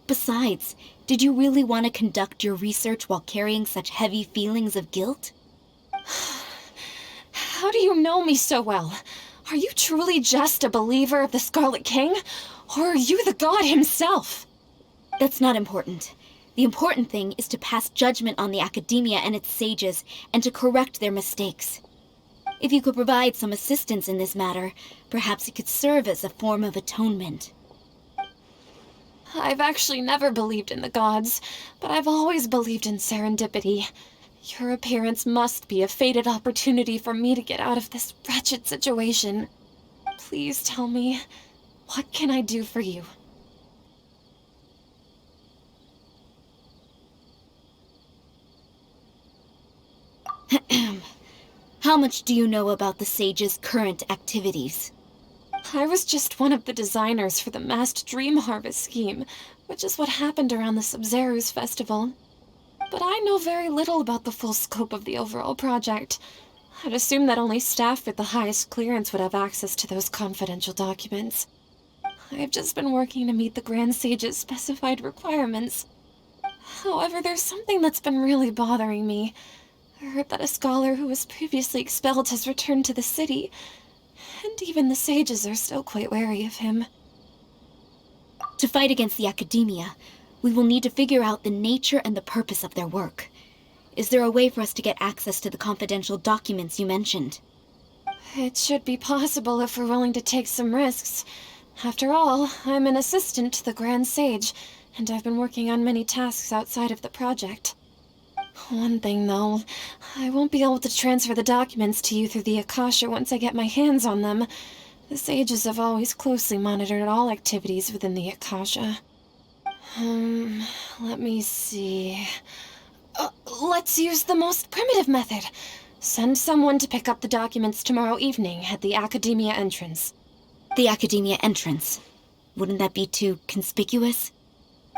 Besides, did you really want to conduct your research while carrying such heavy feelings of guilt? How do you know me so well? Are you truly just a believer of the Scarlet King? Or are you the god himself? That's not important. The important thing is to pass judgment on the Academia and its sages, and to correct their mistakes. If you could provide some assistance in this matter, perhaps it could serve as a form of atonement. I've actually never believed in the gods, but I've always believed in serendipity. Your appearance must be a fated opportunity for me to get out of this wretched situation. Please tell me, what can I do for you? How much do you know about the Sage's current activities? I was just one of the designers for the massed dream harvest scheme, which is what happened around the Sub-Zeru's festival. But I know very little about the full scope of the overall project. I'd assume that only staff with the highest clearance would have access to those confidential documents. I've just been working to meet the Grand Sage's specified requirements. However, there's something that's been really bothering me. I heard that a scholar who was previously expelled has returned to the city, and even the sages are still quite wary of him. To fight against the Academia, we will need to figure out the nature and the purpose of their work. Is there a way for us to get access to the confidential documents you mentioned? It should be possible if we're willing to take some risks. After all, I'm an assistant to the Grand Sage, and I've been working on many tasks outside of the project. One thing, though, I won't be able to transfer the documents to you through the Akasha once I get my hands on them. The sages have always closely monitored all activities within the Akasha. Let me see. Let's use the most primitive method. Send someone to pick up the documents tomorrow evening at the Academia entrance. The Academia entrance? Wouldn't that be too conspicuous?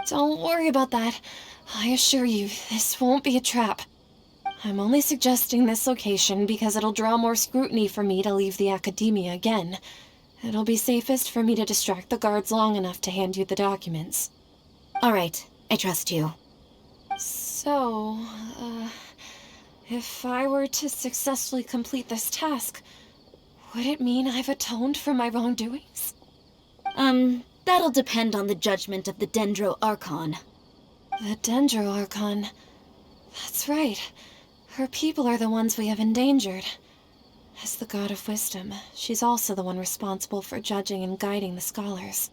Don't worry about that. I assure you, this won't be a trap. I'm only suggesting this location because it'll draw more scrutiny for me to leave the Academia again. It'll be safest for me to distract the guards long enough to hand you the documents. All right, I trust you. So, if I were to successfully complete this task, would it mean I've atoned for my wrongdoings? That'll depend on the judgment of the Dendro Archon. The Dendro Archon. That's right. Her people are the ones we have endangered. As the God of Wisdom, she's also the one responsible for judging and guiding the scholars.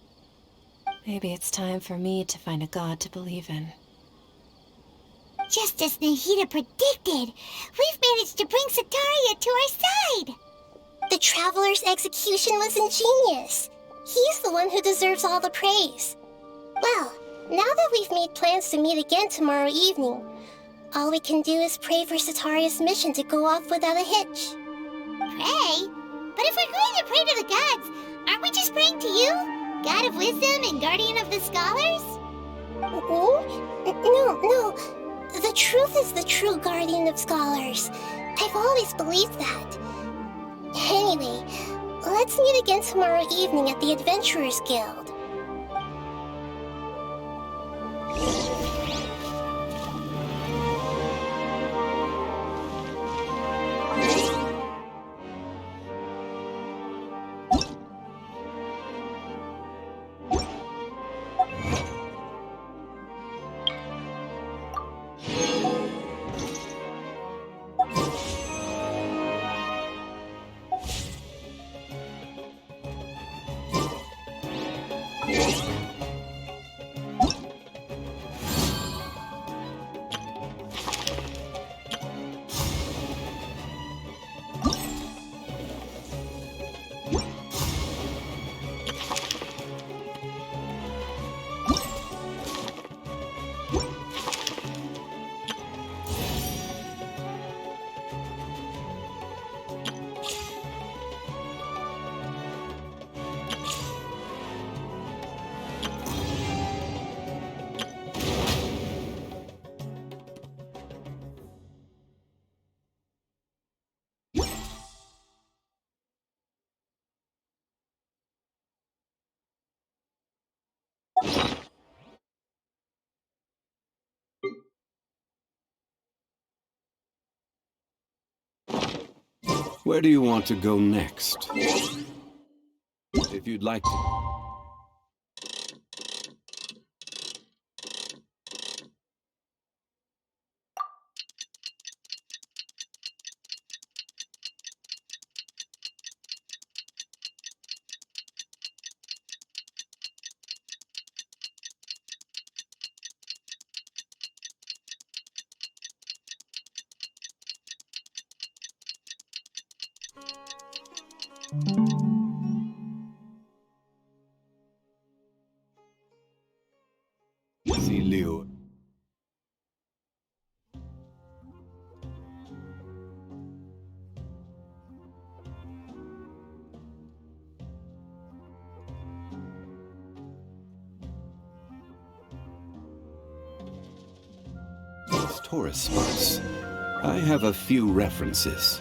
Maybe it's time for me to find a god to believe in. Just as Nahida predicted, we've managed to bring Sataria to our side! The Traveler's execution was ingenious. He's the one who deserves all the praise. Well, now that we've made plans to meet again tomorrow evening, all we can do is pray for Sataria's mission to go off without a hitch. Pray? But if we're going to pray to the gods, aren't we just praying to you? God of Wisdom and Guardian of the Scholars? No. The truth is the true Guardian of Scholars. I've always believed that. Anyway, let's meet again tomorrow evening at the Adventurers Guild. Where do you want to go next? If you'd like to... Leo. Tourist spots. I have a few references.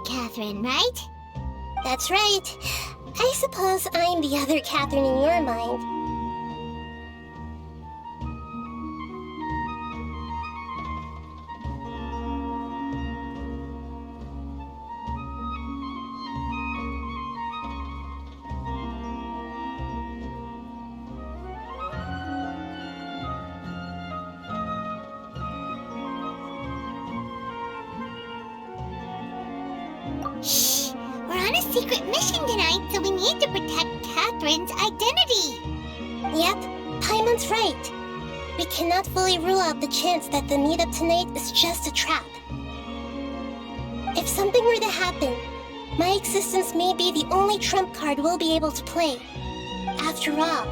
Catherine, right? That's right. I suppose I'm the other Catherine in your mind. Shh! We're on a secret mission tonight, so we need to protect Catherine's identity. Yep, Paimon's right. We cannot fully rule out the chance that the meetup tonight is just a trap. If something were to happen, my existence may be the only trump card we'll be able to play. After all,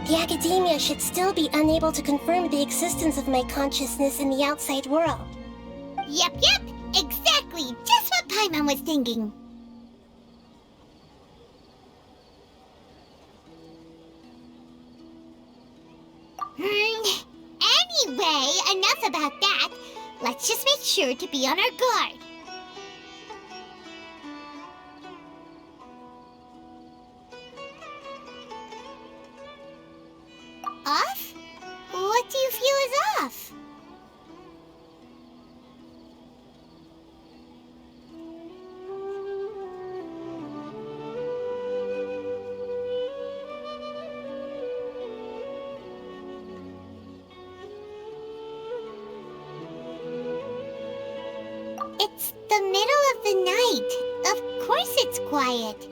the Academia should still be unable to confirm the existence of my consciousness in the outside world. Yep, exactly, just what Paimon was thinking. Anyway, enough about that. Let's just make sure to be on our guard. Off? What do you feel is off? It's the middle of the night. Of course it's quiet.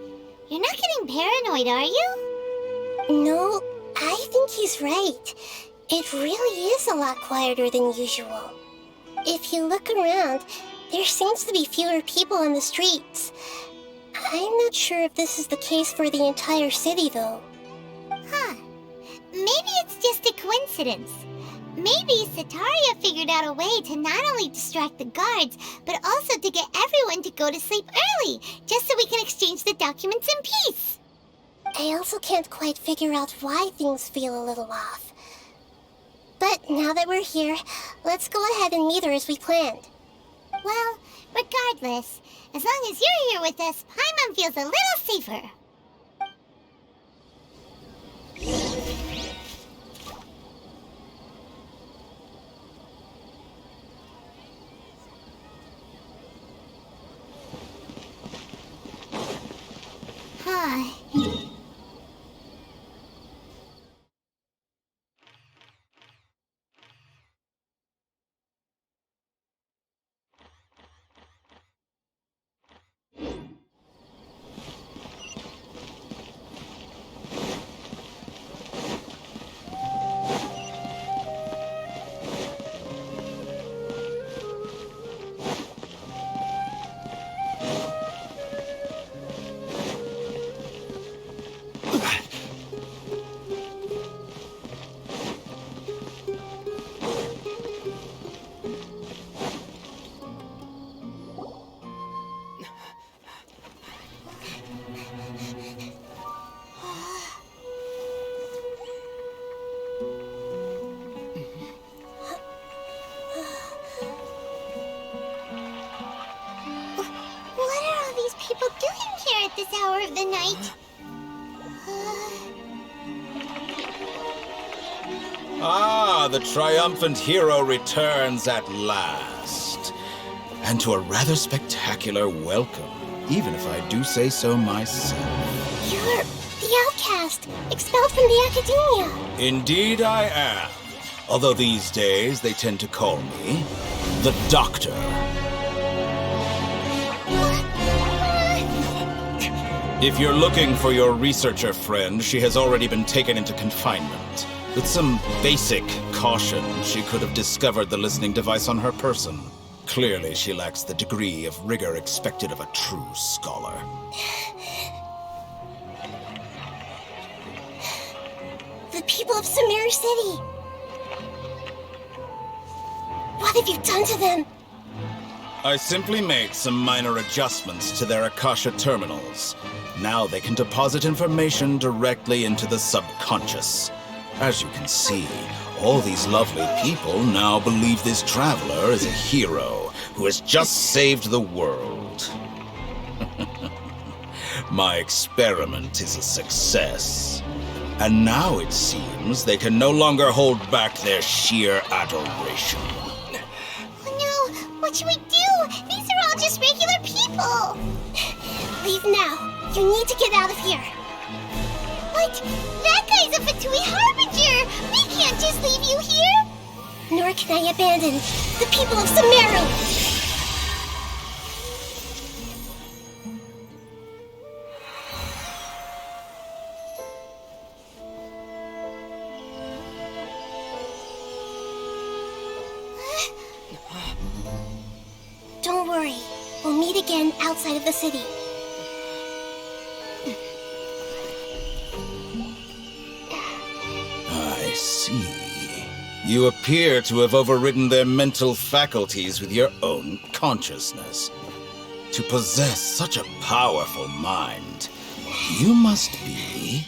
You're not getting paranoid, are you? No, I think he's right. It really is a lot quieter than usual. If you look around, there seems to be fewer people on the streets. I'm not sure if this is the case for the entire city, though. Huh. Maybe it's just a coincidence. Maybe Sataria figured out a way to not only distract the guards, but also to get everyone to go to sleep early, just so we can exchange the documents in peace. I also can't quite figure out why things feel a little off. But now that we're here, let's go ahead and meet her as we planned. Well, regardless, as long as you're here with us, Paimon feels a little safer. Huh. People doing here at this hour of the night? Ah, the triumphant hero returns at last. And to a rather spectacular welcome, even if I do say so myself. You're the outcast, expelled from the Academia. Indeed I am. Although these days they tend to call me the Doctor. If you're looking for your researcher friend, she has already been taken into confinement. With some basic caution, she could have discovered the listening device on her person. Clearly, she lacks the degree of rigor expected of a true scholar. The people of Sumeru City. What have you done to them? I simply made some minor adjustments to their Akasha terminals. Now they can deposit information directly into the subconscious. As you can see, all these lovely people now believe this traveler is a hero who has just saved the world. My experiment is a success. And now it seems they can no longer hold back their sheer adoration. Oh no! What should we do? These are all just regular people! Leave now. You need to get out of here. What? That guy's a Fatui Harbinger! We can't just leave you here! Nor can I abandon the people of Sumeru! Don't worry. We'll meet again outside of the city. I see. You appear to have overridden their mental faculties with your own consciousness. To possess such a powerful mind, you must be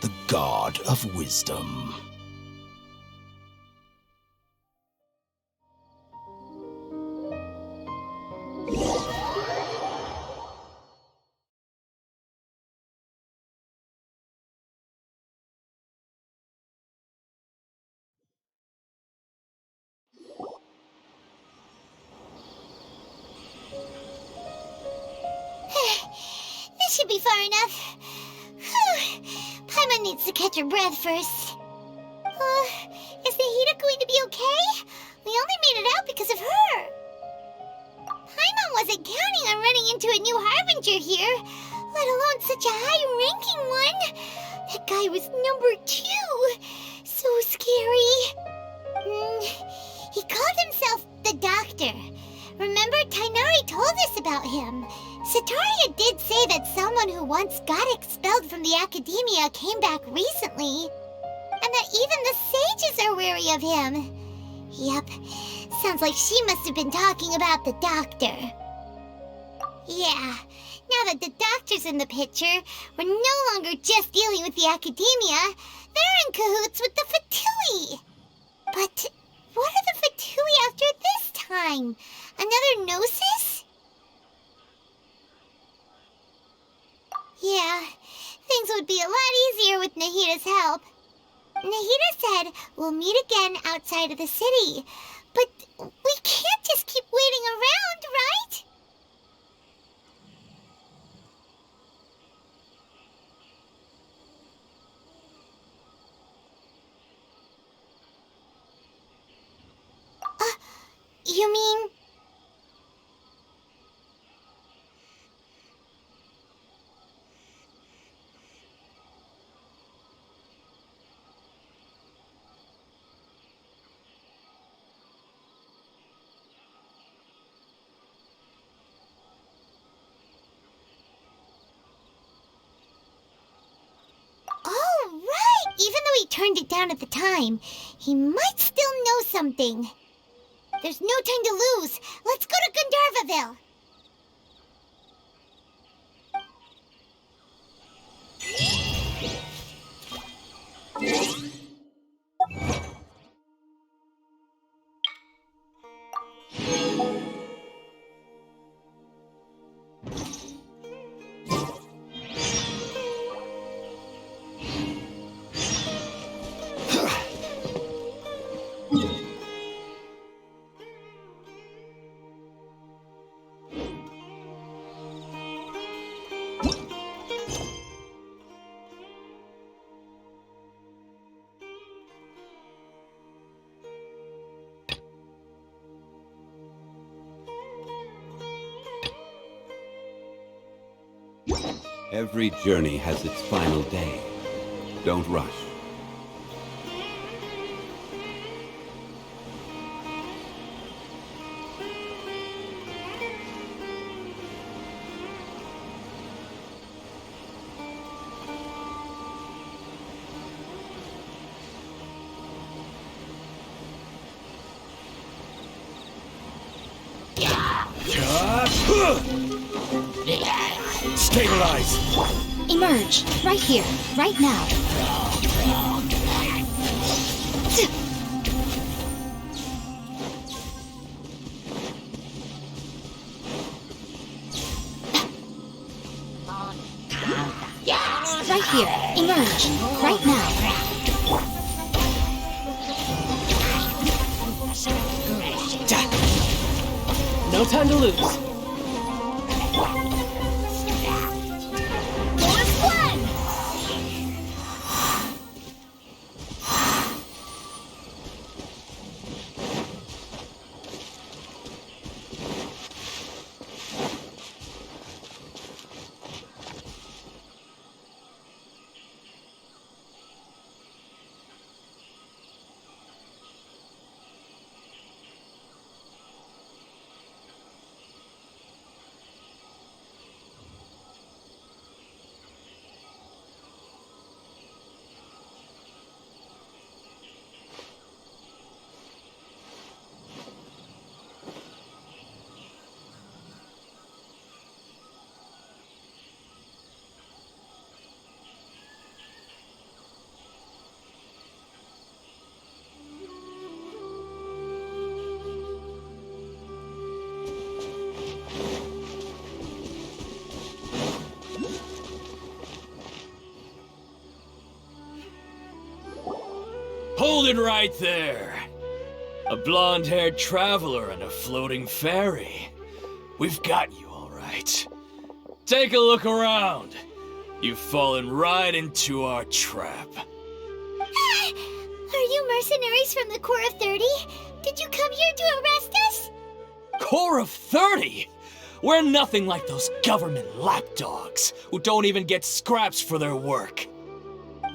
the God of Wisdom. This should be far enough. Whew. Paimon needs to catch her breath first. Is Nahida going to be okay? We only made it out because of her. Paimon wasn't counting on running into a new Harbinger here, let alone such a high-ranking one. That guy was number 2. So scary. He called himself the Doctor. Remember, Tainari told us about him. Sataria did say that someone who once got expelled from the Academia came back recently. And that even the sages are wary of him. Yep, sounds like she must have been talking about the Doctor. Yeah, now that the Doctor's in the picture, we're no longer just dealing with the Academia. They're in cahoots with the Fatui. But what are the Fatui after this time? Another Gnosis? Yeah, things would be a lot easier with Nahida's help. Nahida said we'll meet again outside of the city. But we can't just keep waiting around, right? You mean... Oh, right! Even though he turned it down at the time, he might still know something. There's no time to lose. Let's go to Gandharvaville. Every journey has its final day. Don't rush. Stabilize! Emerge! Right here, right now. Right here, emerge! Right now. No time to lose. Something right there. A blonde-haired traveler and a floating fairy. We've got you, all right. Take a look around. You've fallen right into our trap. Are you mercenaries from the Corps of 30? Did you come here to arrest us? Corps of 30? We're nothing like those government lapdogs who don't even get scraps for their work.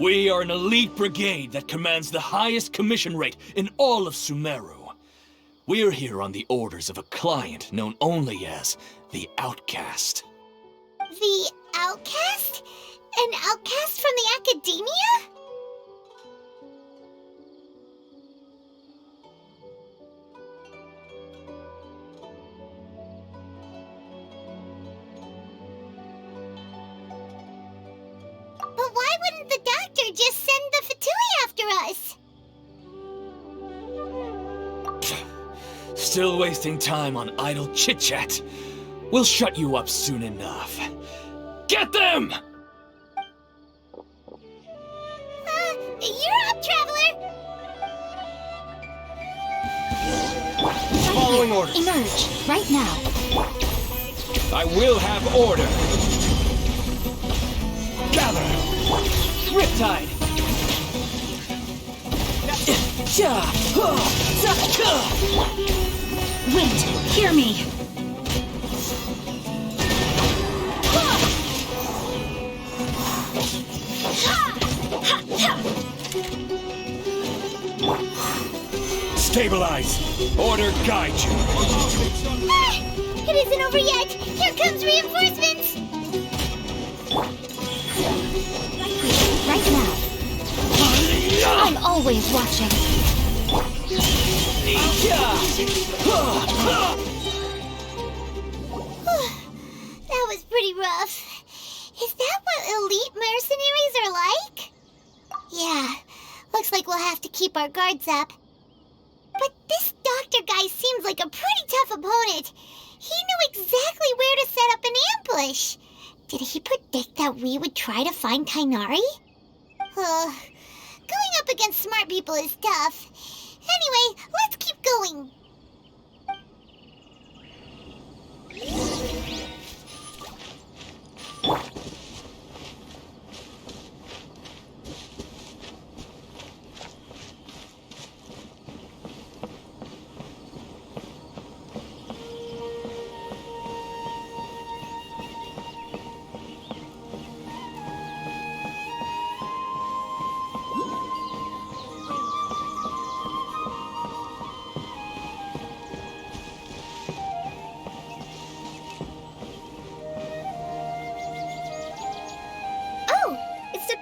We are an elite brigade that commands the highest commission rate in all of Sumeru. We're here on the orders of a client known only as the Outcast. The Outcast? An outcast from the Academia? But why wouldn't the doctor just send the Fatui after us? Still wasting time on idle chit-chat. We'll shut you up soon enough. Get them! You're up, Traveler! Following orders. Emerge, right now. I will have order. Gather! Riptide! Wait, hear me. Stabilize! Order guide you! It isn't over yet! Here comes reinforcements! Right now. I'm always watching. That was pretty rough. Is that what elite mercenaries are like? Yeah, looks like we'll have to keep our guards up. But this doctor guy seems like a pretty tough opponent. He knew exactly where to set up an ambush. Did he predict that we would try to find Tainari? Going up against smart people is tough. Anyway, let's keep going.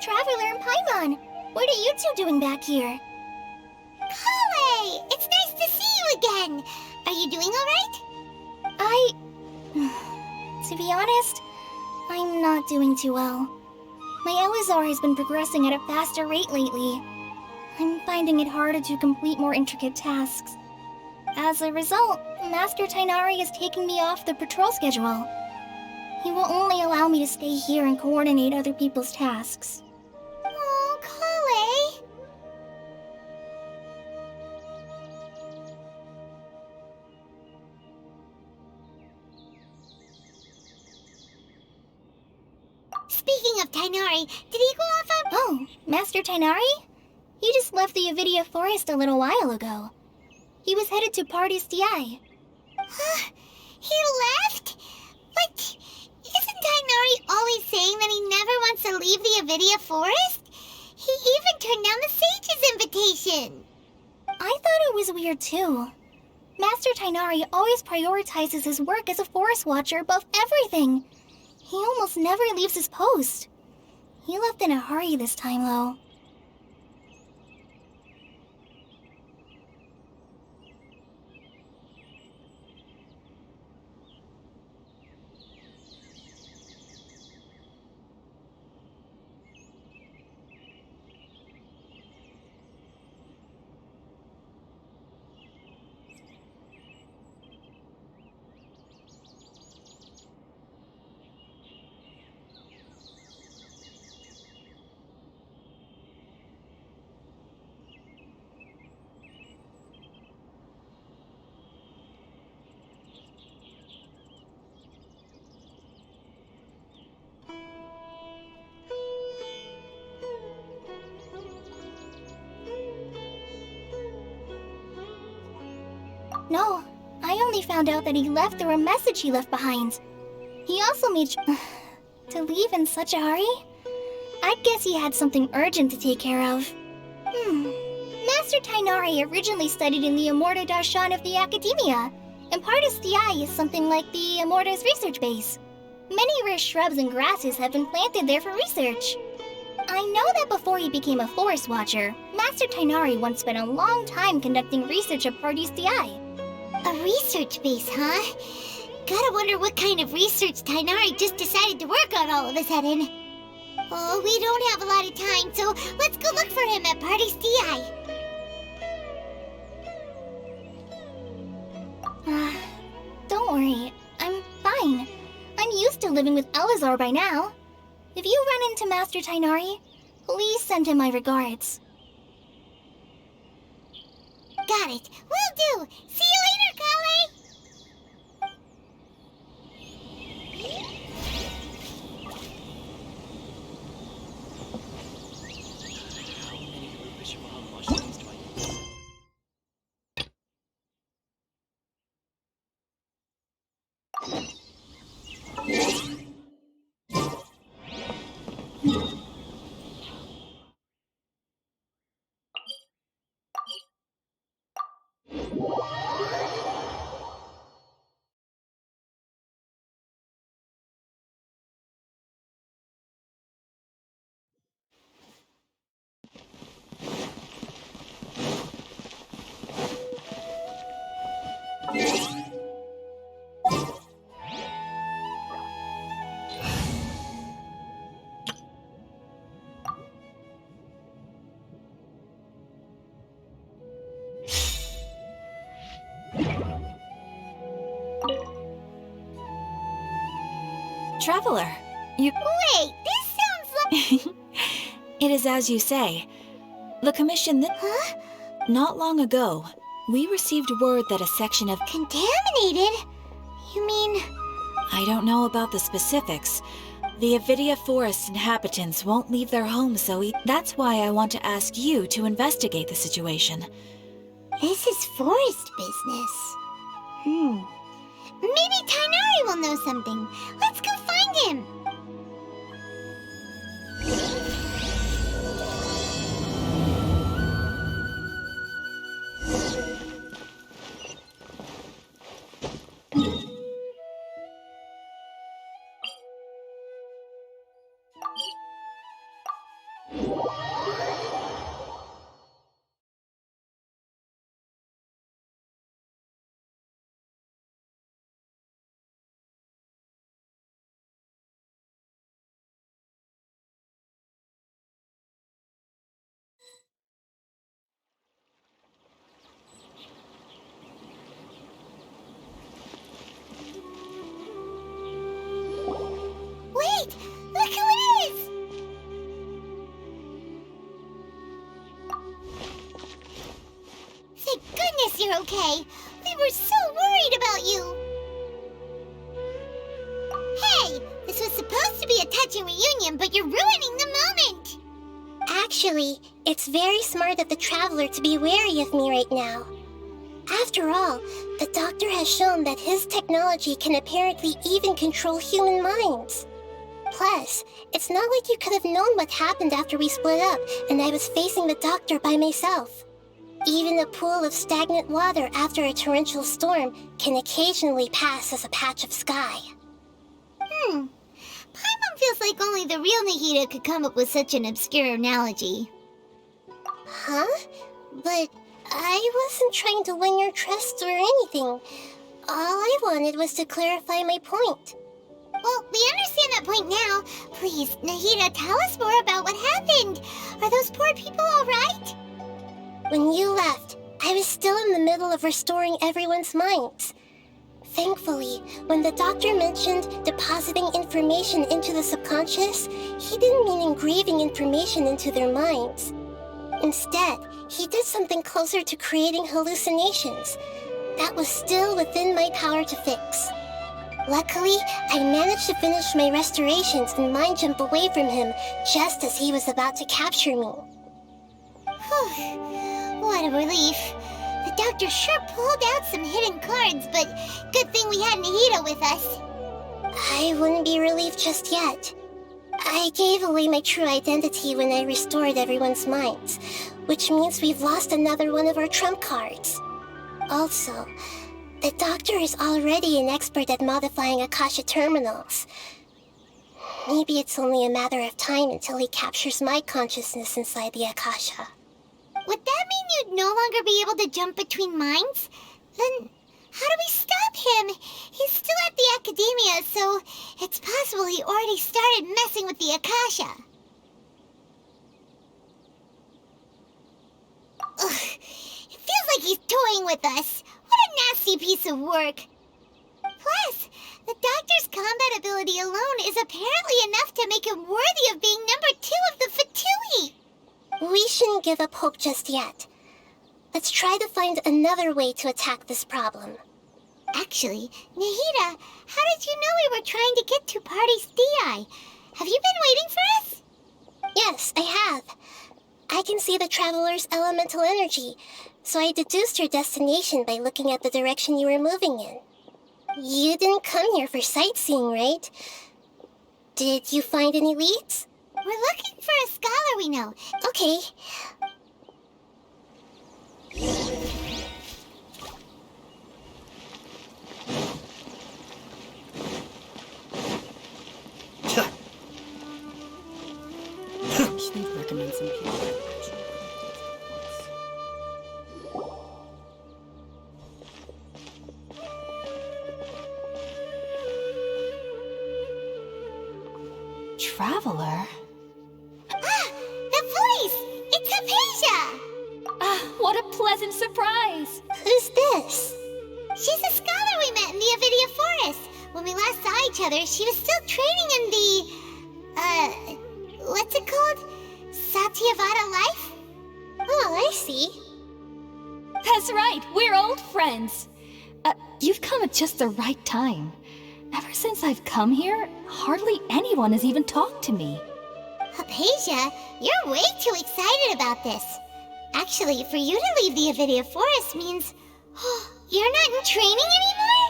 Traveler and Paimon, what are you two doing back here? Kale! It's nice to see you again! Are you doing alright? To be honest, I'm not doing too well. My Elazar has been progressing at a faster rate lately. I'm finding it harder to complete more intricate tasks. As a result, Master Tainari is taking me off the patrol schedule. He will only allow me to stay here and coordinate other people's tasks. Oh, Kale! Speaking of Tainari, did he go off on... Oh, Master Tainari? He just left the Avidia Forest a little while ago. He was headed to Party's DI. He left? But isn't Tainari always saying that he never wants to leave the Avidia Forest? He even turned down the Sage's invitation. I thought it was weird too. Master Tainari always prioritizes his work as a forest watcher above everything. He almost never leaves his post. He left in a hurry this time, though. No, I only found out that he left through a message he left behind. He also made to leave in such a hurry? I guess he had something urgent to take care of. Master Tainari originally studied in the Immorta Darshan of the Academia, and Pardis Eye is something like the Immorta's research base. Many rare shrubs and grasses have been planted there for research. I know that before he became a forest watcher, Master Tainari once spent a long time conducting research at Pardis Eye. A research base, huh? Gotta wonder what kind of research Tainari just decided to work on all of a sudden. Oh, we don't have a lot of time, so let's go look for him at Pardis Eye. Don't worry, I'm fine. I'm used to living with Elazar by now. If you run into Master Tainari, please send him my regards. Got it. Will do. See you later, Kale. Traveler, you... Wait, this sounds like... It is as you say. The commission that... Huh? Not long ago, we received word that a section of... Contaminated? You mean... I don't know about the specifics. The Avidia Forest inhabitants won't leave their homes so that's why I want to ask you to investigate the situation. This is forest business. Maybe Tainari will know something. Let's go find him. Wait! Look who it is! Thank goodness you're okay. We were so worried about you. Hey, this was supposed to be a touching reunion, but you're ruining the moment. Actually, it's very smart of the Traveler to be wary of me right now. After all, the Doctor has shown that his technology can apparently even control human minds. Plus, it's not like you could have known what happened after we split up and I was facing the Doctor by myself. Even a pool of stagnant water after a torrential storm can occasionally pass as a patch of sky. Paimon feels like only the real Nahida could come up with such an obscure analogy. Huh? But I wasn't trying to win your trust or anything. All I wanted was to clarify my point. Well, we understand that point now. Please, Nahida, tell us more about what happened. Are those poor people all right? When you left, I was still in the middle of restoring everyone's minds. Thankfully, when the Doctor mentioned depositing information into the subconscious, he didn't mean engraving information into their minds. Instead, he did something closer to creating hallucinations. That was still within my power to fix. Luckily, I managed to finish my restorations and mind jump away from him just as he was about to capture me. What a relief. The The doctor sure pulled out some hidden cards, but good thing we had Nahida with us. I wouldn't be relieved just yet. I gave away my true identity when I restored everyone's minds, which means we've lost another one of our trump cards. Also, the doctor is already an expert at modifying Akasha terminals. Maybe it's only a matter of time until he captures my consciousness inside the Akasha. Would that mean you'd no longer be able to jump between minds? Then how do we stop him? He's still at the academia, so it's possible he already started messing with the Akasha. Ugh, it feels like he's toying with us. What a nasty piece of work. Plus, the doctor's combat ability alone is apparently enough to make him worthy of being number 2 of the Fatui. We shouldn't give up hope just yet. Let's try to find another way to attack this problem. Actually, Nahida, how did you know we were trying to get to Party's Di? Have you been waiting for us? Yes, I have. I can see the traveler's elemental energy, so I deduced your destination by looking at the direction you were moving in. You didn't come here for sightseeing, right? Did you find any leads? We're looking for a scholar we know. Okay. Should recommend some people. Traveler? Ah! The voice! It's Hypatia! Ah, what a pleasant surprise! Who's this? She's a scholar we met in the Avidia Forest. When we last saw each other, she was still training in the... what's it called? Satyavada life? Oh, I see. That's right, we're old friends. You've come at just the right time. Ever since I've come here, hardly anyone has even talked to me. Hypatia, you're way too excited about this. Actually, for you to leave the Avidia Forest means... you're not in training anymore?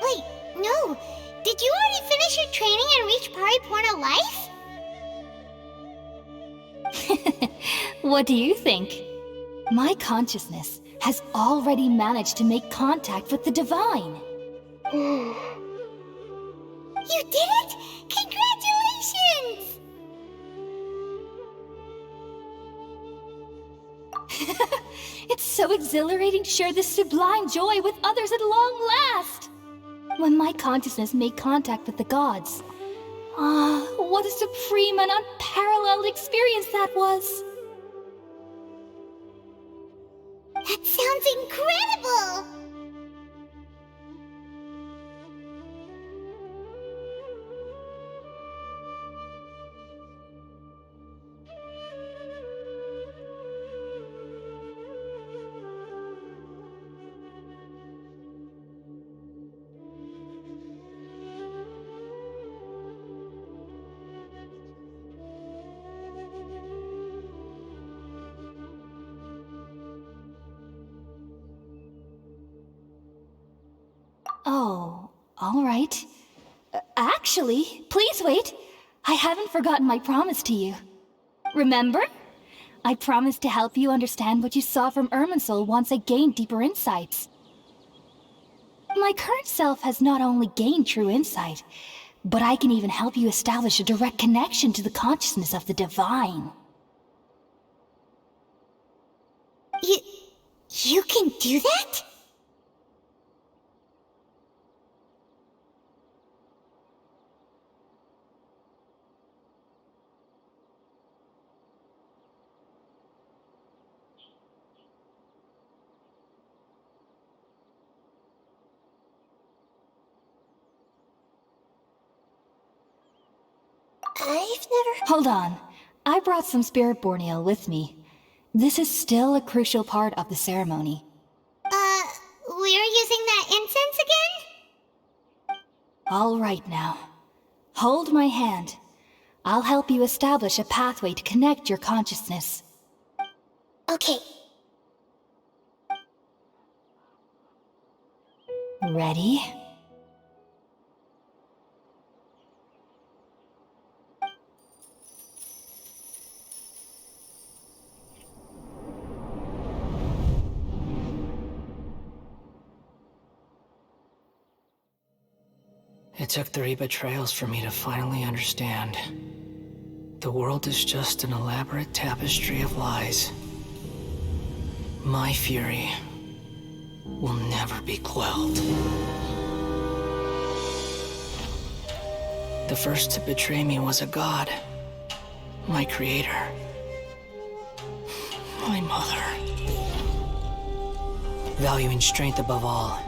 Wait, no. Did you already finish your training and reach Pariporna life? What do you think? My consciousness has already managed to make contact with the divine. You did it! Congratulations! It's so exhilarating to share this sublime joy with others at long last! When my consciousness made contact with the gods. Ah, what a supreme and unparalleled experience that was! That sounds incredible! Oh, all right. Actually, please wait. I haven't forgotten my promise to you. Remember? I promised to help you understand what you saw from Irminsul once I gained deeper insights. My current self has not only gained true insight, but I can even help you establish a direct connection to the consciousness of the divine. You can do that? I've never... Hold on. I brought some spirit borneal with me. This is still a crucial part of the ceremony. We're using that incense again? All right now. Hold my hand. I'll help you establish a pathway to connect your consciousness. Okay. Ready? It took 3 betrayals for me to finally understand. The world is just an elaborate tapestry of lies. My fury will never be quelled. The first to betray me was a god. My creator. My mother. Valuing strength above all,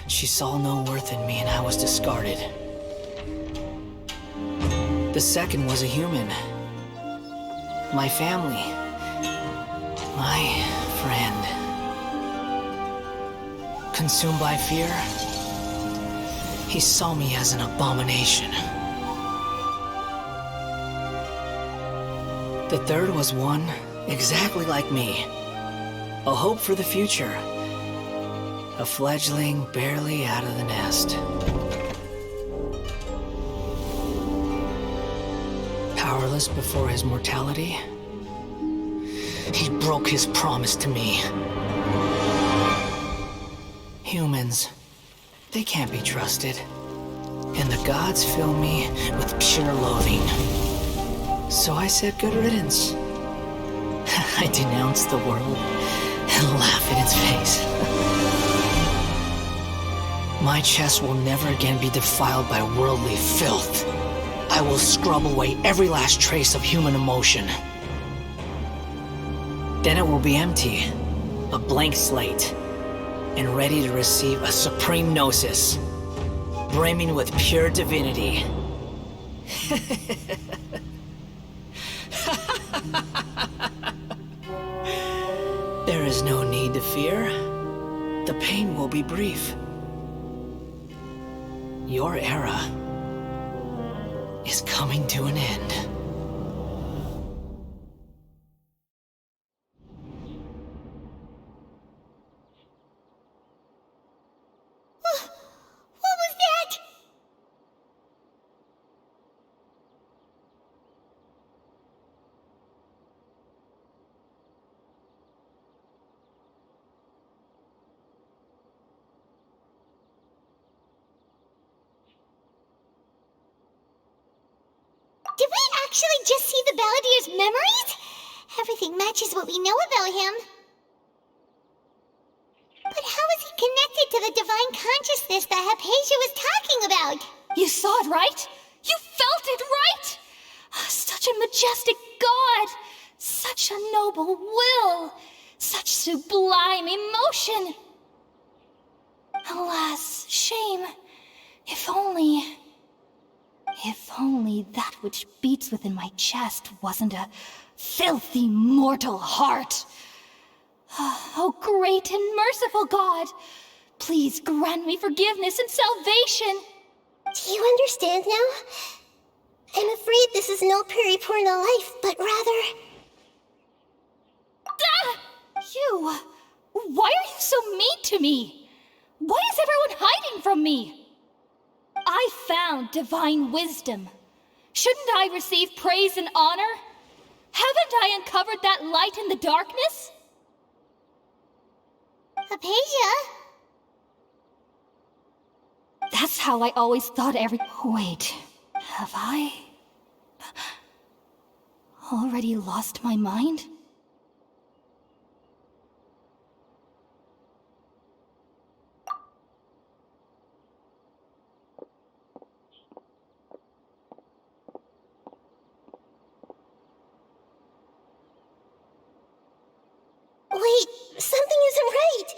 she saw no worth in me and I was discarded. The second was a human. My family. My friend. Consumed by fear, he saw me as an abomination. The third was one exactly like me. A hope for the future. A fledgling barely out of the nest. Powerless before his mortality, he broke his promise to me. Humans, they can't be trusted. And the gods fill me with pure loathing. So I said good riddance. I denounced the world and laugh in its face. My chest will never again be defiled by worldly filth. I will scrub away every last trace of human emotion. Then it will be empty, a blank slate, and ready to receive a supreme gnosis, brimming with pure divinity. There is no need to fear. The pain will be brief. Your era is coming to an end. What was that? Did we actually just see the Balladeer's memories? Everything matches what we know about him. But how is he connected to the divine consciousness that Hypatia was talking about? You saw it, right? You felt it, right? Such a majestic god! Such a noble will! Such sublime emotion! Alas, shame. If only that which beats within my chest wasn't a filthy mortal heart. Oh, great and merciful God, please grant me forgiveness and salvation. Do you understand now? I'm afraid this is no periporno life, but rather... Ah! You! Why are you so mean to me? Why is everyone hiding from me? I found divine wisdom. Shouldn't I receive praise and honor? Haven't I uncovered that light in the darkness? Hypatia? That's how I always thought Wait, have I already lost my mind? Wait, something isn't right!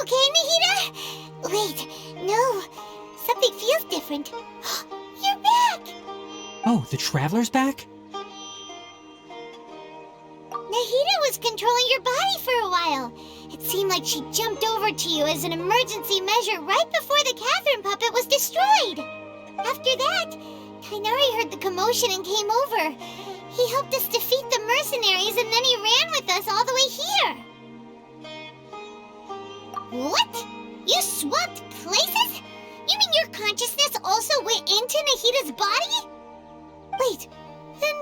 okay, Nahida? Wait, no. Something feels different. You're back! Oh, the Traveler's back? Nahida was controlling your body for a while. It seemed like she jumped over to you as an emergency measure right before the Catherine puppet was destroyed. After that, Tainari heard the commotion and came over. He helped us defeat the mercenaries and then he ran with us all the way here. What? You swapped places? You mean your consciousness also went into Nahida's body? Wait, then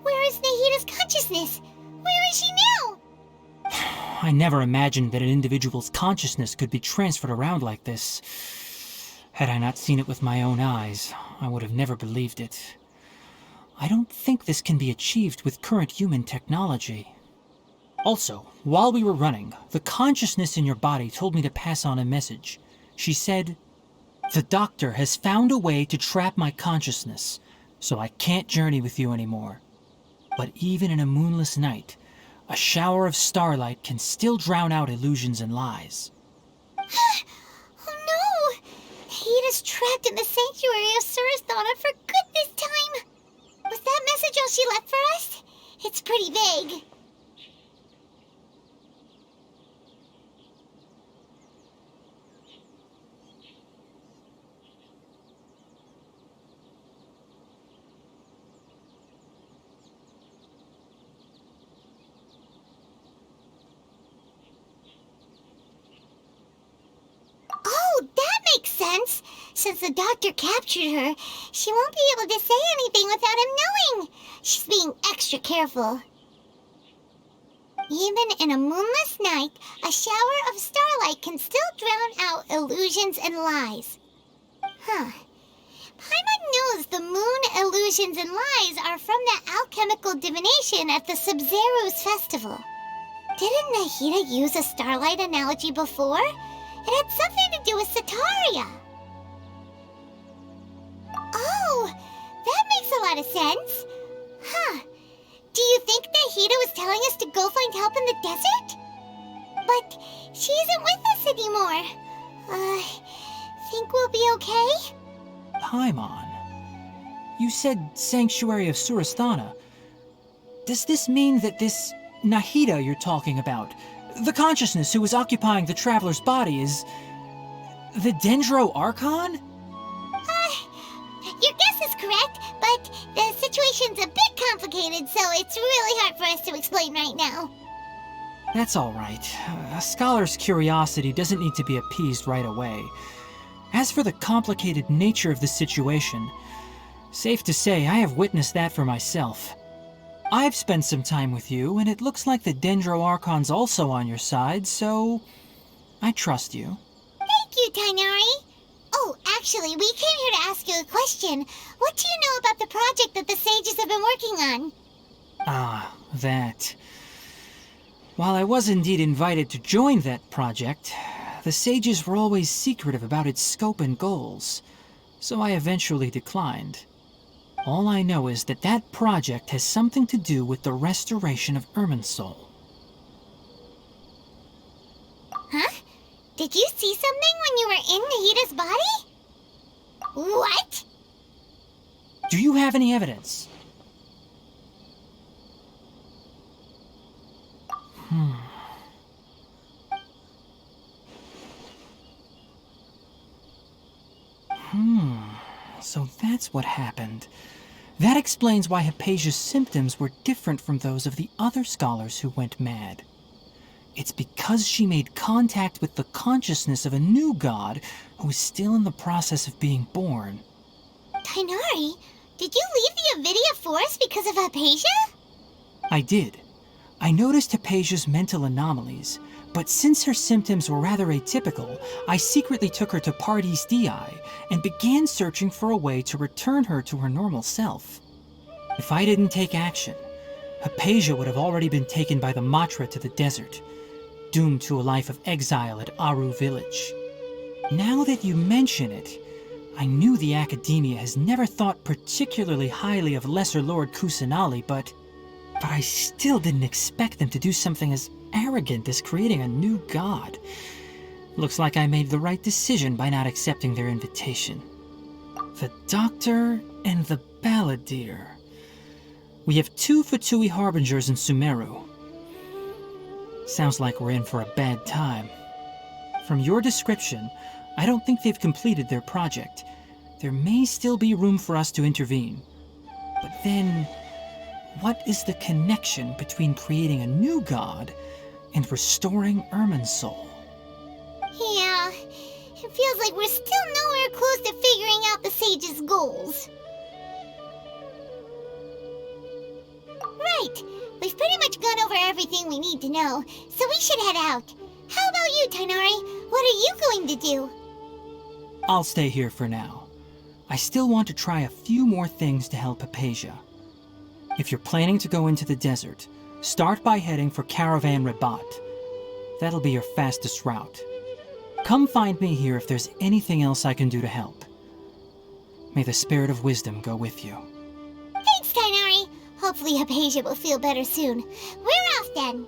where is Nahida's consciousness? Where is she now? I never imagined that an individual's consciousness could be transferred around like this. Had I not seen it with my own eyes, I would have never believed it. I don't think this can be achieved with current human technology. Also, while we were running, the consciousness in your body told me to pass on a message. She said, "The doctor has found a way to trap my consciousness, so I can't journey with you anymore. But even in a moonless night, a shower of starlight can still drown out illusions and lies." Oh no! Nahida's trapped in the sanctuary of Surasthana for good this time. Was that message all she left for us? It's pretty vague. Oh, that makes sense. Since the doctor captured her, she won't be able to say anything without him knowing. She's being extra careful. Even in a moonless night, a shower of starlight can still drown out illusions and lies. Huh. Paimon knows the moon illusions and lies are from the alchemical divination at the Sub-Zero's festival. Didn't Nahida use a starlight analogy before? It had something to do with Sataria. Oh, that makes a lot of sense. Huh. Do you think Nahida was telling us to go find help in the desert? But she isn't with us anymore. Think we'll be okay? Paimon, you said Sanctuary of Surasthana. Does this mean that this Nahida you're talking about, the consciousness who was occupying the Traveler's body, is the Dendro Archon? Your guess is correct, but the situation's a bit complicated, so it's really hard for us to explain right now. That's all right. A scholar's curiosity doesn't need to be appeased right away. As for the complicated nature of the situation, safe to say I have witnessed that for myself. I've spent some time with you, and it looks like the Dendro Archon's also on your side, so I trust you. Thank you, Tainari. Oh, actually, we came here to ask you a question. What do you know about the project that the sages have been working on? Ah, that. While I was indeed invited to join that project, the sages were always secretive about its scope and goals, so I eventually declined. All I know is that that project has something to do with the restoration of Irminsul. Huh? Did you see something when you were in Nahida's body? What? Do you have any evidence? So that's what happened. That explains why Hypatia's symptoms were different from those of the other scholars who went mad. It's because she made contact with the consciousness of a new god who is still in the process of being born. Tainari, did you leave the Avidia Forest because of Hypatia? I did. I noticed Hypatia's mental anomalies, but since her symptoms were rather atypical, I secretly took her to Pardis Dii and began searching for a way to return her to her normal self. If I didn't take action, Hypatia would have already been taken by the Matra to the desert, doomed to a life of exile at Aru village. Now that you mention it, I knew the Academia has never thought particularly highly of Lesser Lord Kusanali, but I still didn't expect them to do something as arrogant as creating a new god. Looks like I made the right decision by not accepting their invitation. The Doctor and the Balladeer. We have 2 Fatui Harbingers in Sumeru. Sounds like we're in for a bad time. From your description, I don't think they've completed their project. There may still be room for us to intervene. But then, what is the connection between creating a new god and restoring Irminsul? Yeah, it feels like we're still nowhere close to figuring out the Sage's goals. Right, we've pretty much gone over everything we need to know, so we should head out. How about you, Tighnari? What are you going to do? I'll stay here for now. I still want to try a few more things to help Hypatia. If you're planning to go into the desert, start by heading for Caravan Rabat. That'll be your fastest route. Come find me here if there's anything else I can do to help. May the spirit of wisdom go with you. Thanks, Tighnari. Hopefully Hypatia will feel better soon. We're off then.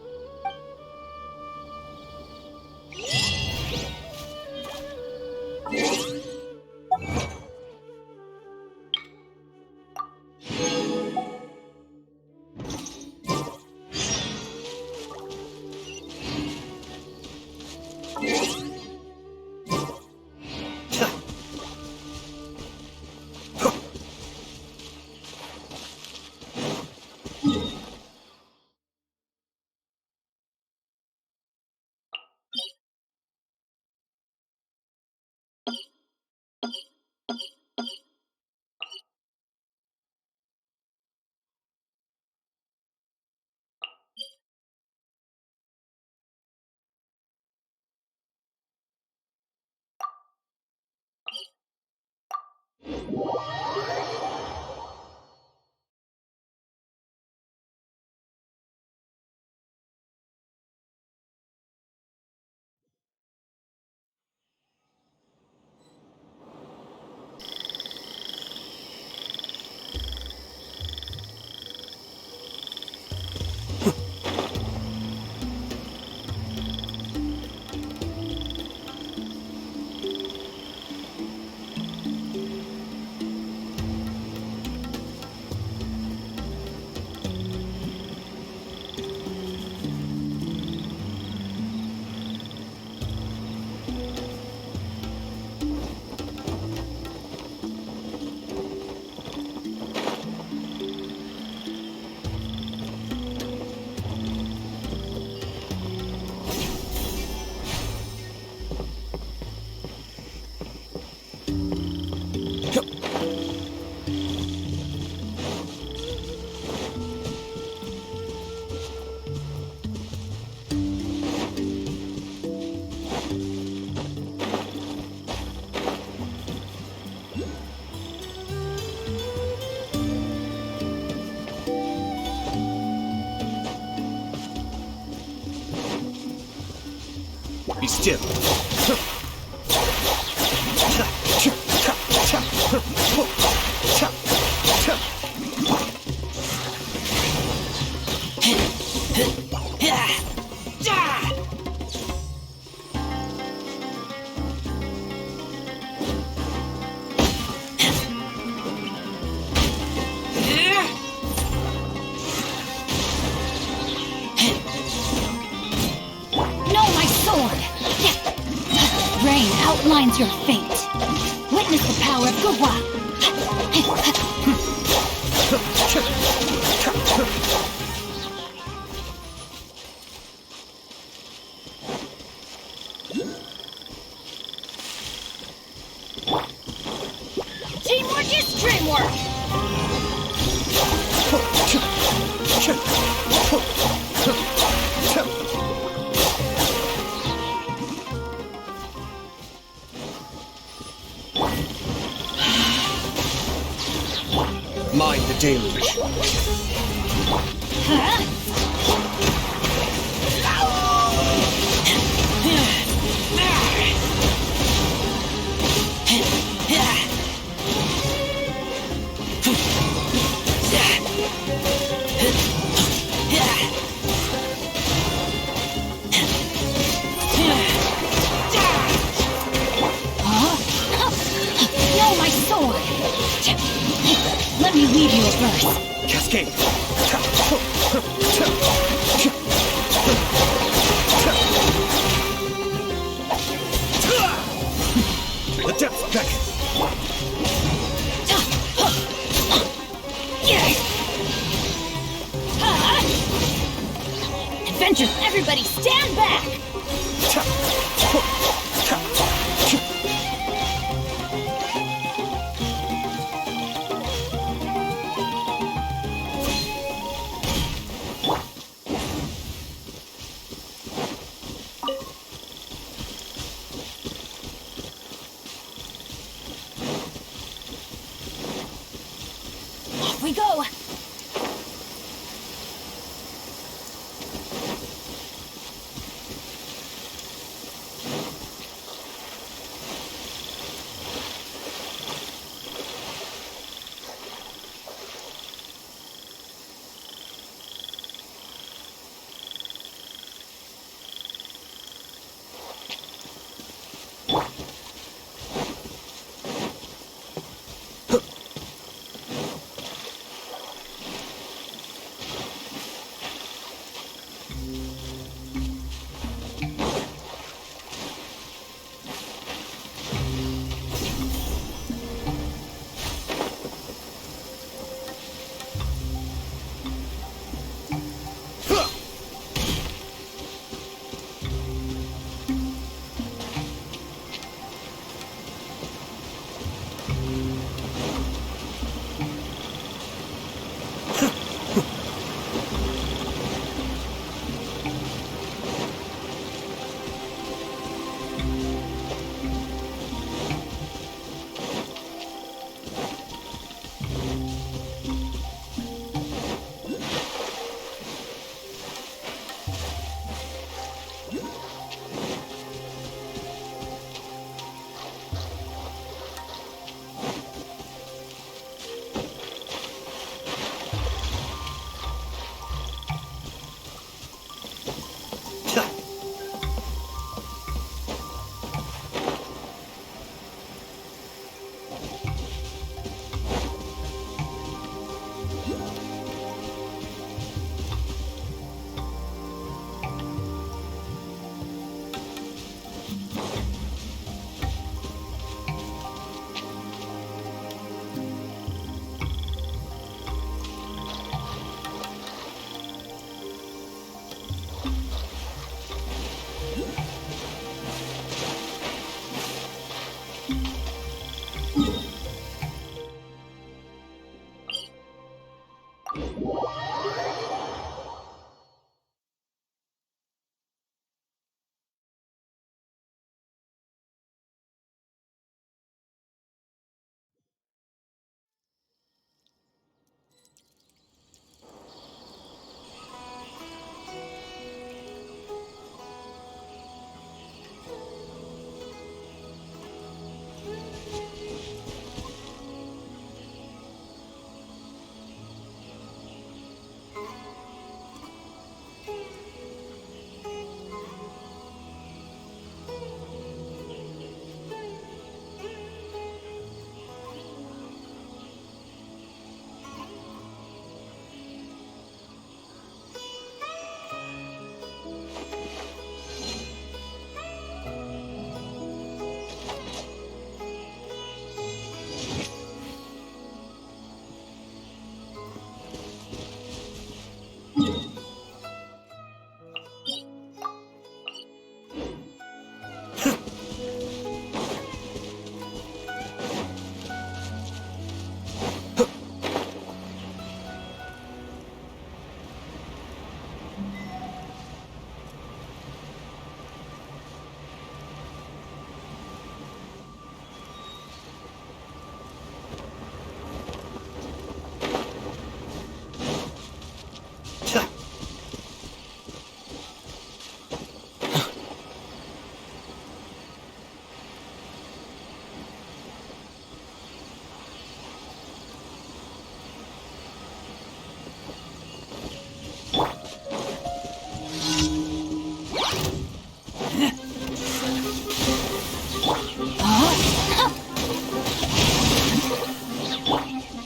Be still. Outlines your fate. Witness the power of Gua. Teamwork is dreamwork! Mind the deluge. me weave you a verse. Cascade! The depth beckons! Adventure! Everybody stand back! Off we go!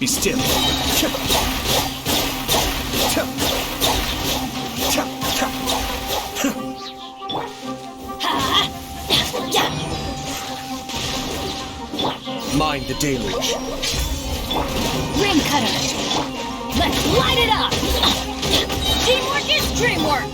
Be still. Mind the deluge. Ring cutter. Let's light it up. Teamwork is dreamwork.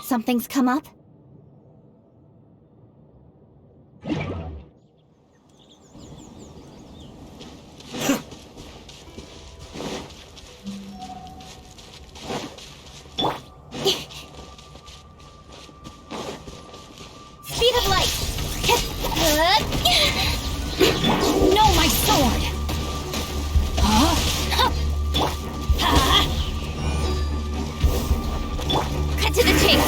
Something's come up? Speed of light. No, my sword. Huh? Cut to the chase.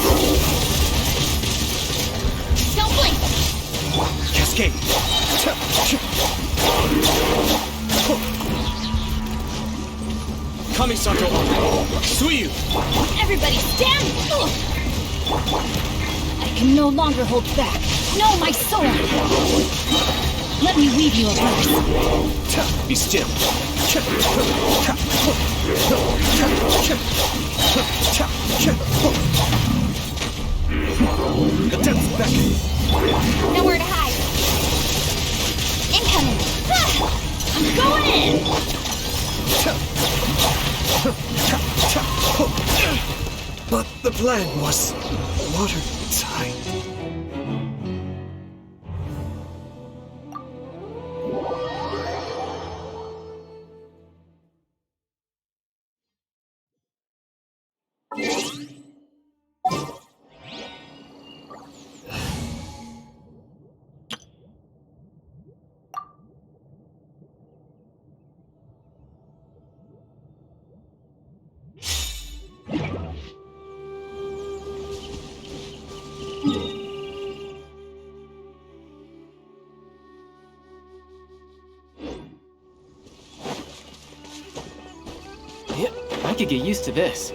Don't blink. Cascade. Kamisato. Suiyu. Everybody stand. I can no longer hold back. No, my sword. Let me weave you a verse. Be still. The death's back. Nowhere to hide. Incoming. I'm going in. But the plan was watertight. Yeah, I could get used to this.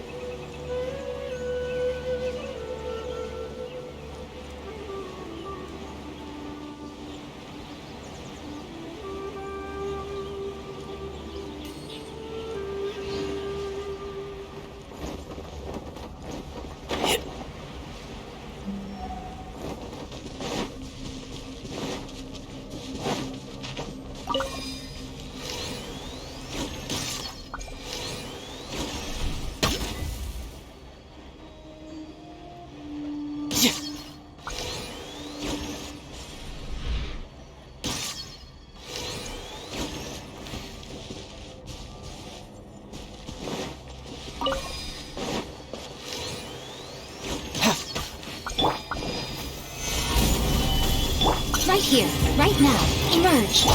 Right here, right now. Emerge.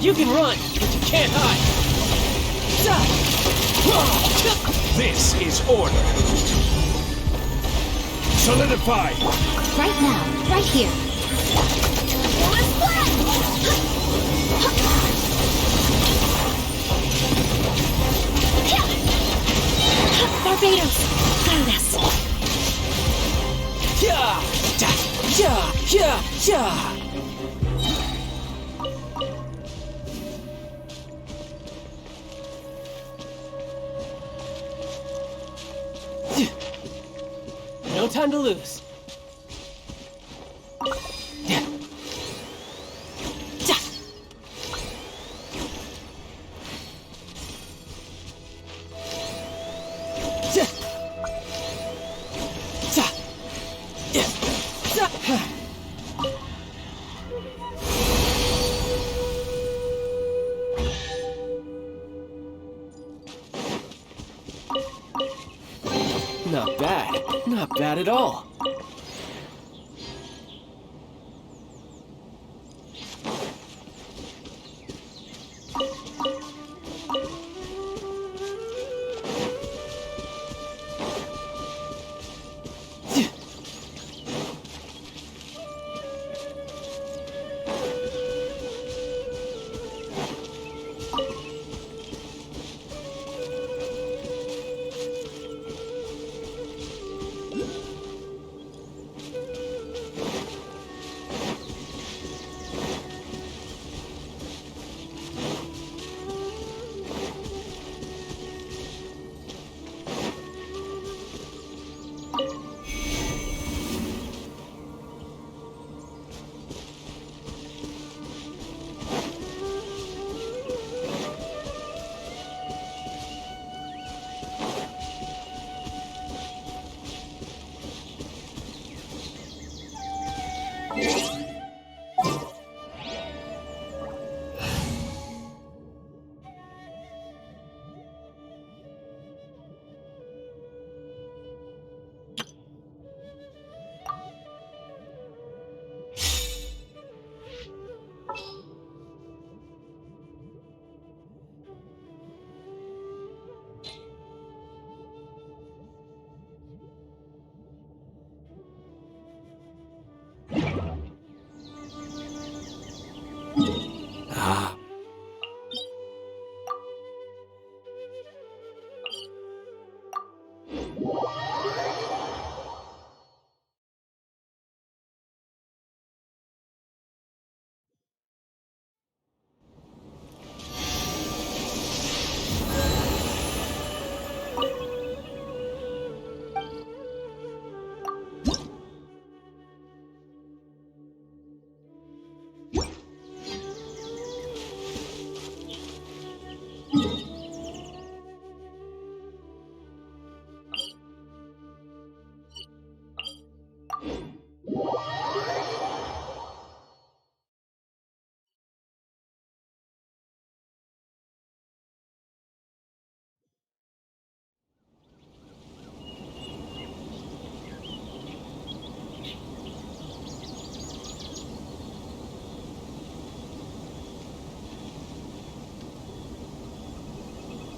You can run, but you can't hide. This is order. Solidify! Right now, right here. Barbados, guide us. Yeah! Yeah! Yeah! Yeah! No time to lose. Not bad. Not bad at all.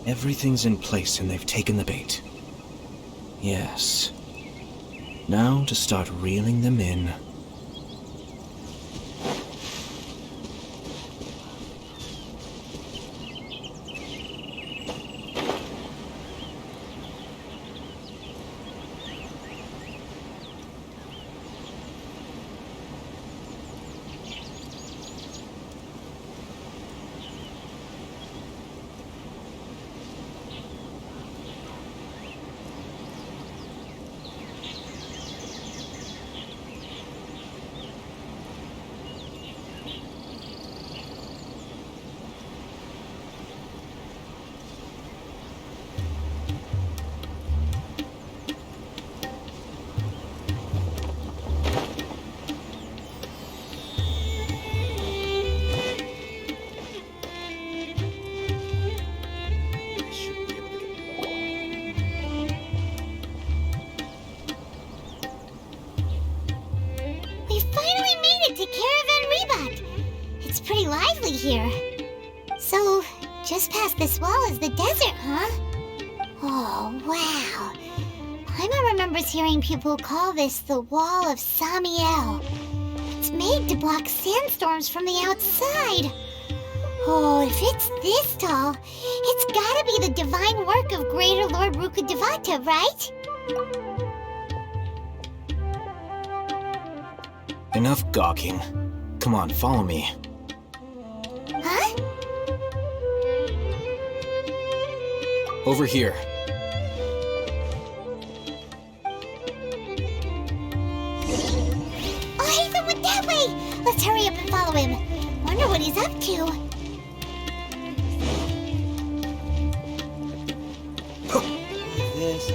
Everything's in place and they've taken the bait. Yes. Now to start reeling them in. pretty lively here. So, just past this wall is the desert, huh? Oh, wow. I don't remember remembers hearing people call this the Wall of Samiel. It's made to block sandstorms from the outside. Oh, if it's this tall, it's gotta be the divine work of Greater Lord Rukkhadevata, right? Enough gawking. Come on, follow me. Huh? Over here. Oh, Haven went that way! Let's hurry up and follow him. Wonder what he's up to. This.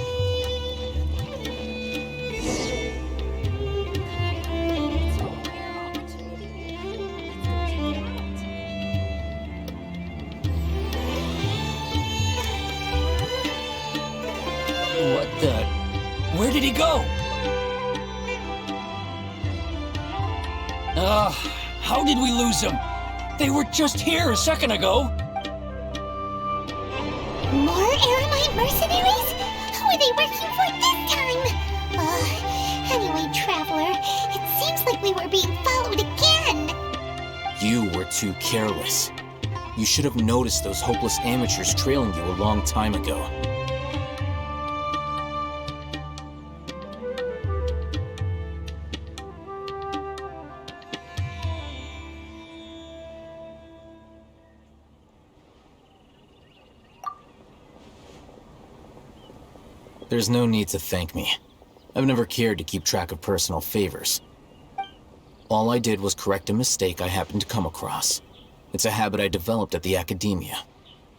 What the? Where did he go? How did we lose them? They were just here a second ago. More Aramite mercenaries? Who are they working for this time? Anyway, Traveler, it seems like we were being followed again. You were too careless. You should have noticed those hopeless amateurs trailing you a long time ago. There's no need to thank me. I've never cared to keep track of personal favors. All I did was correct a mistake I happened to come across. It's a habit I developed at the Academia.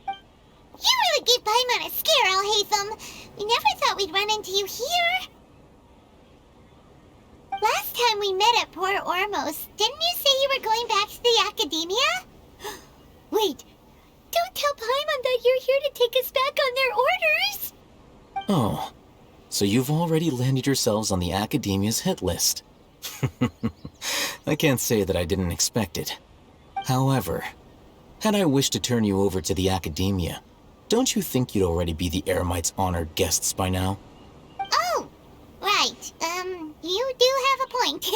You really gave Paimon a scare, Alhaitham. We never thought we'd run into you here. Last time we met at Port Ormos, didn't you say you were going back to the Academia? Wait, don't tell Paimon that you're here to take us back on their orders. Oh, so you've already landed yourselves on the Academia's hit list. I can't say that I didn't expect it. However, had I wished to turn you over to the Academia, don't you think you'd already be the Eremites' honored guests by now? Oh, right. You do have a point.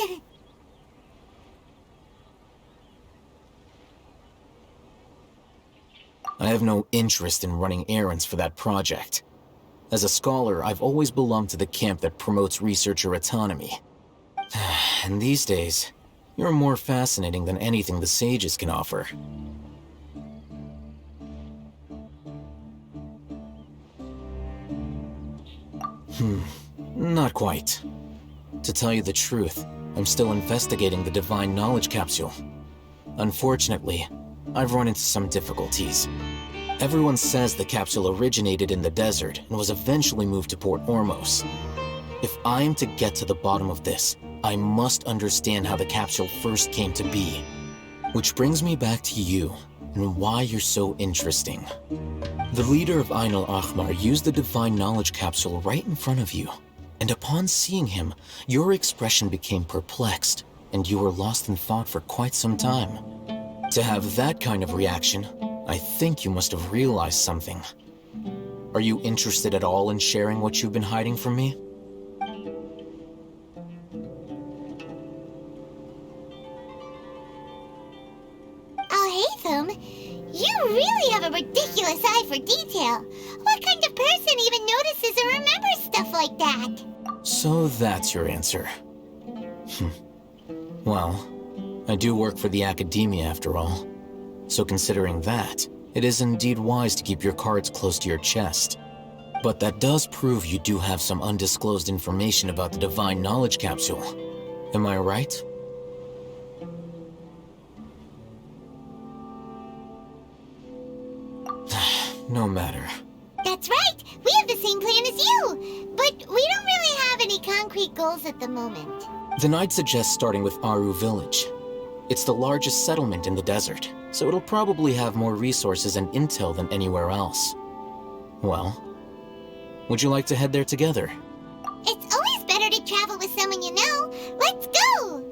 I have no interest in running errands for that project. As a scholar, I've always belonged to the camp that promotes researcher autonomy. And these days, you're more fascinating than anything the sages can offer. Not quite. To tell you the truth, I'm still investigating the Divine Knowledge Capsule. Unfortunately, I've run into some difficulties. Everyone says the capsule originated in the desert and was eventually moved to Port Ormos. If I am to get to the bottom of this, I must understand how the capsule first came to be. Which brings me back to you, and why you're so interesting. The leader of Ain al-Ahmar used the Divine Knowledge Capsule right in front of you, and upon seeing him, your expression became perplexed, and you were lost in thought for quite some time. To have that kind of reaction, I think you must have realized something. Are you interested at all in sharing what you've been hiding from me? Alhaitham, you really have a ridiculous eye for detail. What kind of person even notices or remembers stuff like that? So that's your answer. Well, I do work for the Academia after all. So considering that, it is indeed wise to keep your cards close to your chest. But that does prove you do have some undisclosed information about the Divine Knowledge Capsule. Am I right? No matter. That's right! We have the same plan as you! But we don't really have any concrete goals at the moment. Then I'd suggest starting with Aru Village. It's the largest settlement in the desert, so it'll probably have more resources and intel than anywhere else. Well, would you like to head there together? It's always better to travel with someone you know. Let's go!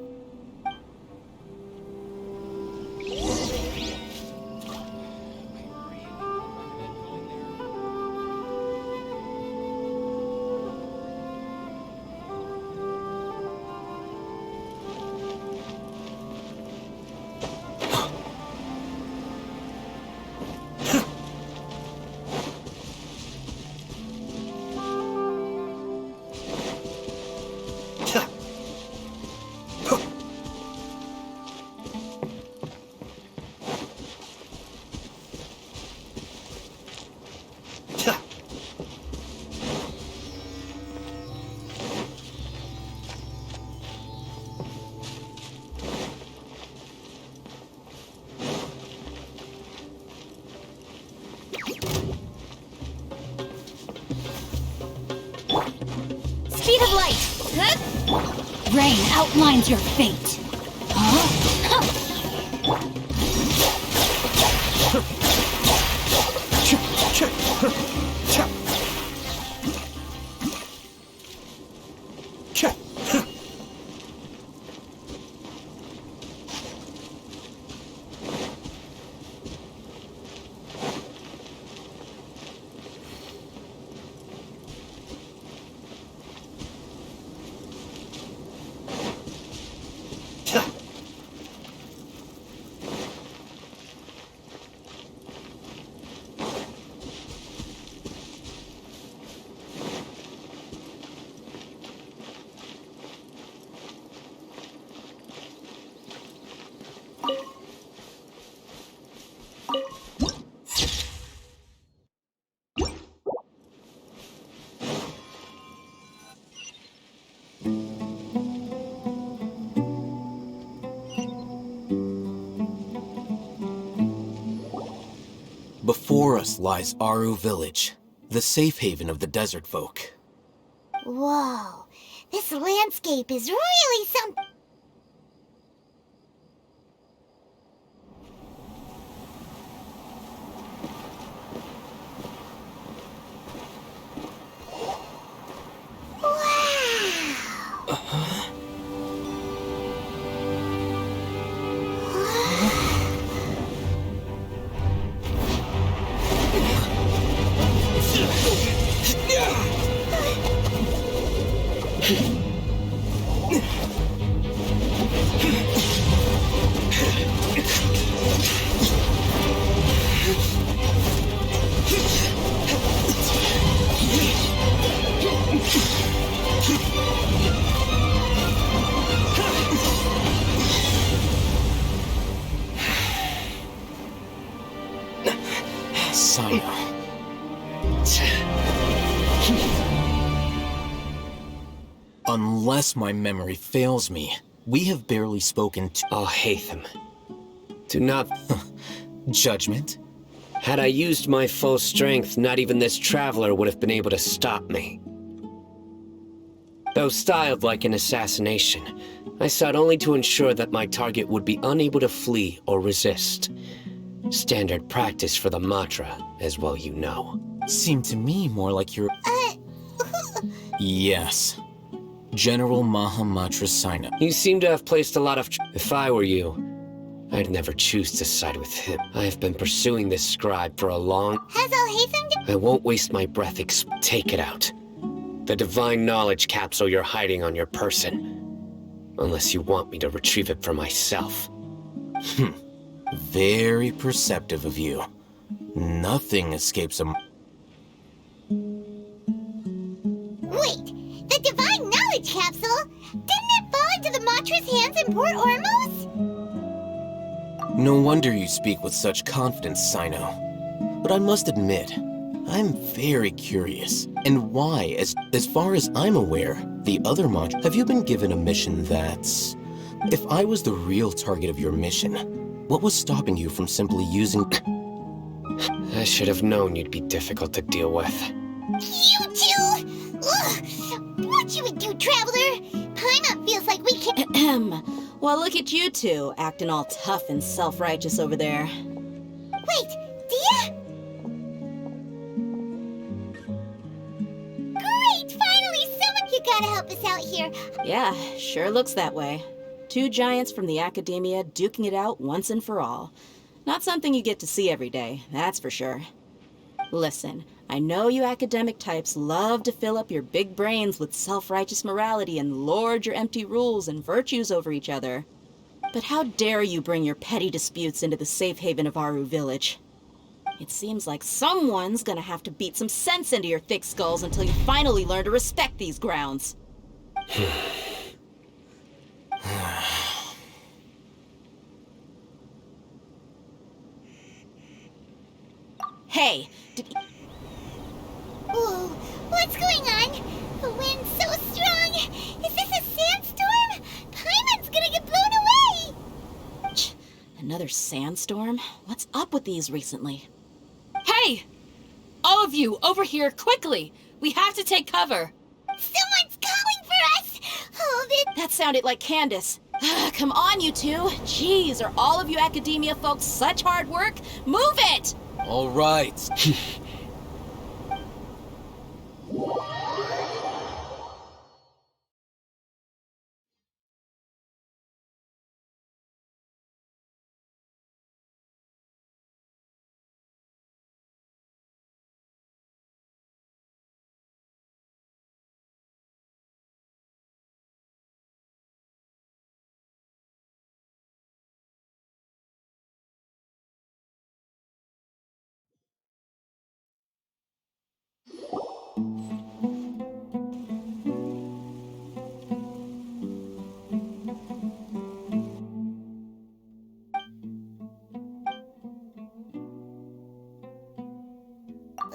speed of light! Rain outlines your fate. Before us lies Aru Village, the safe haven of the desert folk. Whoa, this landscape is really something. Unless my memory fails me, we have barely spoken to— Oh, Hatham. Do not... Judgment? Had I used my full strength, not even this traveler would have been able to stop me. Though styled like an assassination, I sought only to ensure that my target would be unable to flee or resist. Standard practice for the Matra, as well you know. Seemed to me more like your... Yes. General Mahamatra Sina. You seem to have placed a lot of... If I were you, I'd never choose to side with him. I have been pursuing this scribe for a long... Has Al-Hatham... I won't waste my breath Take it out. The divine knowledge capsule you're hiding on your person. Unless you want me to retrieve it for myself. Very perceptive of you. Nothing escapes a... Wait! The divine knowledge capsule? Didn't it fall into the Matra's hands in Port Ormos? No wonder you speak with such confidence, Sino. But I must admit, I'm very curious. And why, as far as I'm aware, the other Matra... Have you been given a mission that's... If I was the real target of your mission, what was stopping you from simply using... I should have known you'd be difficult to deal with. You two! Ugh! What you would do, Traveler? Paimon feels like we can... Well, look at you two, acting all tough and self-righteous over there. Wait, Dia? Great! Finally, someone who gotta help us out here. Yeah, sure looks that way. Two giants from the academia duking it out once and for all. Not something you get to see every day, that's for sure. Listen, I know you academic types love to fill up your big brains with self-righteous morality and lord your empty rules and virtues over each other. But how dare you bring your petty disputes into the safe haven of Aru Village? It seems like someone's gonna have to beat some sense into your thick skulls until you finally learn to respect these grounds. Hey, Whoa, what's going on? The wind's so strong. Is this a sandstorm? Paimon's gonna get blown away. Another sandstorm? What's up with these recently? Hey! All of you, over here, quickly! We have to take cover! Someone's it? That sounded like Candace. Come on, you two. Jeez, are all of you academia folks such hard work? Move it! All right.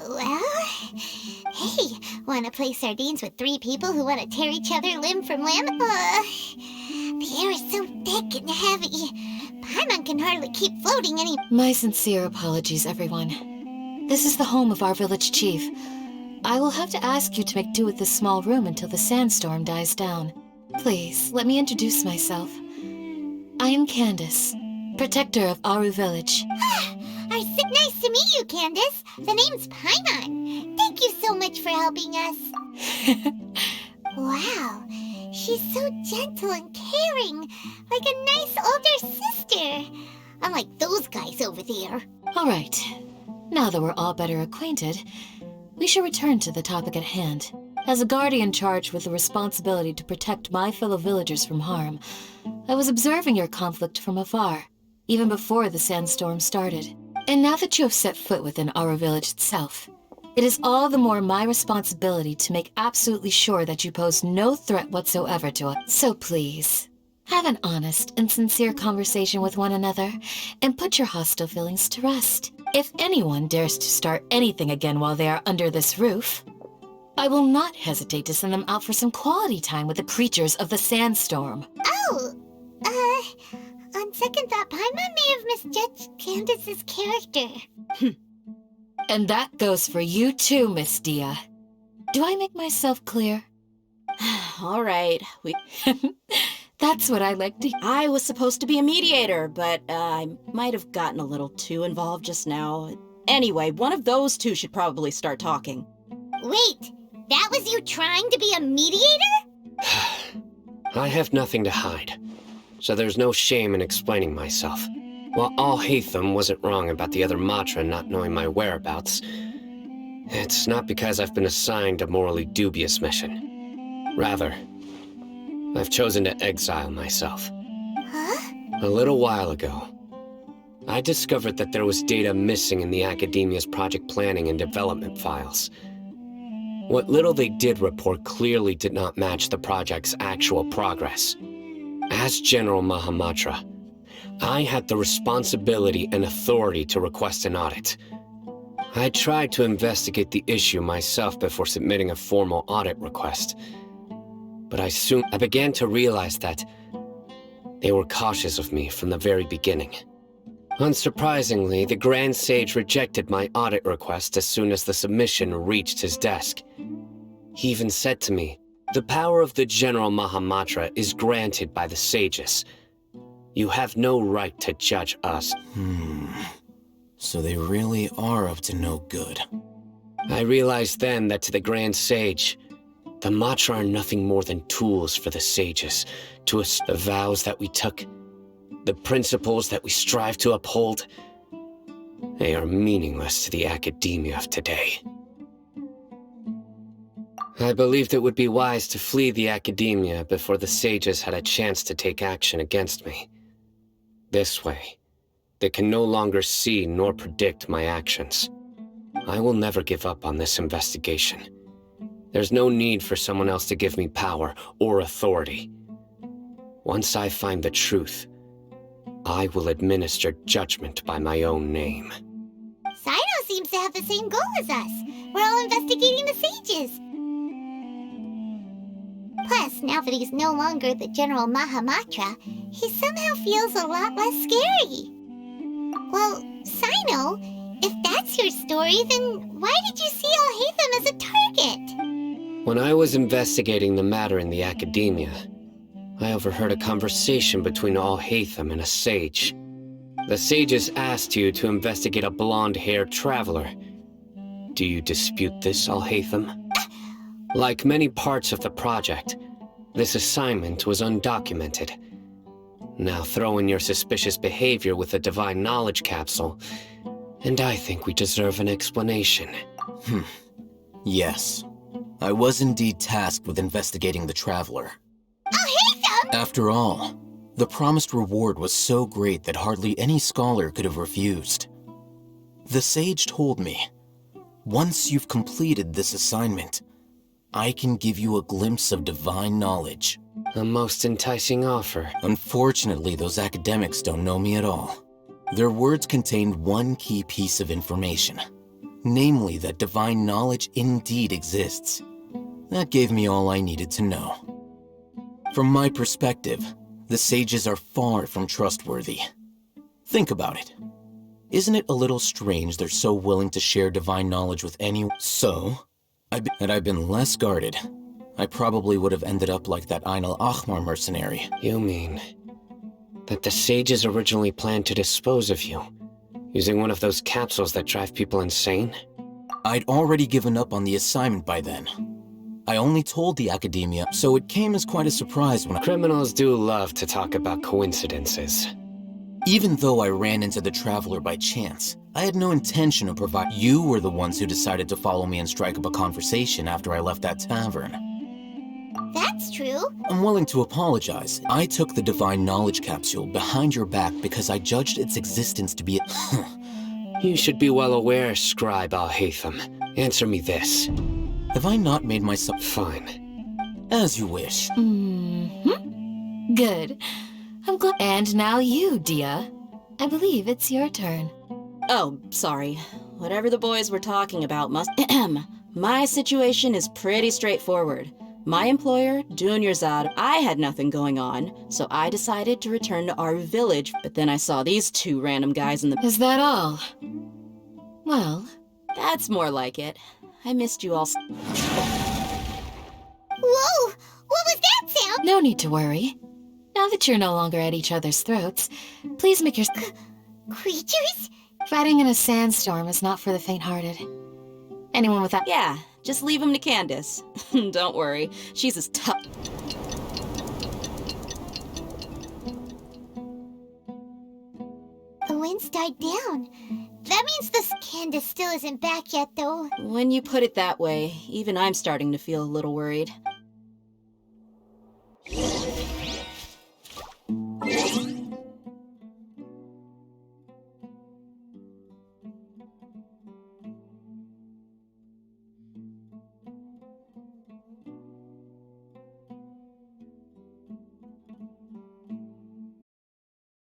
Well, hey, wanna play sardines with 3 people who wanna tear each other limb from limb? The air is so thick and heavy. Paimon can hardly keep floating any— My sincere apologies, everyone. This is the home of our village chief. I will have to ask you to make do with this small room until the sandstorm dies down. Please, let me introduce myself. I am Candace, protector of Aru Village. Nice to meet you, Candace. The name's Paimon. Thank you so much for helping us. Wow, she's so gentle and caring, like a nice older sister. Unlike those guys over there. All right, now that we're all better acquainted, we should return to the topic at hand. As a guardian charged with the responsibility to protect my fellow villagers from harm, I was observing your conflict from afar, even before the sandstorm started. And now that you have set foot within our village itself, it is all the more my responsibility to make absolutely sure that you pose no threat whatsoever to us. So please, have an honest and sincere conversation with one another, and put your hostile feelings to rest. If anyone dares to start anything again while they are under this roof, I will not hesitate to send them out for some quality time with the creatures of the sandstorm. Oh, on second thought, Paimon may have misjudged Candace's character. And that goes for you too, Miss Dia. Do I make myself clear? All right, That's what I like to— I was supposed to be a mediator, but I might have gotten a little too involved just now. Anyway, one of those two should probably start talking. Wait, that was you trying to be a mediator? I have nothing to hide, so there's no shame in explaining myself. While Al-Haytham wasn't wrong about the other Matra not knowing my whereabouts, it's not because I've been assigned a morally dubious mission. Rather, I've chosen to exile myself. Huh? A little while ago, I discovered that there was data missing in the Academia's project planning and development files. What little they did report clearly did not match the project's actual progress. As General Mahamatra, I had the responsibility and authority to request an audit. I tried to investigate the issue myself before submitting a formal audit request. But I began to realize that they were cautious of me from the very beginning. Unsurprisingly, the Grand Sage rejected my audit request as soon as the submission reached his desk. He even said to me, "The power of the General Mahamatra is granted by the sages. You have no right to judge us." So they really are up to no good. I realized then that to the Grand Sage, the Matra are nothing more than tools for the sages, to us the vows that we took, the principles that we strive to uphold. They are meaningless to the academia of today. I believed it would be wise to flee the academia before the sages had a chance to take action against me. This way, they can no longer see nor predict my actions. I will never give up on this investigation. There's no need for someone else to give me power or authority. Once I find the truth, I will administer judgment by my own name. Sino seems to have the same goal as us. We're all investigating the sages. Plus, now that he's no longer the General Mahamatra, he somehow feels a lot less scary. Well, Sino, if that's your story, then why did you see Al-Haytham as a target? When I was investigating the matter in the academia, I overheard a conversation between Alhaitham and a sage. The sages asked you to investigate a blonde-haired traveler. Do you dispute this, Alhaitham? Like many parts of the project, this assignment was undocumented. Now throw in your suspicious behavior with the Divine Knowledge Capsule, and I think we deserve an explanation. Yes. I was indeed tasked with investigating the Traveler. After all, the promised reward was so great that hardly any scholar could have refused. The sage told me, once you've completed this assignment, I can give you a glimpse of divine knowledge. A most enticing offer. Unfortunately, those academics don't know me at all. Their words contained one key piece of information, namely that divine knowledge indeed exists. That gave me all I needed to know. From my perspective, the sages are far from trustworthy. Think about it. Isn't it a little strange they're so willing to share divine knowledge with anyone? So, had I been less guarded, I probably would have ended up like that Ain al-Ahmar mercenary. You mean that the sages originally planned to dispose of you, using one of those capsules that drive people insane? I'd already given up on the assignment by then. I only told the academia, so it came as quite a surprise when Criminals do love to talk about coincidences. Even though I ran into the Traveler by chance, I had no intention of providing. You were the ones who decided to follow me and strike up a conversation after I left that tavern. That's true. I'm willing to apologize. I took the Divine Knowledge Capsule behind your back because I judged its existence to be You should be well aware, Scribe Alhaitham. Answer me this. Have I not made myself... Fine. As you wish. Good. I'm glad. And now you, Dia. I believe it's your turn. Oh, sorry. Whatever the boys were talking about must... My situation is pretty straightforward. My employer, Dunyarzad, I had nothing going on, so I decided to return to our village, but then I saw these two random guys in the... Is that all? Well... That's more like it. I missed you all... Whoa! What was that sound? No need to worry. Now that you're no longer at each other's throats, please make your... Creatures? Fighting in a sandstorm is not for the faint-hearted. Anyone without... Yeah, just leave him to Candace. Don't worry, she's as tough... The winds died down. That means this Candace still isn't back yet, though. When you put it that way, even I'm starting to feel a little worried.